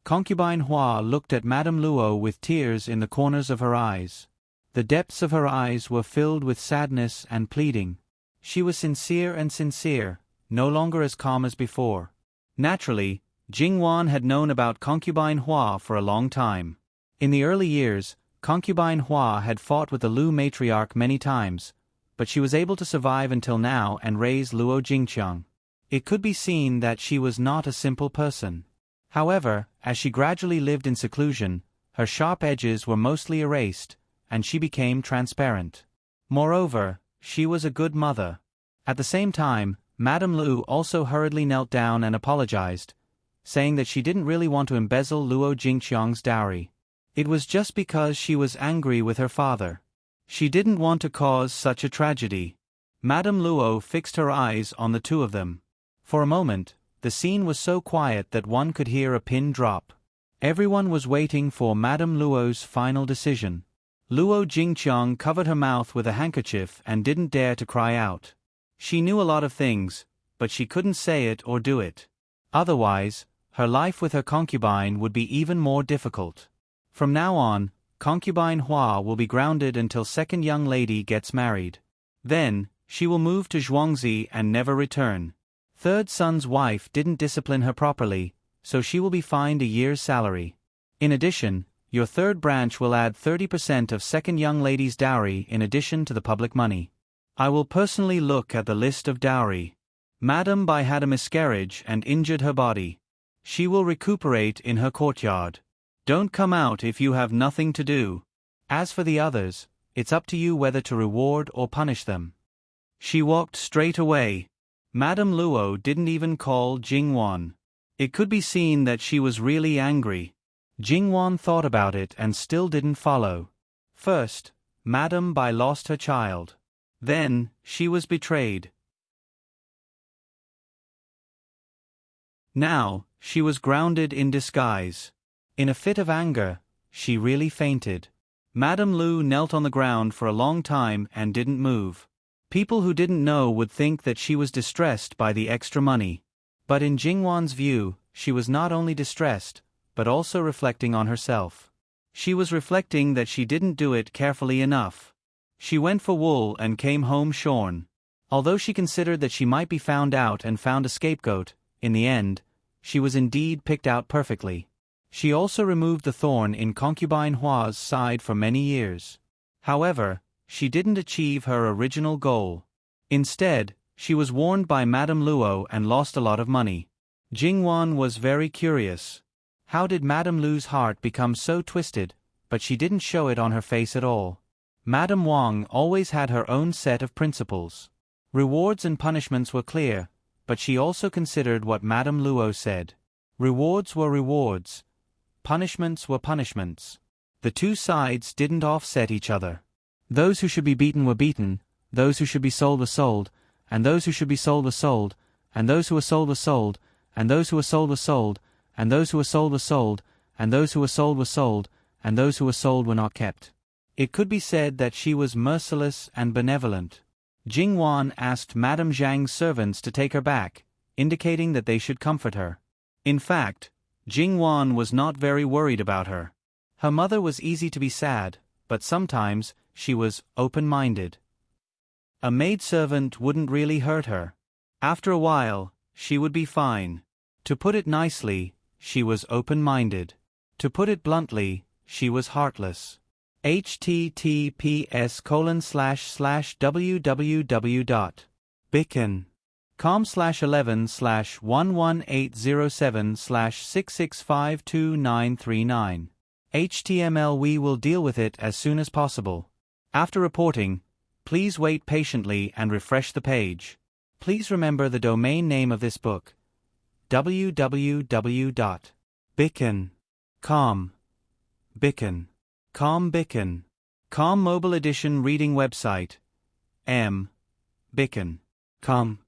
Concubine Hua looked at Madame Luo with tears in the corners of her eyes. The depths of her eyes were filled with sadness and pleading. She was sincere, no longer as calm as before. Naturally, Jingwan had known about Concubine Hua for a long time. In the early years, Concubine Hua had fought with the Lu matriarch many times, but she was able to survive until now and raise Luo Jingqiang. It could be seen that she was not a simple person. However, as she gradually lived in seclusion, her sharp edges were mostly erased, and she became transparent. Moreover, she was a good mother. At the same time, Madame Lu also hurriedly knelt down and apologized, saying that she didn't really want to embezzle Luo Jingqiang's dowry. It was just because she was angry with her father. She didn't want to cause such a tragedy. Madame Luo fixed her eyes on the two of them. For a moment, the scene was so quiet that one could hear a pin drop. Everyone was waiting for Madame Luo's final decision. Luo Jingqiang covered her mouth with a handkerchief and didn't dare to cry out. She knew a lot of things, but she couldn't say it or do it. Otherwise, her life with her concubine would be even more difficult. From now on, Concubine Hua will be grounded until second young lady gets married. Then, she will move to Zhuangzi and never return. Third son's wife didn't discipline her properly, so she will be fined a year's salary. In addition, your third branch will add 30% of second young lady's dowry in addition to the public money. I will personally look at the list of dowry. Madame Bai had a miscarriage and injured her body. She will recuperate in her courtyard. Don't come out if you have nothing to do. As for the others, it's up to you whether to reward or punish them. She walked straight away. Madame Luo didn't even call Jingwan. It could be seen that she was really angry. Jingwan thought about it and still didn't follow. First, Madame Bai lost her child. Then, she was betrayed. Now, she was grounded in disguise. In a fit of anger, she really fainted. Madame Lu knelt on the ground for a long time and didn't move. People who didn't know would think that she was distressed by the extra money. But in Jingwan's view, she was not only distressed, but also reflecting on herself. She was reflecting that she didn't do it carefully enough. She went for wool and came home shorn. Although she considered that she might be found out and found a scapegoat, in the end, she was indeed picked out perfectly. She also removed the thorn in concubine Hua's side for many years. However, she didn't achieve her original goal. Instead, she was warned by Madame Luo and lost a lot of money. Jingwan was very curious. How did Madame Lu's heart become so twisted, but she didn't show it on her face at all. Madame Wang always had her own set of principles. Rewards and punishments were clear, but she also considered what Madame Luo said. Rewards were rewards. Punishments were punishments. The two sides didn't offset each other. Those who should be beaten were beaten, those who should be sold were sold, and those who should be sold were sold, and those who were sold were sold, and those who were sold were sold, and those who were sold were sold, and those who were sold were sold, and those who were sold were not kept. It could be said that she was merciless and benevolent. Jingwan asked Madame Zhang's servants to take her back, indicating that they should comfort her. In fact, Jingwan was not very worried about her. Her mother was easy to be sad, but sometimes she was open-minded. A maidservant wouldn't really hurt her. After a while, she would be fine. To put it nicely, she was open-minded. To put it bluntly, she was heartless. https://www.bicken.com/11/11807/6652939. HTML. We will deal with it as soon as possible. After reporting, please wait patiently and refresh the page. Please remember the domain name of this book: www.bicken.com. Bicken.com mobile edition reading website. Bicken.com.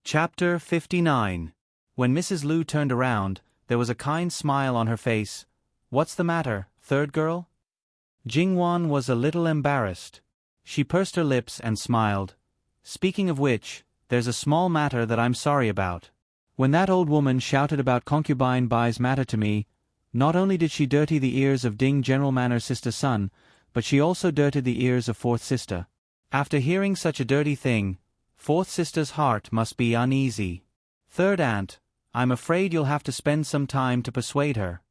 Chapter 59. When Mrs. Lu turned around, there was a kind smile on her face. "What's the matter, third girl?" Jingwan was a little embarrassed. She pursed her lips and smiled. "Speaking of which, there's a small matter that I'm sorry about. When that old woman shouted about concubine Bai's matter to me, not only did she dirty the ears of Ding General Manor's sister's son, but she also dirtied the ears of fourth sister. After hearing such a dirty thing, fourth sister's heart must be uneasy. Third aunt, I'm afraid you'll have to spend some time to persuade her."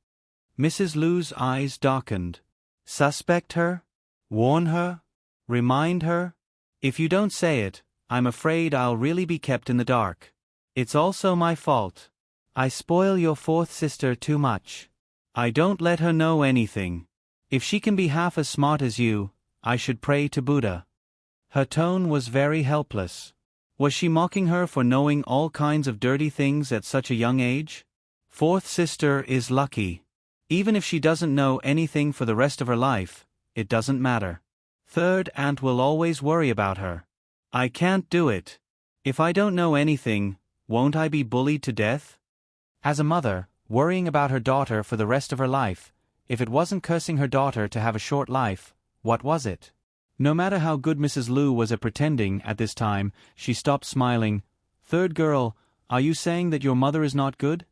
Mrs. Lu's eyes darkened. "Suspect her? Warn her? Remind her? If you don't say it, I'm afraid I'll really be kept in the dark. It's also my fault. I spoil your fourth sister too much. I don't let her know anything. If she can be half as smart as you, I should pray to Buddha." Her tone was very helpless. Was she mocking her for knowing all kinds of dirty things at such a young age? Fourth sister is lucky. Even if she doesn't know anything for the rest of her life, it doesn't matter. Third aunt will always worry about her. I can't do it. If I don't know anything, won't I be bullied to death? As a mother, worrying about her daughter for the rest of her life, if it wasn't cursing her daughter to have a short life, what was it? No matter how good Mrs. Lu was at pretending at this time, she stopped smiling. "Third girl, are you saying that your mother is not good?"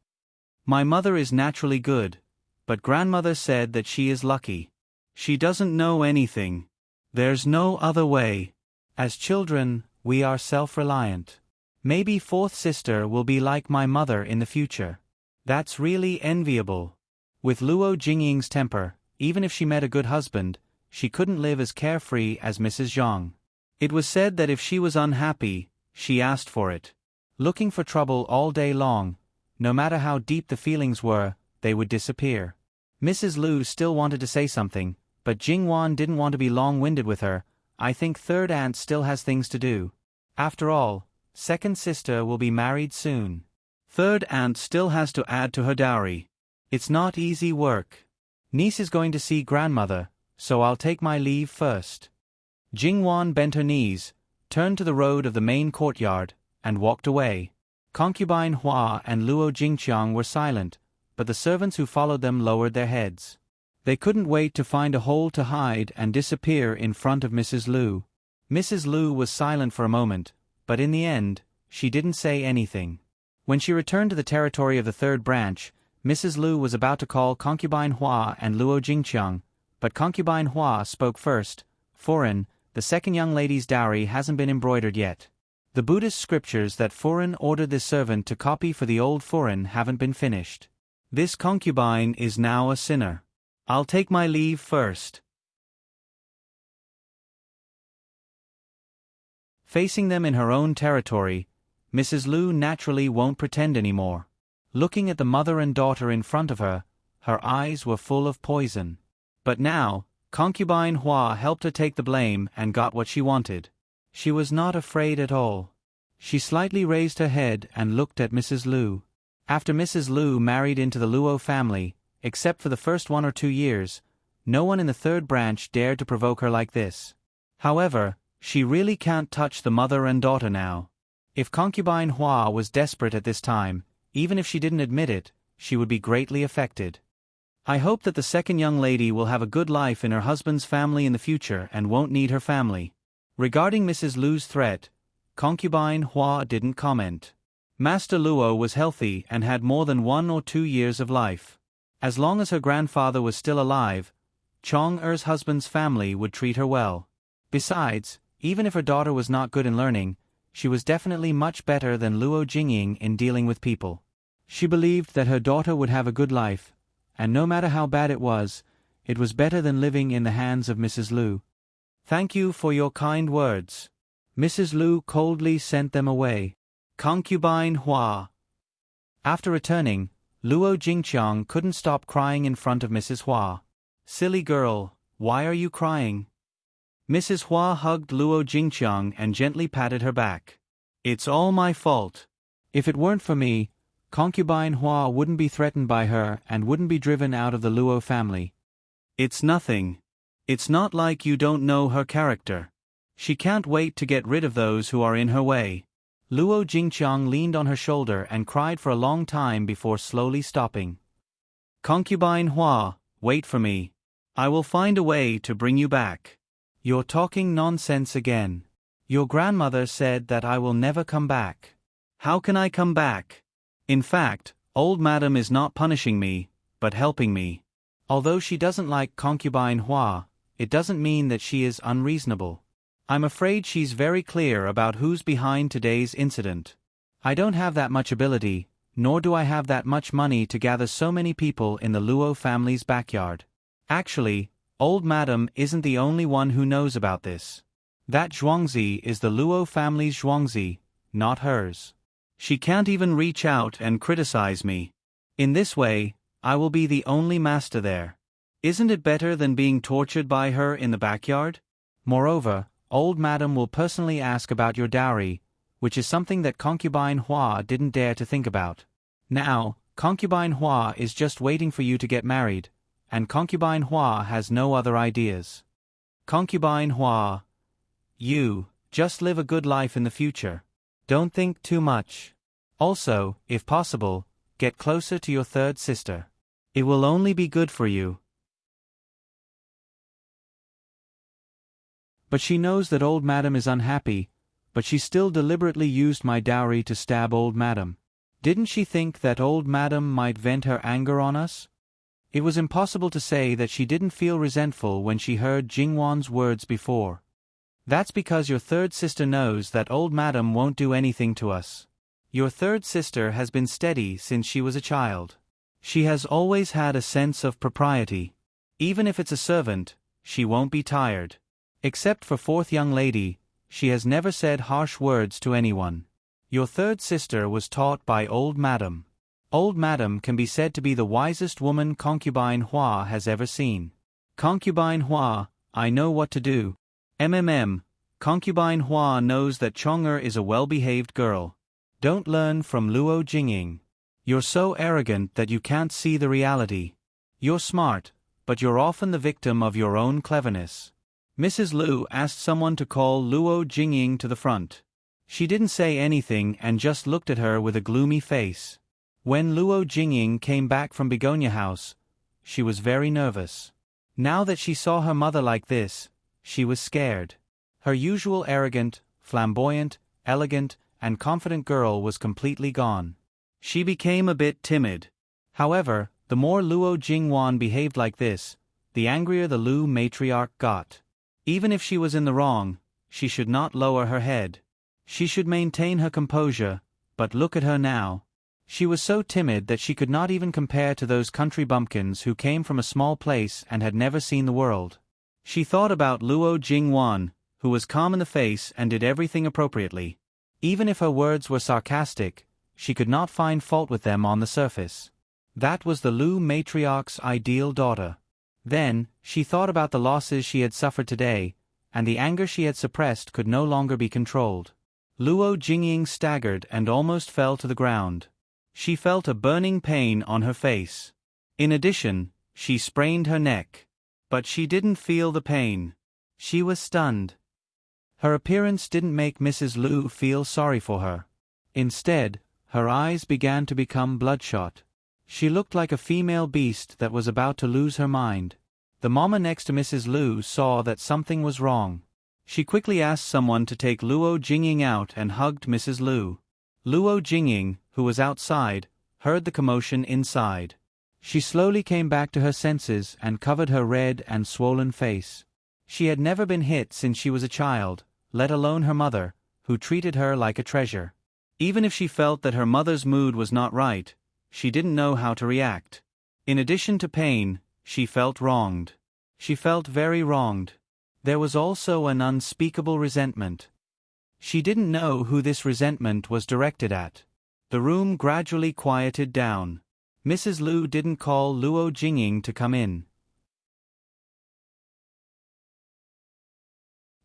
"My mother is naturally good, but grandmother said that she is lucky. She doesn't know anything. There's no other way. As children, we are self-reliant. Maybe fourth sister will be like my mother in the future. That's really enviable." With Luo Jingying's temper, even if she met a good husband, she couldn't live as carefree as Mrs. Zhang. It was said that if she was unhappy, she asked for it. Looking for trouble all day long, no matter how deep the feelings were, they would disappear. Mrs. Lu still wanted to say something, but Jingwan didn't want to be long-winded with her. "I think third aunt still has things to do. After all, second sister will be married soon. Third aunt still has to add to her dowry. It's not easy work. Niece is going to see grandmother, so I'll take my leave first." Jingwan bent her knees, turned to the road of the main courtyard, and walked away. Concubine Hua and Luo Jingqiang were silent, but the servants who followed them lowered their heads. They couldn't wait to find a hole to hide and disappear in front of Mrs. Lu. Mrs. Lu was silent for a moment, but in the end, she didn't say anything. When she returned to the territory of the third branch, Mrs. Lu was about to call Concubine Hua and Luo Jingqiang, but Concubine Hua spoke first. "Foreign, the second young lady's dowry hasn't been embroidered yet. The Buddhist scriptures that Foreign ordered this servant to copy for the old Foreign haven't been finished. This concubine is now a sinner. I'll take my leave first." Facing them in her own territory, Mrs. Lu naturally won't pretend anymore. Looking at the mother and daughter in front of her, her eyes were full of poison. But now, Concubine Hua helped her take the blame and got what she wanted. She was not afraid at all. She slightly raised her head and looked at Mrs. Lu. After Mrs. Lu married into the Luo family, except for the first 1 or 2 years, no one in the third branch dared to provoke her like this. However, she really can't touch the mother and daughter now. If Concubine Hua was desperate at this time, even if she didn't admit it, she would be greatly affected. "I hope that the second young lady will have a good life in her husband's family in the future and won't need her family." Regarding Mrs. Lu's threat, Concubine Hua didn't comment. Master Luo was healthy and had more than 1 or 2 years of life. As long as her grandfather was still alive, Chong-er's husband's family would treat her well. Besides, even if her daughter was not good in learning, she was definitely much better than Luo Jingying in dealing with people. She believed that her daughter would have a good life, and no matter how bad it was better than living in the hands of Mrs. Lu. "Thank you for your kind words." Mrs. Lu coldly sent them away. Concubine Hua. After returning, Luo Jingqiang couldn't stop crying in front of Mrs. Hua. "Silly girl, why are you crying?" Mrs. Hua hugged Luo Jingqiang and gently patted her back. "It's all my fault. If it weren't for me, Concubine Hua wouldn't be threatened by her and wouldn't be driven out of the Luo family." "It's nothing. It's not like you don't know her character. She can't wait to get rid of those who are in her way." Luo Jingqiang leaned on her shoulder and cried for a long time before slowly stopping. "Concubine Hua, wait for me. I will find a way to bring you back." "You're talking nonsense again. Your grandmother said that I will never come back." "How can I come back? In fact, old madam is not punishing me, but helping me." Although she doesn't like Concubine Hua, it doesn't mean that she is unreasonable. "I'm afraid she's very clear about who's behind today's incident. I don't have that much ability, nor do I have that much money to gather so many people in the Luo family's backyard. Actually, old madam isn't the only one who knows about this. That Zhuangzi is the Luo family's Zhuangzi, not hers. She can't even reach out and criticize me. In this way, I will be the only master there. Isn't it better than being tortured by her in the backyard? Moreover, old madam will personally ask about your dowry, which is something that Concubine Hua didn't dare to think about. Now, Concubine Hua is just waiting for you to get married, and Concubine Hua has no other ideas. Concubine Hua, you just live a good life in the future. Don't think too much. Also, if possible, get closer to your third sister. It will only be good for you." "But she knows that old madam is unhappy, but she still deliberately used my dowry to stab old madam. Didn't she think that old madam might vent her anger on us?" It was impossible to say that she didn't feel resentful when she heard Jingwan's words before. "That's because your third sister knows that old madam won't do anything to us. Your third sister has been steady since she was a child. She has always had a sense of propriety. Even if it's a servant, she won't be tired. Except for fourth young lady, she has never said harsh words to anyone. Your third sister was taught by old madam. Old madam can be said to be the wisest woman Concubine Hua has ever seen. Concubine Hua, I know what to do. Concubine Hua knows that Chong-er is a well-behaved girl. Don't learn from Luo Jingying. You're so arrogant that you can't see the reality. You're smart, but you're often the victim of your own cleverness." Mrs. Lu asked someone to call Luo Jingying to the front. She didn't say anything and just looked at her with a gloomy face. When Luo Jingying came back from Begonia House, she was very nervous. Now that she saw her mother like this, she was scared. Her usual arrogant, flamboyant, elegant, and confident girl was completely gone. She became a bit timid. However, the more Luo Jingwan behaved like this, the angrier the Lu matriarch got. Even if she was in the wrong, she should not lower her head. She should maintain her composure, but look at her now. She was so timid that she could not even compare to those country bumpkins who came from a small place and had never seen the world. She thought about Luo Jingwan, who was calm in the face and did everything appropriately. Even if her words were sarcastic, she could not find fault with them on the surface. That was the Lu matriarch's ideal daughter. Then, she thought about the losses she had suffered today, and the anger she had suppressed could no longer be controlled. Luo Jingying staggered and almost fell to the ground. She felt a burning pain on her face. In addition, she sprained her neck. But she didn't feel the pain. She was stunned. Her appearance didn't make Mrs. Lu feel sorry for her. Instead, her eyes began to become bloodshot. She looked like a female beast that was about to lose her mind. The mama next to Mrs. Lu saw that something was wrong. She quickly asked someone to take Luo Jingying out and hugged Mrs. Lu. Luo Jingying, who was outside, heard the commotion inside. She slowly came back to her senses and covered her red and swollen face. She had never been hit since she was a child, let alone her mother, who treated her like a treasure. Even if she felt that her mother's mood was not right, she didn't know how to react. In addition to pain, she felt wronged. She felt very wronged. There was also an unspeakable resentment. She didn't know who this resentment was directed at. The room gradually quieted down. Mrs. Lu didn't call Luo Jingying to come in.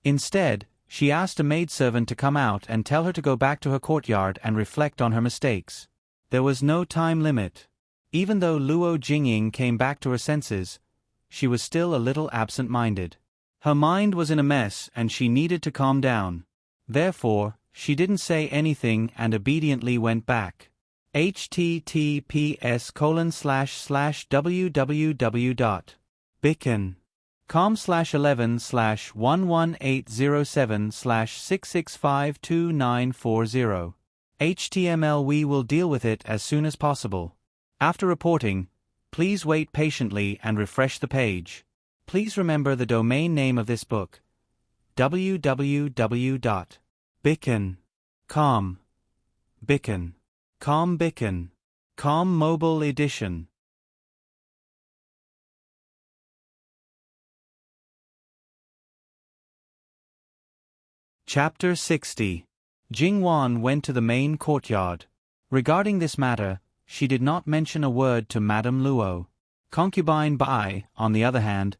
Instead, she asked a maidservant to come out and tell her to go back to her courtyard and reflect on her mistakes. There was no time limit. Even though Luo Jingying came back to her senses, she was still a little absent-minded. Her mind was in a mess and she needed to calm down. Therefore, she didn't say anything and obediently went back. https://www.bicken.com/11/11807/6652940. HTML. We will deal with it as soon as possible. After reporting, please wait patiently and refresh the page. Please remember the domain name of this book: www.bicken.com. Bicken.com Mobile Edition. Chapter 60. Jingwan went to the main courtyard. Regarding this matter, she did not mention a word to Madame Luo. Concubine Bai, on the other hand,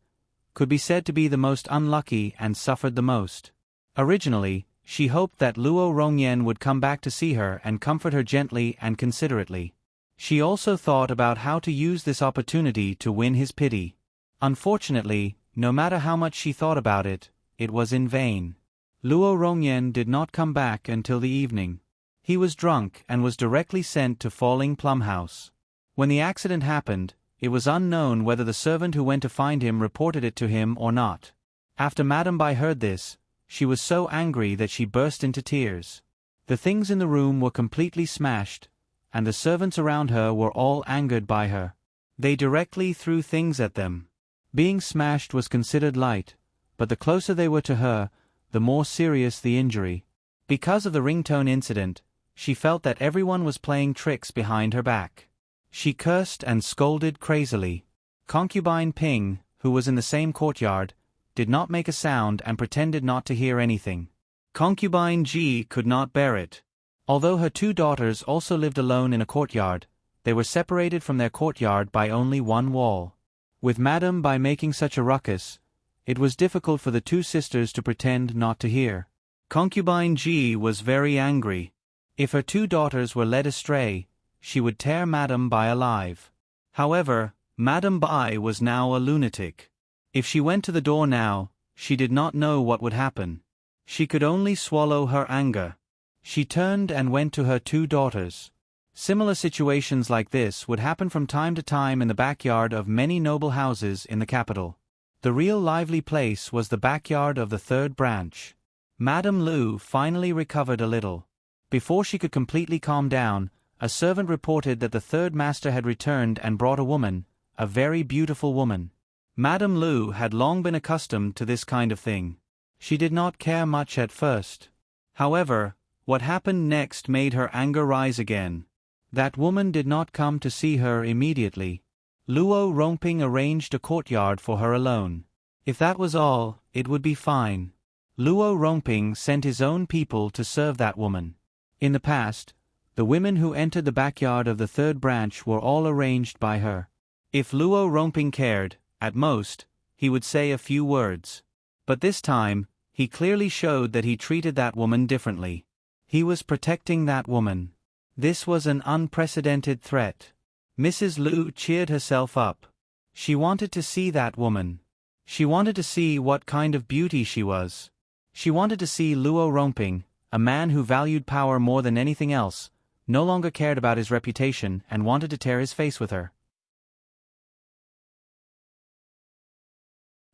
could be said to be the most unlucky and suffered the most. Originally, she hoped that Luo Rongyan would come back to see her and comfort her gently and considerately. She also thought about how to use this opportunity to win his pity. Unfortunately, no matter how much she thought about it, it was in vain. Luo Rongyan did not come back until the evening. He was drunk and was directly sent to Falling Plum House. When the accident happened, it was unknown whether the servant who went to find him reported it to him or not. After Madame Bai heard this, she was so angry that she burst into tears. The things in the room were completely smashed, and the servants around her were all angered by her. They directly threw things at them. Being smashed was considered light, but the closer they were to her, the more serious the injury. Because of the ringtone incident, she felt that everyone was playing tricks behind her back. She cursed and scolded crazily. Concubine Ping, who was in the same courtyard, did not make a sound and pretended not to hear anything. Concubine Ji could not bear it. Although her two daughters also lived alone in a courtyard, they were separated from their courtyard by only one wall. With Madame Bai making such a ruckus, it was difficult for the two sisters to pretend not to hear. Concubine Ji was very angry. If her two daughters were led astray, she would tear Madame Bai alive. However, Madame Bai was now a lunatic. If she went to the door now, She did not know what would happen. She could only swallow her anger. She turned and went to her 2 daughters. Similar situations like this would happen from time to time in the backyard of many noble houses in the capital. The real lively place was the backyard of the 3rd branch. Madame Lu finally recovered a little. Before she could completely calm down, a servant reported that the 3rd master had returned and brought a woman, a very beautiful woman. Madame Lu had long been accustomed to this kind of thing. She did not care much at first. However, what happened next made her anger rise again. That woman did not come to see her immediately. Luo Rongping arranged a courtyard for her alone. If that was all, it would be fine. Luo Rongping sent his own people to serve that woman. In the past, the women who entered the backyard of the 3rd branch were all arranged by her. If Luo Rongping cared, at most, he would say a few words. But this time, he clearly showed that he treated that woman differently. He was protecting that woman. This was an unprecedented threat. Mrs. Lu cheered herself up. She wanted to see that woman. She wanted to see what kind of beauty she was. She wanted to see Luo Rongping, a man who valued power more than anything else, no longer cared about his reputation and wanted to tear his face with her.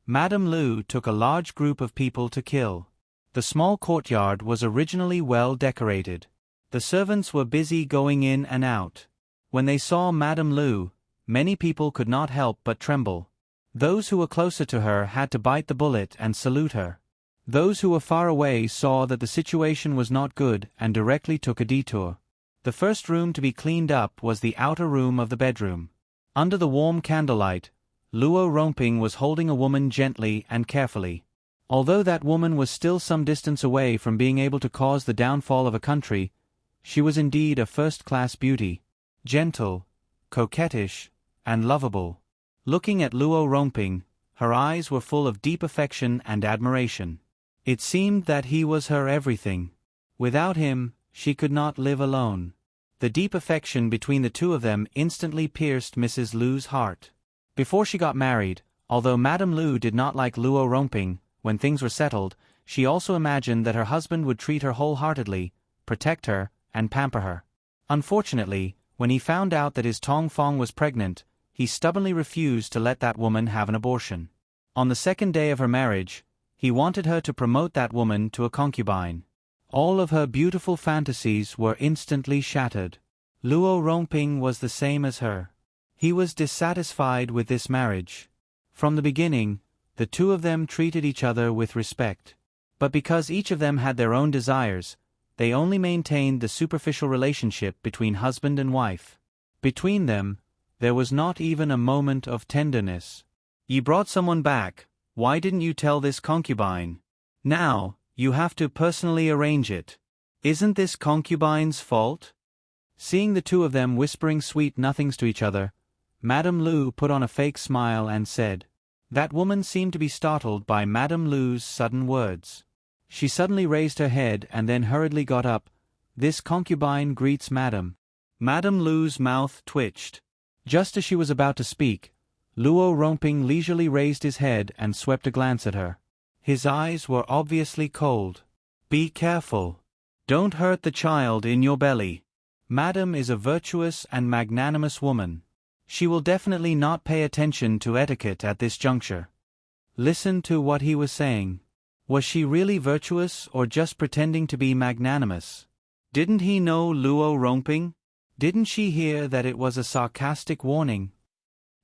Madame Lu took a large group of people to kill. The small courtyard was originally well decorated. The servants were busy going in and out. When they saw Madame Lu, many people could not help but tremble. Those who were closer to her had to bite the bullet and salute her. Those who were far away saw that the situation was not good and directly took a detour. The first room to be cleaned up was the outer room of the bedroom. Under the warm candlelight, Luo Rongping was holding a woman gently and carefully. Although that woman was still some distance away from being able to cause the downfall of a country, she was indeed a first-class beauty, gentle, coquettish, and lovable. Looking at Luo Rongping, her eyes were full of deep affection and admiration. It seemed that he was her everything. Without him, she could not live alone. The deep affection between the 2 of them instantly pierced Mrs. Lu's heart. Before she got married, although Madame Lu did not like Luo Rongping, when things were settled, she also imagined that her husband would treat her wholeheartedly, protect her, and pamper her. Unfortunately, when he found out that his Tongfang was pregnant, he stubbornly refused to let that woman have an abortion. On the 2nd day of her marriage, he wanted her to promote that woman to a concubine. All of her beautiful fantasies were instantly shattered. Luo Rongping was the same as her. He was dissatisfied with this marriage. From the beginning, the 2 of them treated each other with respect. But because each of them had their own desires, they only maintained the superficial relationship between husband and wife. Between them, there was not even a moment of tenderness. "You brought someone back, why didn't you tell this concubine? Now, you have to personally arrange it. Isn't this concubine's fault?" Seeing the 2 of them whispering sweet nothings to each other, Madame Lu put on a fake smile and said. That woman seemed to be startled by Madame Lu's sudden words. She suddenly raised her head and then hurriedly got up. "This concubine greets Madame." Madame Lu's mouth twitched. Just as she was about to speak, Luo Rongping leisurely raised his head and swept a glance at her. His eyes were obviously cold. "Be careful. Don't hurt the child in your belly. Madame is a virtuous and magnanimous woman. She will definitely not pay attention to etiquette at this juncture." Listen to what he was saying. Was she really virtuous or just pretending to be magnanimous? Didn't he know Luo Rongping? Didn't she hear that it was a sarcastic warning?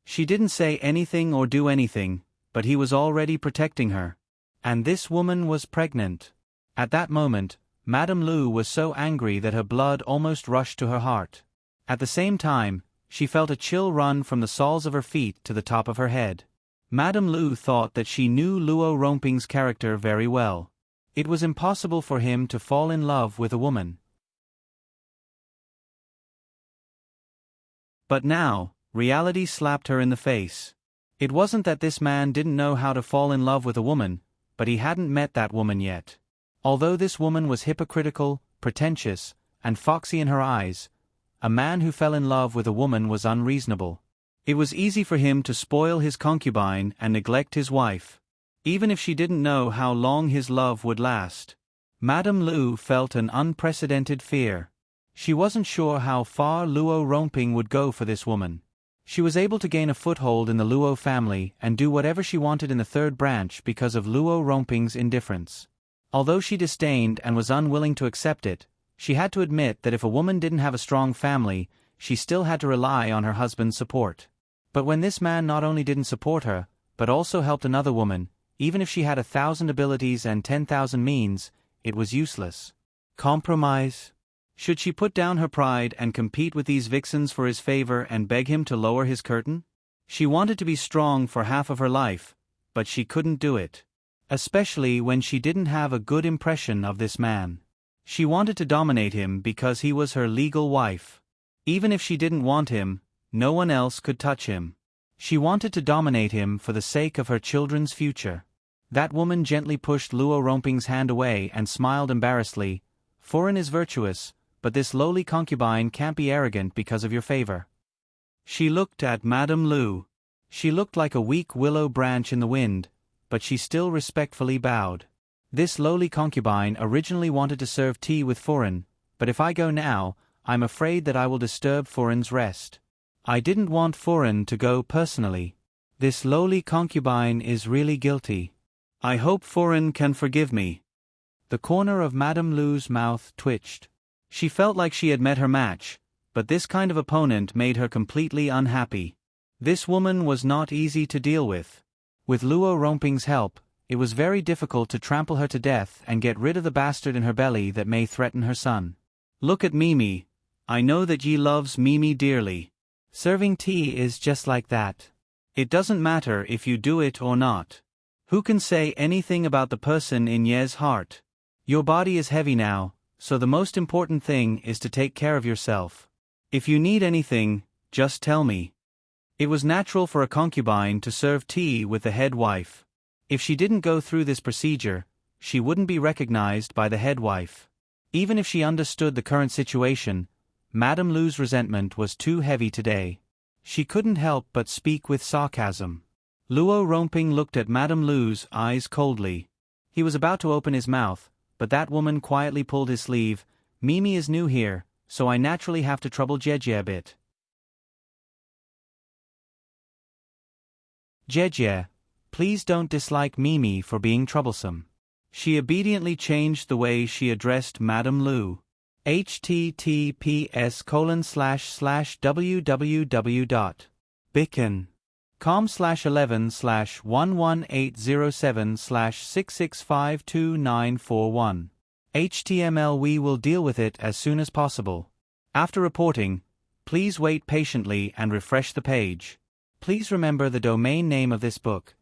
She didn't say anything or do anything, but he was already protecting her. And this woman was pregnant. At that moment, Madame Lu was so angry that her blood almost rushed to her heart. At the same time, she felt a chill run from the soles of her feet to the top of her head. Madame Lu thought that she knew Luo Rongping's character very well. It was impossible for him to fall in love with a woman. But now, reality slapped her in the face. It wasn't that this man didn't know how to fall in love with a woman, but he hadn't met that woman yet. Although this woman was hypocritical, pretentious, and foxy in her eyes, a man who fell in love with a woman was unreasonable. It was easy for him to spoil his concubine and neglect his wife. even if she didn't know how long his love would last. Madame Lu felt an unprecedented fear. She wasn't sure how far Luo Romping would go for this woman. She was able to gain a foothold in the Luo family and do whatever she wanted in the third branch because of Luo Romping's indifference. Although she disdained and was unwilling to accept it, she had to admit that if a woman didn't have a strong family, she still had to rely on her husband's support. But when this man not only didn't support her, but also helped another woman, even if she had 1,000 abilities and 10,000 means, it was useless. Compromise? Should she put down her pride and compete with these vixens for his favor and beg him to lower his curtain? She wanted to be strong for half of her life, but she couldn't do it. Especially when she didn't have a good impression of this man. She wanted to dominate him because he was her legal wife. Even if she didn't want him, no one else could touch him. She wanted to dominate him for the sake of her children's future. That woman gently pushed Luo Romping's hand away and smiled embarrassedly. Foreign is virtuous, but this lowly concubine can't be arrogant because of your favor. She looked at Madame Lu. She looked like a weak willow branch in the wind, but she still respectfully bowed. This lowly concubine originally wanted to serve tea with Foreign, but if I go now, I'm afraid that I will disturb Foreign's rest. I didn't want Foreign to go personally. This lowly concubine is really guilty. I hope Foreign can forgive me. The corner of Madame Lu's mouth twitched. She felt like she had met her match, but this kind of opponent made her completely unhappy. This woman was not easy to deal with. With Luo Romping's help, it was very difficult to trample her to death and get rid of the bastard in her belly that may threaten her son. Look at Mimi. I know that ye loves Mimi dearly. Serving tea is just like that. It doesn't matter if you do it or not. Who can say anything about the person in Ye's heart? Your body is heavy now, so the most important thing is to take care of yourself. If you need anything, just tell me. It was natural for a concubine to serve tea with the head wife. If she didn't go through this procedure, she wouldn't be recognized by the head wife. Even if she understood the current situation, Madame Lu's resentment was too heavy today. She couldn't help but speak with sarcasm. Luo Romping looked at Madame Lu's eyes coldly. He was about to open his mouth, but that woman quietly pulled his sleeve. Mimi is new here, so I naturally have to trouble Jejie a bit. Jejie, please don't dislike Mimi for being troublesome. She obediently changed the way she addressed Madame Lu. https://www.bicken.com/11/11807/6652941. HTML. We will deal with it as soon as possible. After reporting, please wait patiently and refresh the page. Please remember the domain name of this book.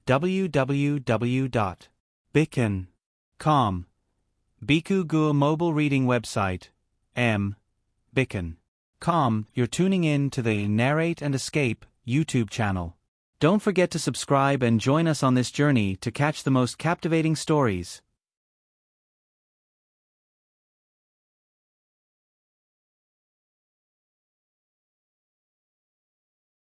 www.bicken.com. Biku Gur mobile reading website. Bicken.com. You're tuning in to the Narrate and Escape YouTube channel. Don't forget to subscribe and join us on this journey to catch the most captivating stories.